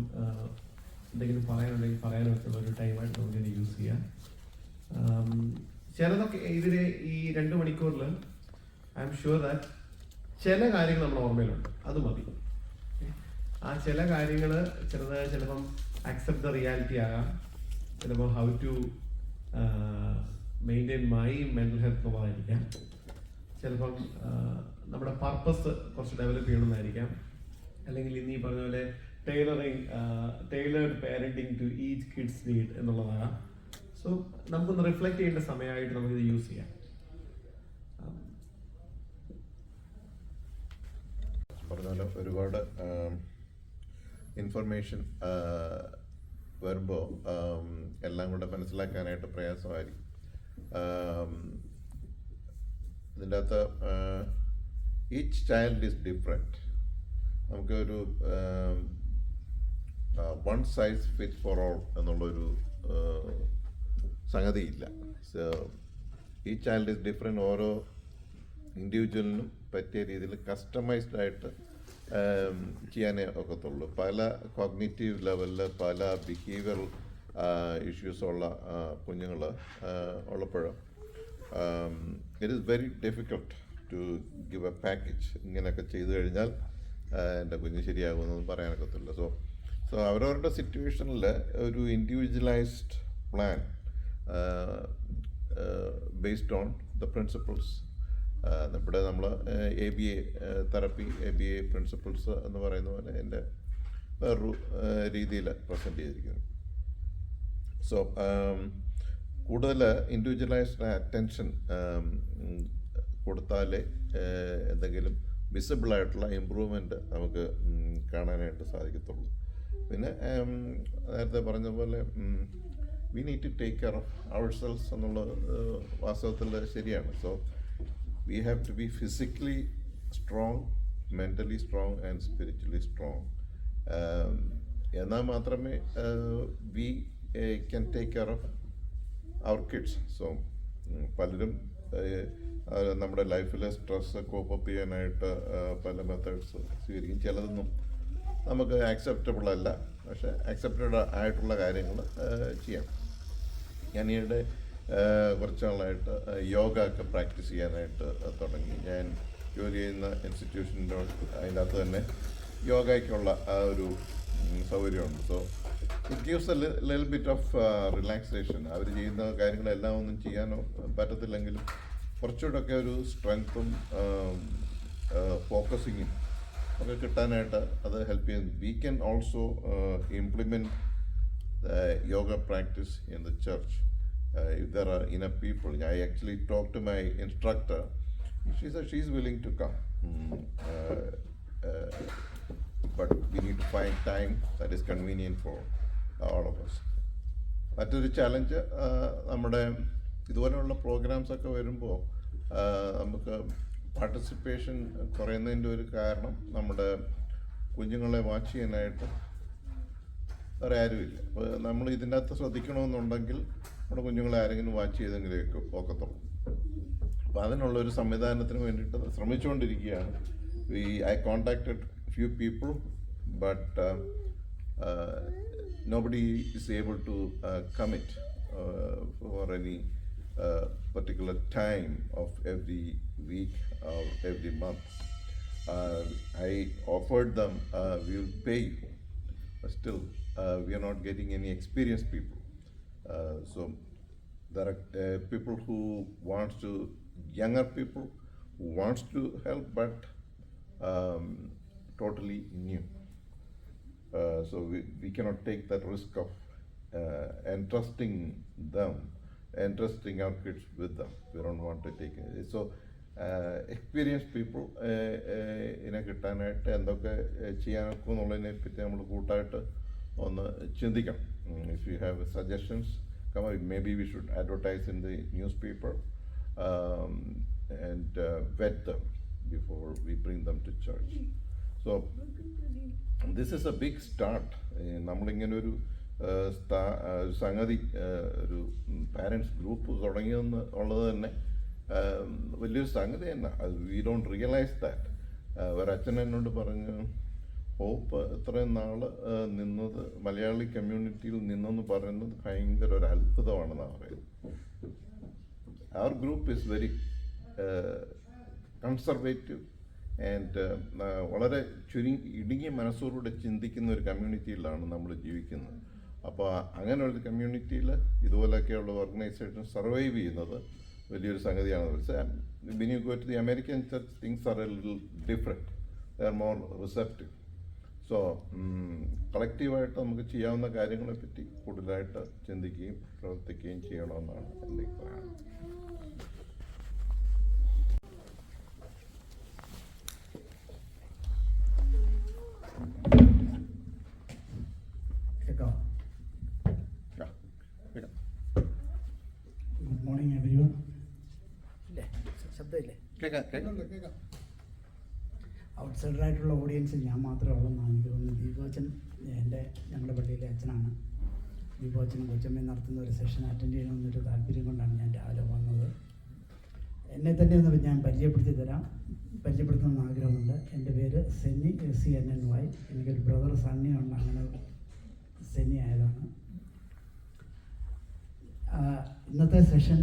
എന്തെങ്കിലും പറയാനുണ്ടെങ്കിൽ പറയാനൊക്കെയുള്ള ഒരു ടൈമായിട്ട് നമുക്കിത് യൂസ് ചെയ്യാം. ചിലതൊക്കെ ഇതിന് ഈ 2 മണിക്കൂറിൽ ഐ എം ഷുവർ ദാറ്റ് ചില കാര്യങ്ങൾ നമ്മുടെ ഓർമ്മയിലുണ്ട്, അത് മതി. ആ ചില കാര്യങ്ങൾ ചിലപ്പം അക്സെപ്റ്റ് ദ റിയാലിറ്റി ആകാം, ചിലപ്പോൾ how to maintain my mental health എന്നുള്ളതായിരിക്കാം, ചിലപ്പം നമ്മുടെ പർപ്പസ് കുറച്ച് ഡെവലപ്പ് ചെയ്യണമെന്നായിരിക്കാം, അല്ലെങ്കിൽ ഇന്നീ പറഞ്ഞ പോലെ tailored parenting to each kids need എന്നുള്ളതാകാം. സോ നമുക്കൊന്ന് റിഫ്ലക്റ്റ് ചെയ്യേണ്ട സമയമായിട്ട് നമുക്കിത് യൂസ് ചെയ്യാം. പറഞ്ഞാലും ഒരുപാട് ഇൻഫർമേഷൻ വരുമ്പോൾ എല്ലാം കൂടെ മനസ്സിലാക്കാനായിട്ട് പ്രയാസമായിരിക്കും. ഇതിൻ്റെ അകത്ത് ഈച്ച് ചൈൽഡ് ഈസ് ഡിഫറെൻറ്റ്. നമുക്കൊരു one size fit for all എന്നുള്ളൊരു സംഗതിയില്ല. സോ ഈ ചൈൽഡ് ഈസ് ഡിഫറെൻറ്റ്. ഓരോ ഇൻഡിവിജ്വലിനും പറ്റിയ രീതിയിൽ കസ്റ്റമൈസ്ഡ് ആയിട്ട് ചെയ്യാനേ ഒക്കത്തുള്ളൂ. പല കോഗ്നിറ്റീവ് ലെവലിൽ പല ബിഹേവിയറൽ ഇഷ്യൂസുള്ള കുഞ്ഞുങ്ങൾ ഉള്ളപ്പോഴും it is very difficult to give a package. ഇങ്ങനെയൊക്കെ ചെയ്തു കഴിഞ്ഞാൽ എൻ്റെ കുഞ്ഞ് ശരിയാകുമെന്നൊന്നും പറയാനൊക്കത്തില്ല. സോ അവരവരുടെ സിറ്റുവേഷനിൽ ഒരു individualised plan based on the principles. ഇവിടെ നമ്മൾ ABA തെറപ്പി, ABA പ്രിൻസിപ്പിൾസ് എന്ന് പറയുന്ന പോലെ എൻ്റെ വേറൊരു രീതിയിൽ പ്രസൻറ്റ് ചെയ്തിരിക്കുന്നു. സോ കൂടുതൽ ഇൻഡിവിജ്വലൈസ്ഡ് അറ്റൻഷൻ കൊടുത്താലേ എന്തെങ്കിലും വിസിബിളായിട്ടുള്ള ഇമ്പ്രൂവ്മെൻറ്റ് നമുക്ക് കാണാനായിട്ട് സാധിക്കത്തുള്ളൂ. പിന്നെ നേരത്തെ പറഞ്ഞ പോലെ we need to take care of ourselves എന്നുള്ളത് വാസ്തവത്തിൽ ശരിയാണ്. So we have to be physically strong, mentally strong and spiritually strong. എന്നാൽ മാത്രമേ we can take care of our kids. So പലരും നമ്മുടെ ലൈഫിലെ സ്ട്രെസ് കോപ്പപ്പ് ചെയ്യാനായിട്ട് പല മെത്തേഡ്സ് സ്വീകരിക്കും. ചിലതൊന്നും നമുക്ക് ആക്സെപ്റ്റബിൾ അല്ല, പക്ഷേ ആക്സെപ്റ്റഡ് ആയിട്ടുള്ള കാര്യങ്ങൾ ചെയ്യാം. ഞാൻ ഈയിടെ കുറച്ച് നാളായിട്ട് യോഗ ഒക്കെ പ്രാക്ടീസ് ചെയ്യാനായിട്ട് തുടങ്ങി. ഞാൻ ജോലി ചെയ്യുന്ന ഇൻസ്റ്റിറ്റ്യൂഷൻ്റെ അതിൻ്റെ അകത്ത് തന്നെ യോഗയ്ക്കുള്ള ആ ഒരു സൗകര്യമുണ്ട്. So it gives a little bit of relaxation. അവർ ചെയ്യുന്ന കാര്യങ്ങളെല്ലാം ഒന്നും ചെയ്യാനോ പറ്റത്തില്ലെങ്കിലും കുറച്ചുകൂടെയൊക്കെ ഒരു സ്ട്രെങ്ത്തും ഫോക്കസിങ്ങും ഒക്കെ കിട്ടാനായിട്ട് അത് ഹെൽപ്പ് ചെയ്യുന്നു. We can also implement yoga practice in the church if there are enough people. I actually talked to my instructor. She said she's willing to come. But we need to find time that is convenient for all of us. മറ്റൊരു challenge നമ്മുടെ ഇതുപോലെയുള്ള programmes ഒക്കെ വരുമ്പോൾ നമുക്ക് participation കുറയുന്നതിൻ്റെ ഒരു കാരണം നമ്മുടെ കുഞ്ഞുങ്ങളെ വാച്ച് ചെയ്യാനായിട്ട് വേറെ ആരുമില്ല. അപ്പോൾ നമ്മൾ ഇതിൻ്റെ അകത്ത് ശ്രദ്ധിക്കണമെന്നുണ്ടെങ്കിൽ നമ്മുടെ കുഞ്ഞുങ്ങളെ ആരെങ്കിലും വാച്ച് ചെയ്തെങ്കിലേക്ക് ഒക്കത്തുള്ളൂ. അപ്പോൾ അതിനുള്ളൊരു സംവിധാനത്തിന് വേണ്ടിയിട്ട് ശ്രമിച്ചുകൊണ്ടിരിക്കുകയാണ്. I contacted few people, but nobody is able to commit for any particular time of every week or every month. I offered them, we will pay you, but still we are not getting any experienced people. So there are people who want to younger people who wants to help, but totally new. So we cannot take that risk of entrusting our kids with them. We don't want to take it. So experienced people ഇതിനെ കിട്ടാനായിട്ട് എന്തൊക്കെ ചെയ്യാനൊക്കെ എന്നുള്ളതിനെ പറ്റി നമ്മൾ കൂട്ടായിട്ട് ഒന്ന് ചിന്തിക്കണം. If you have suggestions, come on, maybe we should advertise in the newspaper and vet them before we bring them to church. So this is a big start. നമ്മളിങ്ങനെ ഒരു സംഗതി ഒരു പാരൻസ് ഗ്രൂപ്പ് തുടങ്ങിയെന്ന് ഉള്ളത് തന്നെ വലിയൊരു സംഗതി തന്നെ. അത് വി ഡോണ്ട് റിയലൈസ് ദാറ്റ്. ഒരച്ഛൻ എന്നോട് പറഞ്ഞു, ഹോപ്പ് ഇത്രയും നാൾ നിന്നത് മലയാളി കമ്മ്യൂണിറ്റിയിൽ നിന്നെന്ന് പറയുന്നത് ഭയങ്കര ഒരു അത്ഭുതമാണെന്നാണ് പറയുന്നത്. അവർ group is very conservative and വളരെ ഇടുങ്ങിയ മനസ്സോടുകൂടെ ചിന്തിക്കുന്ന ഒരു കമ്മ്യൂണിറ്റിയിലാണ് നമ്മൾ ജീവിക്കുന്നത്. അപ്പോൾ അങ്ങനെ ഒരു കമ്മ്യൂണിറ്റിയിൽ ഇതുപോലെയൊക്കെയുള്ള ഓർഗനൈസേഷൻ സർവൈവ് ചെയ്യുന്നത് വലിയൊരു സംഗതിയാണ്. When you go to the American church, things are a little different. They are more receptive. So കളക്റ്റീവായിട്ട് നമുക്ക് ചെയ്യാവുന്ന കാര്യങ്ങളെ പറ്റി കൂടുതലായിട്ട് ചിന്തിക്കുകയും പ്രവർത്തിക്കുകയും ചെയ്യണമെന്നാണ് എൻ്റെ അഭിപ്രായം. Good morning, everyone. കേൾക്കാം. ഔട്ട്സൈഡറായിട്ടുള്ള ഓഡിയൻസിൽ ഞാൻ മാത്രമേ ഉള്ളെന്നാണ് എനിക്ക് തോന്നുന്നത്. ദീപോച്ചൻ ഞങ്ങളുടെ പള്ളിയിലെ അച്ഛനാണ്. ദീപോച്ചനും കൊച്ചമ്മയും നടത്തുന്ന ഒരു സെഷൻ അറ്റൻഡ് ചെയ്യണമെന്നൊരു താല്പര്യം കൊണ്ടാണ് ഞാൻ രാവിലെ വന്നത്. എന്നെ തന്നെ ഒന്ന് ഞാൻ പരിചയപ്പെടുത്തണമെന്ന് ആഗ്രഹമുണ്ട്. എൻ്റെ പേര് സെന്നി, SENNY. എനിക്കൊരു ബ്രദർ സണ്ണിയുണ്ട്, അങ്ങനെ സെന്നി ആയതാണ്. ഇന്നത്തെ സെഷൻ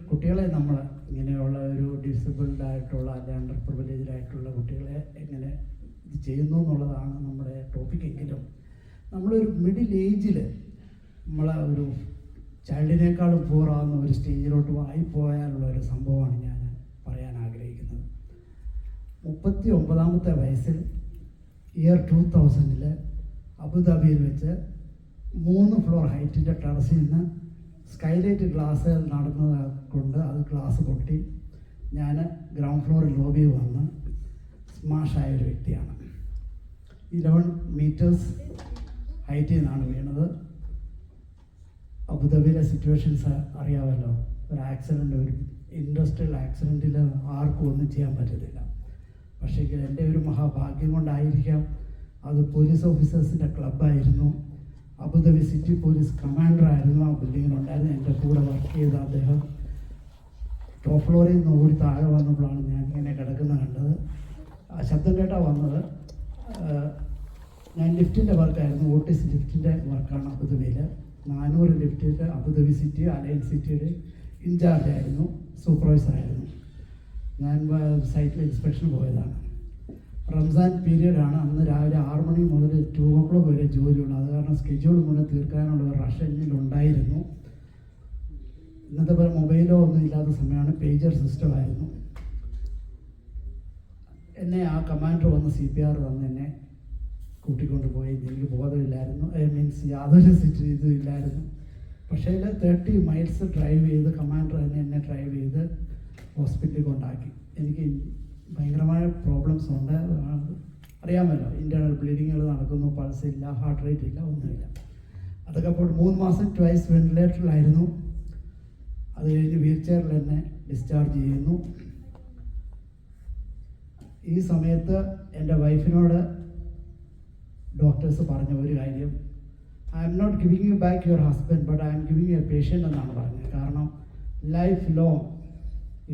കുട്ടികളെ നമ്മൾ ഇങ്ങനെയുള്ള ഒരു ഡിസബിൾഡ് ആയിട്ടുള്ള അല്ലെങ്കിൽ അണ്ടർ പ്രിവിലേജ്ഡ് ആയിട്ടുള്ള കുട്ടികളെ എങ്ങനെ ഇത് ചെയ്യുന്നു എന്നുള്ളതാണ് നമ്മുടെ ടോപ്പിക്. എങ്കിലും നമ്മളൊരു മിഡിൽ ഏജിൽ നമ്മളെ ഒരു ചൈൽഡിനേക്കാളും പൂറാവുന്ന ഒരു സ്റ്റേജിലോട്ട് ആയിപ്പോയാലുള്ള ഒരു സംഭവമാണ് ഞാൻ പറയാൻ ആഗ്രഹിക്കുന്നത്. 39ാമത്തെ വയസ്സിൽ ഇയർ 2000 അബുദാബിയിൽ വെച്ച് 3 ഫ്ലോർ ഹൈറ്റിൻ്റെ ടെറസിൽ നിന്ന് സ്കൈലൈറ്റ് ഗ്ലാസ് നടന്നത് കൊണ്ട് അത് ഗ്ലാസ് പൊട്ടി ഞാൻ ഗ്രൗണ്ട് ഫ്ലോറിൽ ലോബിയിൽ വന്ന് സ്മാഷായ ഒരു വ്യക്തിയാണ്. 11 മീറ്റേഴ്സ് ഹൈറ്റിൽ നിന്നാണ് വീണത്. അബുദാബിയിലെ സിറ്റുവേഷൻസ് അറിയാമല്ലോ. ഒരു ആക്സിഡൻറ്റ്, ഒരു ഇൻഡസ്ട്രിയൽ ആക്സിഡൻറ്റിൽ ആർക്കും ഒന്നും ചെയ്യാൻ പറ്റത്തില്ല. പക്ഷേ എൻ്റെ ഒരു മഹാഭാഗ്യം കൊണ്ടായിരിക്കാം, അത് പോലീസ് ഓഫീസേഴ്സിൻ്റെ ക്ലബ്ബായിരുന്നു. അബുദാബി സിറ്റി പോലീസ് കമാൻഡറായിരുന്നു ആ ബിൽഡിങ്ങിലുണ്ടായിരുന്നു. എൻ്റെ കൂടെ വർക്ക് ചെയ്ത അദ്ദേഹം ടോപ്പ് ഫ്ലോറിൽ നിന്ന് ഓടി താഴെ വന്നപ്പോഴാണ് ഞാൻ ഇങ്ങനെ കിടക്കുന്നത് കണ്ടത്. ആ ശബ്ദം കേട്ടാണ് വന്നത്. ഞാൻ ലിഫ്റ്റിൻ്റെ വർക്കായിരുന്നു, ഓട്ടിസ് ലിഫ്റ്റിൻ്റെ വർക്കാണ് അബുദാബിയിൽ. 400 ലിഫ്റ്റിൻ്റെ അബുദാബി സിറ്റി അലയൻസ് സിറ്റിയുടെ ഇൻചാർജായിരുന്നു, സൂപ്പർവൈസറായിരുന്നു. ഞാൻ സൈറ്റിൽ ഇൻസ്പെക്ഷൻ പോയതാണ്. റംസാൻ പീരീഡാണ്. അന്ന് രാവിലെ 6 മണി മുതൽ 2 o'clock വരെ ജോലിയുണ്ട്. അത് കാരണം സ്കെഡ്യൂൾ മുന്നേ തീർക്കാനുള്ള ഒരു റഷ് എന്നിലുണ്ടായിരുന്നു. ഇന്നത്തെ പോലെ മൊബൈലോ ഒന്നും ഇല്ലാത്ത സമയമാണ്, പേജർ സിസ്റ്റമായിരുന്നു. എന്നെ ആ കമാൻഡർ വന്ന് CPR വന്ന് എന്നെ കൂട്ടിക്കൊണ്ട് പോയി. എനിക്ക് ബോധമില്ലായിരുന്നു, മീൻസ് യാതൊരു ഇതും ഇല്ലായിരുന്നു. പക്ഷേ 30 മൈൽസ് ഡ്രൈവ് ചെയ്ത് കമാൻഡർ തന്നെ എന്നെ ഡ്രൈവ് ചെയ്ത് ഹോസ്പിറ്റലിൽ കൊണ്ടാക്കി. എനിക്ക് ഭയങ്കരമായ പ്രോബ്ലംസ് ഉണ്ട്, അറിയാമല്ലോ. ഇൻറ്റേർണൽ ബ്ലീഡിങ്ങുകൾ നടക്കുന്നു, പൾസ് ഇല്ല, ഹാർട്ട് റേറ്റ് ഇല്ല, ഒന്നുമില്ല. അതൊക്കെ അപ്പോൾ 3 മാസം ട്വൈസ് വെന്റിലേറ്ററിലായിരുന്നു. അത് കഴിഞ്ഞ് വീൽ ചെയറിൽ എന്നെ ഡിസ്ചാർജ് ചെയ്യുന്നു. ഈ സമയത്ത് എൻ്റെ വൈഫിനോട് ഡോക്ടേഴ്സ് പറഞ്ഞ ഒരു കാര്യം, I am not giving you back your husband but I am giving you a patient എന്നാണ് പറഞ്ഞത്. കാരണം life long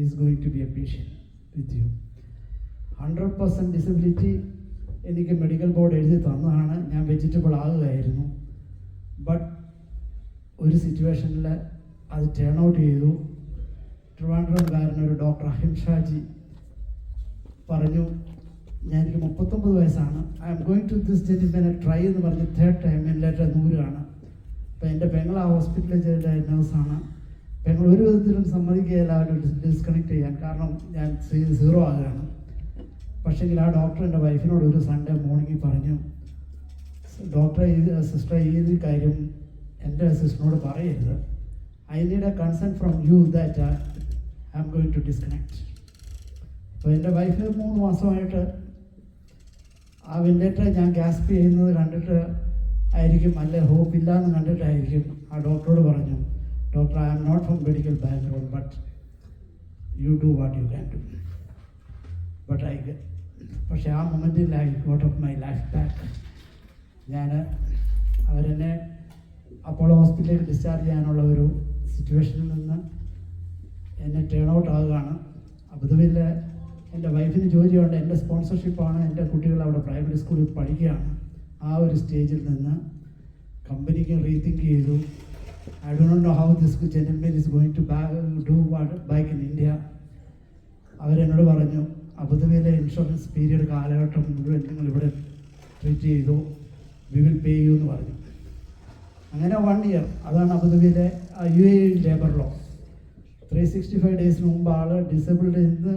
is going to be a patient with you. 100% disability എനിക്ക് മെഡിക്കൽ ബോർഡ് എഴുതി തന്നതാണ്. ഞാൻ വെജിറ്റബിൾ ആകുകയായിരുന്നു. ബട്ട് ഒരു സിറ്റുവേഷനിൽ അത് ടേൺ ഔട്ട് ചെയ്തു. ട്രിവാൻഡ്രംകാരനൊരു ഡോക്ടർ അഹിംഷാജി പറഞ്ഞു, എനിക്ക് 39 വയസ്സാണ്, I am going to this gentleman try എന്ന് പറഞ്ഞ് 3rd ടൈം വെന്റിലേറ്റർ 100 ആണ്. അപ്പോൾ എൻ്റെ പെങ്ങൾ ആ ഹോസ്പിറ്റലിൽ ചെയ്ത നേഴ്സാണ്. ഞങ്ങൾ ഒരു വിധത്തിലും സമ്മതിക്കുകയില്ല അവരെ ഡിസ്കണക്ട് ചെയ്യാൻ, കാരണം ഞാൻ 0 ആകുകയാണ്. പക്ഷേങ്കിൽ ആ ഡോക്ടർ എൻ്റെ വൈഫിനോട് ഒരു സൺഡേ മോർണിംഗ് പറഞ്ഞു, ഡോക്ടറെ സിസ്റ്റർ ഈ കാര്യം എൻ്റെ സിസ്റ്ററിനോട് പറയരുത്. I need a consent from you that I am going to disconnect. അപ്പോൾ എൻ്റെ വൈഫ് 3 മാസമായിട്ട് ആ വെന്റിലേറ്റർ ഞാൻ ഗ്യാസ്പ് ചെയ്യുന്നത് കണ്ടിട്ട് ആയിരിക്കും, അല്ലെ ഹോപ്പ് ഇല്ല എന്ന് കണ്ടിട്ടായിരിക്കും ആ ഡോക്ടറോട് പറഞ്ഞു, doctor I am not from medical background but you do what you can do. പക്ഷേ ആ മൊമെൻറ്റിൽ I got of my life back. അവരെന്നെ അപ്പോളോ ഹോസ്പിറ്റലിലേക്ക് ഡിസ്ചാർജ് ചെയ്യാനുള്ള ഒരു സിറ്റുവേഷനിൽ നിന്ന് എന്നെ ടേൺ ഔട്ട് ആകുകയാണ്. അബുദാബിയിൽ എൻ്റെ വൈഫിന് ജോലിയുണ്ട്, എൻ്റെ സ്പോൺസർഷിപ്പാണ്, എൻ്റെ കുട്ടികൾ അവിടെ പ്രൈമറി സ്കൂളിൽ പഠിക്കുകയാണ്. ആ ഒരു സ്റ്റേജിൽ നിന്ന് കമ്പനിക്ക് റീതിങ്ക് ചെയ്തു. I do not know how this gentleman is going to do bike in India. അവരെന്നോട് പറഞ്ഞു, അബുദാബിയിലെ ഇൻഷുറൻസ് പീരിയഡ് കാലഘട്ടം മുഴുവൻ നിങ്ങൾ ഇവിടെ ട്രീറ്റ് ചെയ്തു, വി വിൽ പേ യു എന്ന് പറഞ്ഞു. അങ്ങനെ 1 ഇയർ, അതാണ് അബുദാബിയിലെ UAE ലേബർ ലോ. 365 ഡേയ്സിന് മുമ്പ് ആൾ ഡിസേബിൾഡ് നിന്ന്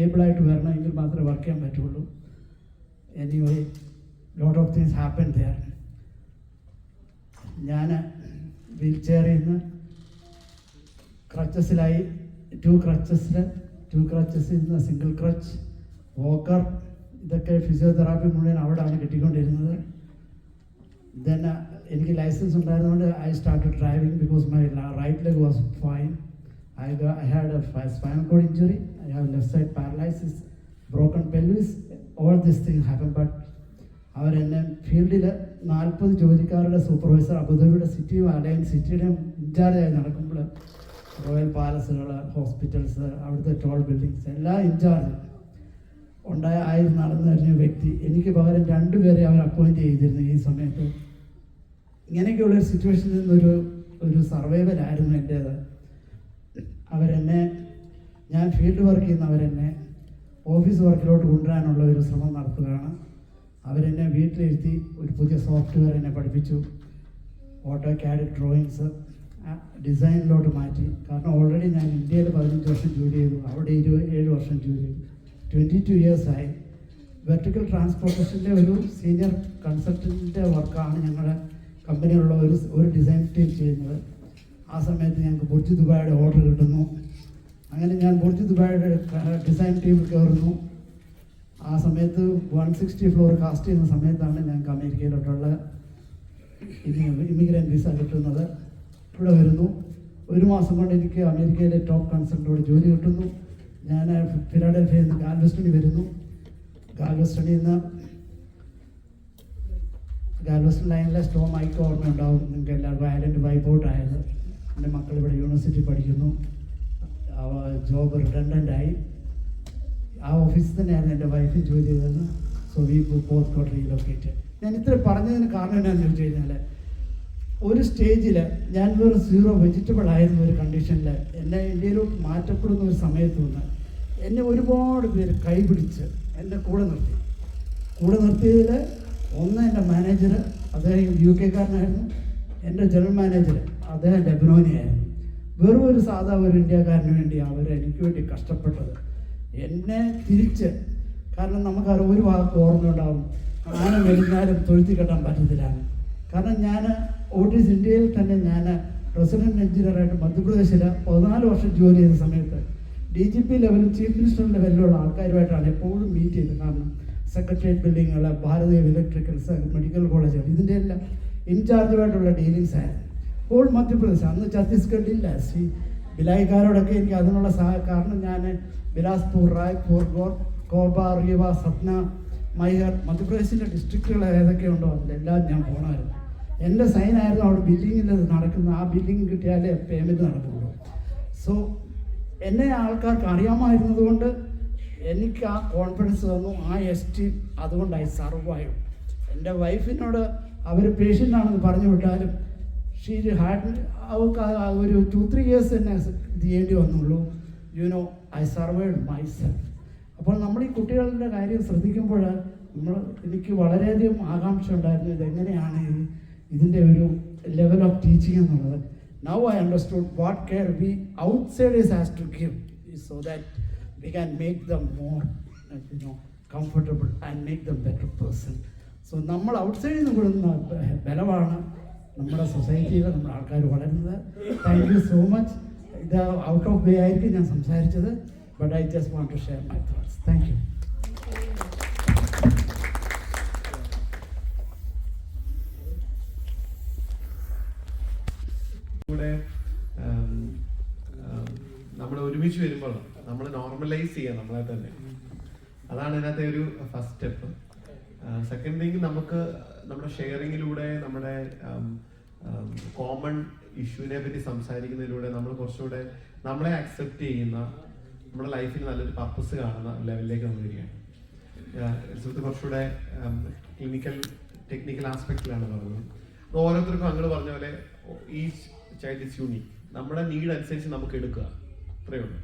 ഏബിളായിട്ട് വരണമെങ്കിൽ മാത്രമേ വർക്ക് ചെയ്യാൻ പറ്റുള്ളൂ. Anyway lot of things happen there. ഞാൻ വീൽ ചെയറിൽ നിന്ന് ക്രച്ചസിലായി 2 ക്രച്ചസിൽ നിന്ന് സിംഗിൾ ക്രച്ച്, വോക്കർ, ഇതൊക്കെ ഫിസിയോതെറാപ്പി മുഴുവൻ അവിടെയാണ് കിട്ടിക്കൊണ്ടിരുന്നത്. ദെൻ എനിക്ക് ലൈസൻസ് ഉണ്ടായിരുന്നുകൊണ്ട് I started driving because my right leg was fine. I had a spinal cord injury, I have left side paralysis, broken pelvis, all these things happened. But അവരെന്നെ ഫീൽഡിൽ 40 ജോലിക്കാരുടെ supervisor, അബുദാബിയുടെ സിറ്റിയും alliance സിറ്റിയുടെയും ഇൻചാർജായി നടക്കുമ്പോൾ royal പാലസുകൾ, hospitals, അവിടുത്തെ toll buildings എല്ലാം in charge നടന്നു വരുന്ന വ്യക്തി. എനിക്ക് പകരം 2 പേരെ അവർ അപ്പോയിൻറ്റ് ചെയ്തിരുന്നു ഈ സമയത്ത്. ഇങ്ങനെയൊക്കെയുള്ളൊരു സിറ്റുവേഷനിൽ നിന്നൊരു സർവൈവലായിരുന്നു എൻ്റേത്. ഞാൻ ഫീൽഡ് വർക്ക് ചെയ്യുന്നവരെന്നെ ഓഫീസ് വർക്കിലോട്ട് കൊണ്ടുവരാനുള്ള ഒരു ശ്രമം നടത്തുകയാണ്. അവരെന്നെ വീട്ടിലിരുത്തി ഒരു പുതിയ സോഫ്റ്റ്വെയർ എന്നെ പഠിപ്പിച്ചു. AutoCAD ഡ്രോയിങ്സ് ഡിസൈനിലോട്ട് മാറ്റി. കാരണം ഓൾറെഡി ഞാൻ ഇന്ത്യയിൽ 15 വർഷം ജോലി ചെയ്തു, അവിടെ 27 വർഷം ജോലി ചെയ്തു. 22 ഇയേഴ്സായി. വെർട്ടിക്കൽ ട്രാൻസ്പോർട്ടേഷൻ്റെ ഒരു സീനിയർ കൺസൾട്ടൻറ്റിൻ്റെ വർക്കാണ് ഞങ്ങളുടെ കമ്പനിയിലുള്ള ഒരു ഡിസൈൻ ടീം ചെയ്യുന്നത്. ആ സമയത്ത് ഞങ്ങൾക്ക് ബുർജ് ദുബായിയുടെ ഓർഡർ കിട്ടുന്നു. അങ്ങനെ ഞാൻ ബുർജ് ദുബായിയുടെ ഡിസൈൻ ടീമിൽ കയറുന്നു. ആ സമയത്ത് 160 ഫ്ലോർ കാസ്റ്റ് ചെയ്യുന്ന സമയത്താണ് ഞങ്ങൾക്ക് അമേരിക്കയിലോട്ടുള്ള ഇമിഗ്രൻ്റ് വിസ കിട്ടുന്നത്. ഇവിടെ വരുന്നു. 1 മാസം കൊണ്ട് എനിക്ക് അമേരിക്കയിലെ ടോപ്പ് കൺസൾട്ടോട് ജോലി കിട്ടുന്നു. ഞാൻ ഫിലാഡൽഫിയയിൽ നിന്ന് ഗാൽവെസ്റ്റണിൽ വരുന്നു. ഗാൽവെസ്റ്റണിൽ നിന്ന് ഗാൽവെസ്റ്റൺ ലൈനിലെ സ്റ്റോം മൈക്ക് ഓർമ്മ ഉണ്ടാവും നിങ്ങൾക്ക് എല്ലാവർക്കും. ഐലൻഡ് വൈപ്പ് ഔട്ട് ആയത്. എൻ്റെ മക്കൾ ഇവിടെ യൂണിവേഴ്സിറ്റി പഠിക്കുന്നു. ജോബ് റിഡൻഡൻ്റായി. ആ ഓഫീസിൽ തന്നെയായിരുന്നു എൻ്റെ വൈഫ് ജോലി ചെയ്തത്. So we both got relocated. ഞാൻ ഇത്ര പറഞ്ഞതിന് കാരണം എന്താണെന്ന് ചോദിച്ചു കഴിഞ്ഞാൽ, ഒരു സ്റ്റേജിൽ ഞാൻ വെറും 0 വെജിറ്റബിൾ ആയിരുന്ന ഒരു കണ്ടീഷനിൽ എന്നെ ഇന്ത്യയിലോട്ട് മാറ്റപ്പെടുന്ന ഒരു സമയത്ത് നിന്ന് എന്നെ ഒരുപാട് പേര് കൈപിടിച്ച് എൻ്റെ കൂടെ നിർത്തിയതിൽ ഒന്ന് എൻ്റെ മാനേജർ, അദ്ദേഹം UK കാരനായിരുന്നു. എൻ്റെ ജനറൽ മാനേജർ അദ്ദേഹം ലെബനോനിയായിരുന്നു. വെറും ഒരു സാധാ ഒരു ഇന്ത്യക്കാരന് വേണ്ടി അവർ എനിക്ക് വേണ്ടി കഷ്ടപ്പെട്ടത്. എന്നെ തിരിച്ച്, കാരണം നമുക്കറിയാം ഒരു വാക്ക് ഓർമ്മയുണ്ടാവും, ആന മെലിഞ്ഞാലും തൊഴുത്തി കെട്ടാൻ പറ്റത്തില്ല. കാരണം ഞാൻ ഓട്ടീസ് ഇന്ത്യയിൽ തന്നെ ഞാൻ റെസിഡൻറ്റ് എഞ്ചിനീയറായിട്ട് മധ്യപ്രദേശിൽ 14 വർഷം ജോലി ചെയ്ത സമയത്ത് DGP ലെവലും ചീഫ് മിനിസ്റ്റർ ലെവലിലുള്ള ആൾക്കാരുമായിട്ടാണ് എപ്പോഴും മീറ്റ് ചെയ്തത്. കാരണം സെക്രട്ടേറിയറ്റ് ബിൽഡിങ്ങുകൾ, ഭാരതീയ ഇലക്ട്രിക്കൽസ്, മെഡിക്കൽ കോളേജുകൾ, ഇതിൻ്റെ എല്ലാം ഇൻചാർജുമായിട്ടുള്ള ഡീലിങ്സ് ആയിരുന്നു. ഹോൾ മധ്യപ്രദേശ്. അന്ന് ഛത്തീസ്ഗഡില്ല. ബിലായിക്കാരോടൊക്കെ എനിക്ക് അതിനുള്ള കാരണം ഞാൻ ബിലാസ്പൂർ, റായ്പൂർ, കോർബ, റീവ, സത്ന, മൈഹർ, മധ്യപ്രദേശിൻ്റെ ഡിസ്ട്രിക്റ്റുകൾ ഏതൊക്കെയുണ്ടോ അതിലെല്ലാം ഞാൻ പോകണമായിരുന്നു. എൻ്റെ സൈനായിരുന്നു അവിടെ ബില്ലിങ്ങിൽ നടക്കുന്ന. ആ ബില്ലിങ് കിട്ടിയാലേ പേയ്മെൻറ്റ് നടക്കുള്ളൂ. സോ എന്നെ ആൾക്കാർക്ക് അറിയാമായിരുന്നത് കൊണ്ട് എനിക്ക് ആ കോൺഫിഡൻസ് തന്നു, ആ എസ്റ്റീം. അതുകൊണ്ട് ഐ സർവൈവ്. എൻ്റെ വൈഫിനോട് അവർ പേഷ്യൻ്റാണെന്ന് പറഞ്ഞു വിട്ടാലും ഷീ ഹാഡ് അവർക്ക് ഒരു 2-3 ഇയേഴ്സ് തന്നെ ഇത് ചെയ്യേണ്ടി വന്നുള്ളൂ. I survived myself. അപ്പോൾ നമ്മൾ ഈ കുട്ടികളുടെ കാര്യം ശ്രദ്ധിക്കുമ്പോൾ എനിക്ക് വളരെയധികം ആകാംക്ഷ ഉണ്ടായിരുന്നു, ഇതെങ്ങനെയാണ് ഇതിൻ്റെ ഒരു ലെവൽ ഓഫ് ടീച്ചിങ് എന്നുള്ളത്. Now I understood what care we outsiders has to give so that we can make them more, comfortable and make them better person. So നമ്മൾ ഔട്ട്സൈഡിൽ നിന്ന് കൊടുക്കുന്ന ബലമാണ് നമ്മുടെ സൊസൈറ്റിയിൽ നമ്മുടെ ആൾക്കാർ വളരുന്നത്. Thank you so much. ഇത് ഔട്ട് ഓഫ് വേ ആയിരിക്കും ഞാൻ സംസാരിച്ചത്, but I just want to share my thoughts. Thank you. കൂടെ നമ്മൾ ഒരുമിച്ച് വരുമ്പോൾ നമ്മൾ നോർമലൈസ് ചെയ്യുക നമ്മളെ തന്നെ. അതാണ് ഇതിനകത്തെ ഒരു ഫസ്റ്റ് സ്റ്റെപ്പ്. സെക്കൻഡ് തിങ്, നമുക്ക് നമ്മുടെ ഷെയറിങ്ങിലൂടെ നമ്മുടെ കോമൺ ഇഷ്യൂവിനെ പറ്റി സംസാരിക്കുന്നതിലൂടെ നമ്മൾ കുറച്ചുകൂടെ നമ്മളെ അക്സെപ്റ്റ് ചെയ്യുന്ന, നമ്മുടെ ലൈഫിൽ നല്ലൊരു പർപ്പസ് കാണുന്ന ലെവലിലേക്ക് നമ്മൾ വരികയാണ്. സുഹൃത്ത് കുറച്ചുകൂടെ ക്ലിനിക്കൽ ടെക്നിക്കൽ ആസ്പെക്റ്റിലാണ് പറഞ്ഞത്. ഓരോരുത്തർക്കും അങ്ങനെ പറഞ്ഞ പോലെ ഈച്ച് ചൈൽഡ് ഇസ് യൂണിക്. നമ്മുടെ നീഡ് അനുസരിച്ച് നമുക്ക് എടുക്കുക, അത്രയേ ഉള്ളൂ.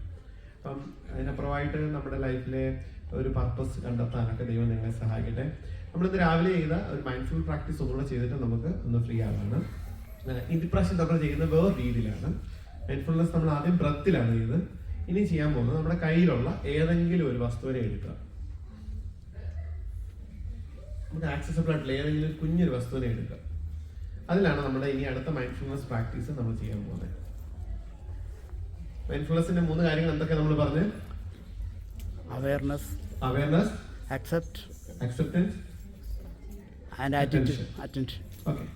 അപ്പം അതിനപ്പുറമായിട്ട് നമ്മുടെ ലൈഫിലെ ഒരു പർപ്പസ് കണ്ടെത്താനൊക്കെ ദൈവം നിങ്ങളെ സഹായിക്കട്ടെ. നമ്മളിന്ന് രാവിലെ ചെയ്ത ഒരു മൈൻഡ്ഫുൾ പ്രാക്ടീസ് ഒന്നുകൂടെ ചെയ്തിട്ട് നമുക്ക് ഒന്ന് ഫ്രീ ആവാണ്. ഈ പ്രാവശ്യം നമ്മൾ ചെയ്യുന്നത് വേറെ രീതിയിലാണ്. മൈൻഡ്ഫുൾനെസ് നമ്മൾ ആദ്യം ബ്രത്തിലാണ് ചെയ്തത്. ഇനി ചെയ്യാൻ പോകുന്നത് നമ്മുടെ കയ്യിലുള്ള ഏതെങ്കിലും ഒരു വസ്തുവിനെ എടുക്കുക. നമുക്ക് ആക്സസിബിൾ ആയിട്ടുള്ള ഏതെങ്കിലും കുഞ്ഞൊരു വസ്തുവിനെ എടുക്കുക. അതിലാണ് നമ്മുടെ ഇനി അടുത്ത മൈൻഡ്ഫുൾനെസ് പ്രാക്ടീസ് നമ്മൾ ചെയ്യാൻ പോകുന്നത്. മൈൻഡ്ഫുൾനെസിന്റെ 3 കാര്യങ്ങൾ എന്തൊക്കെയാണ് നമ്മൾ പറഞ്ഞത്? Awareness, acceptance and attention. Okay.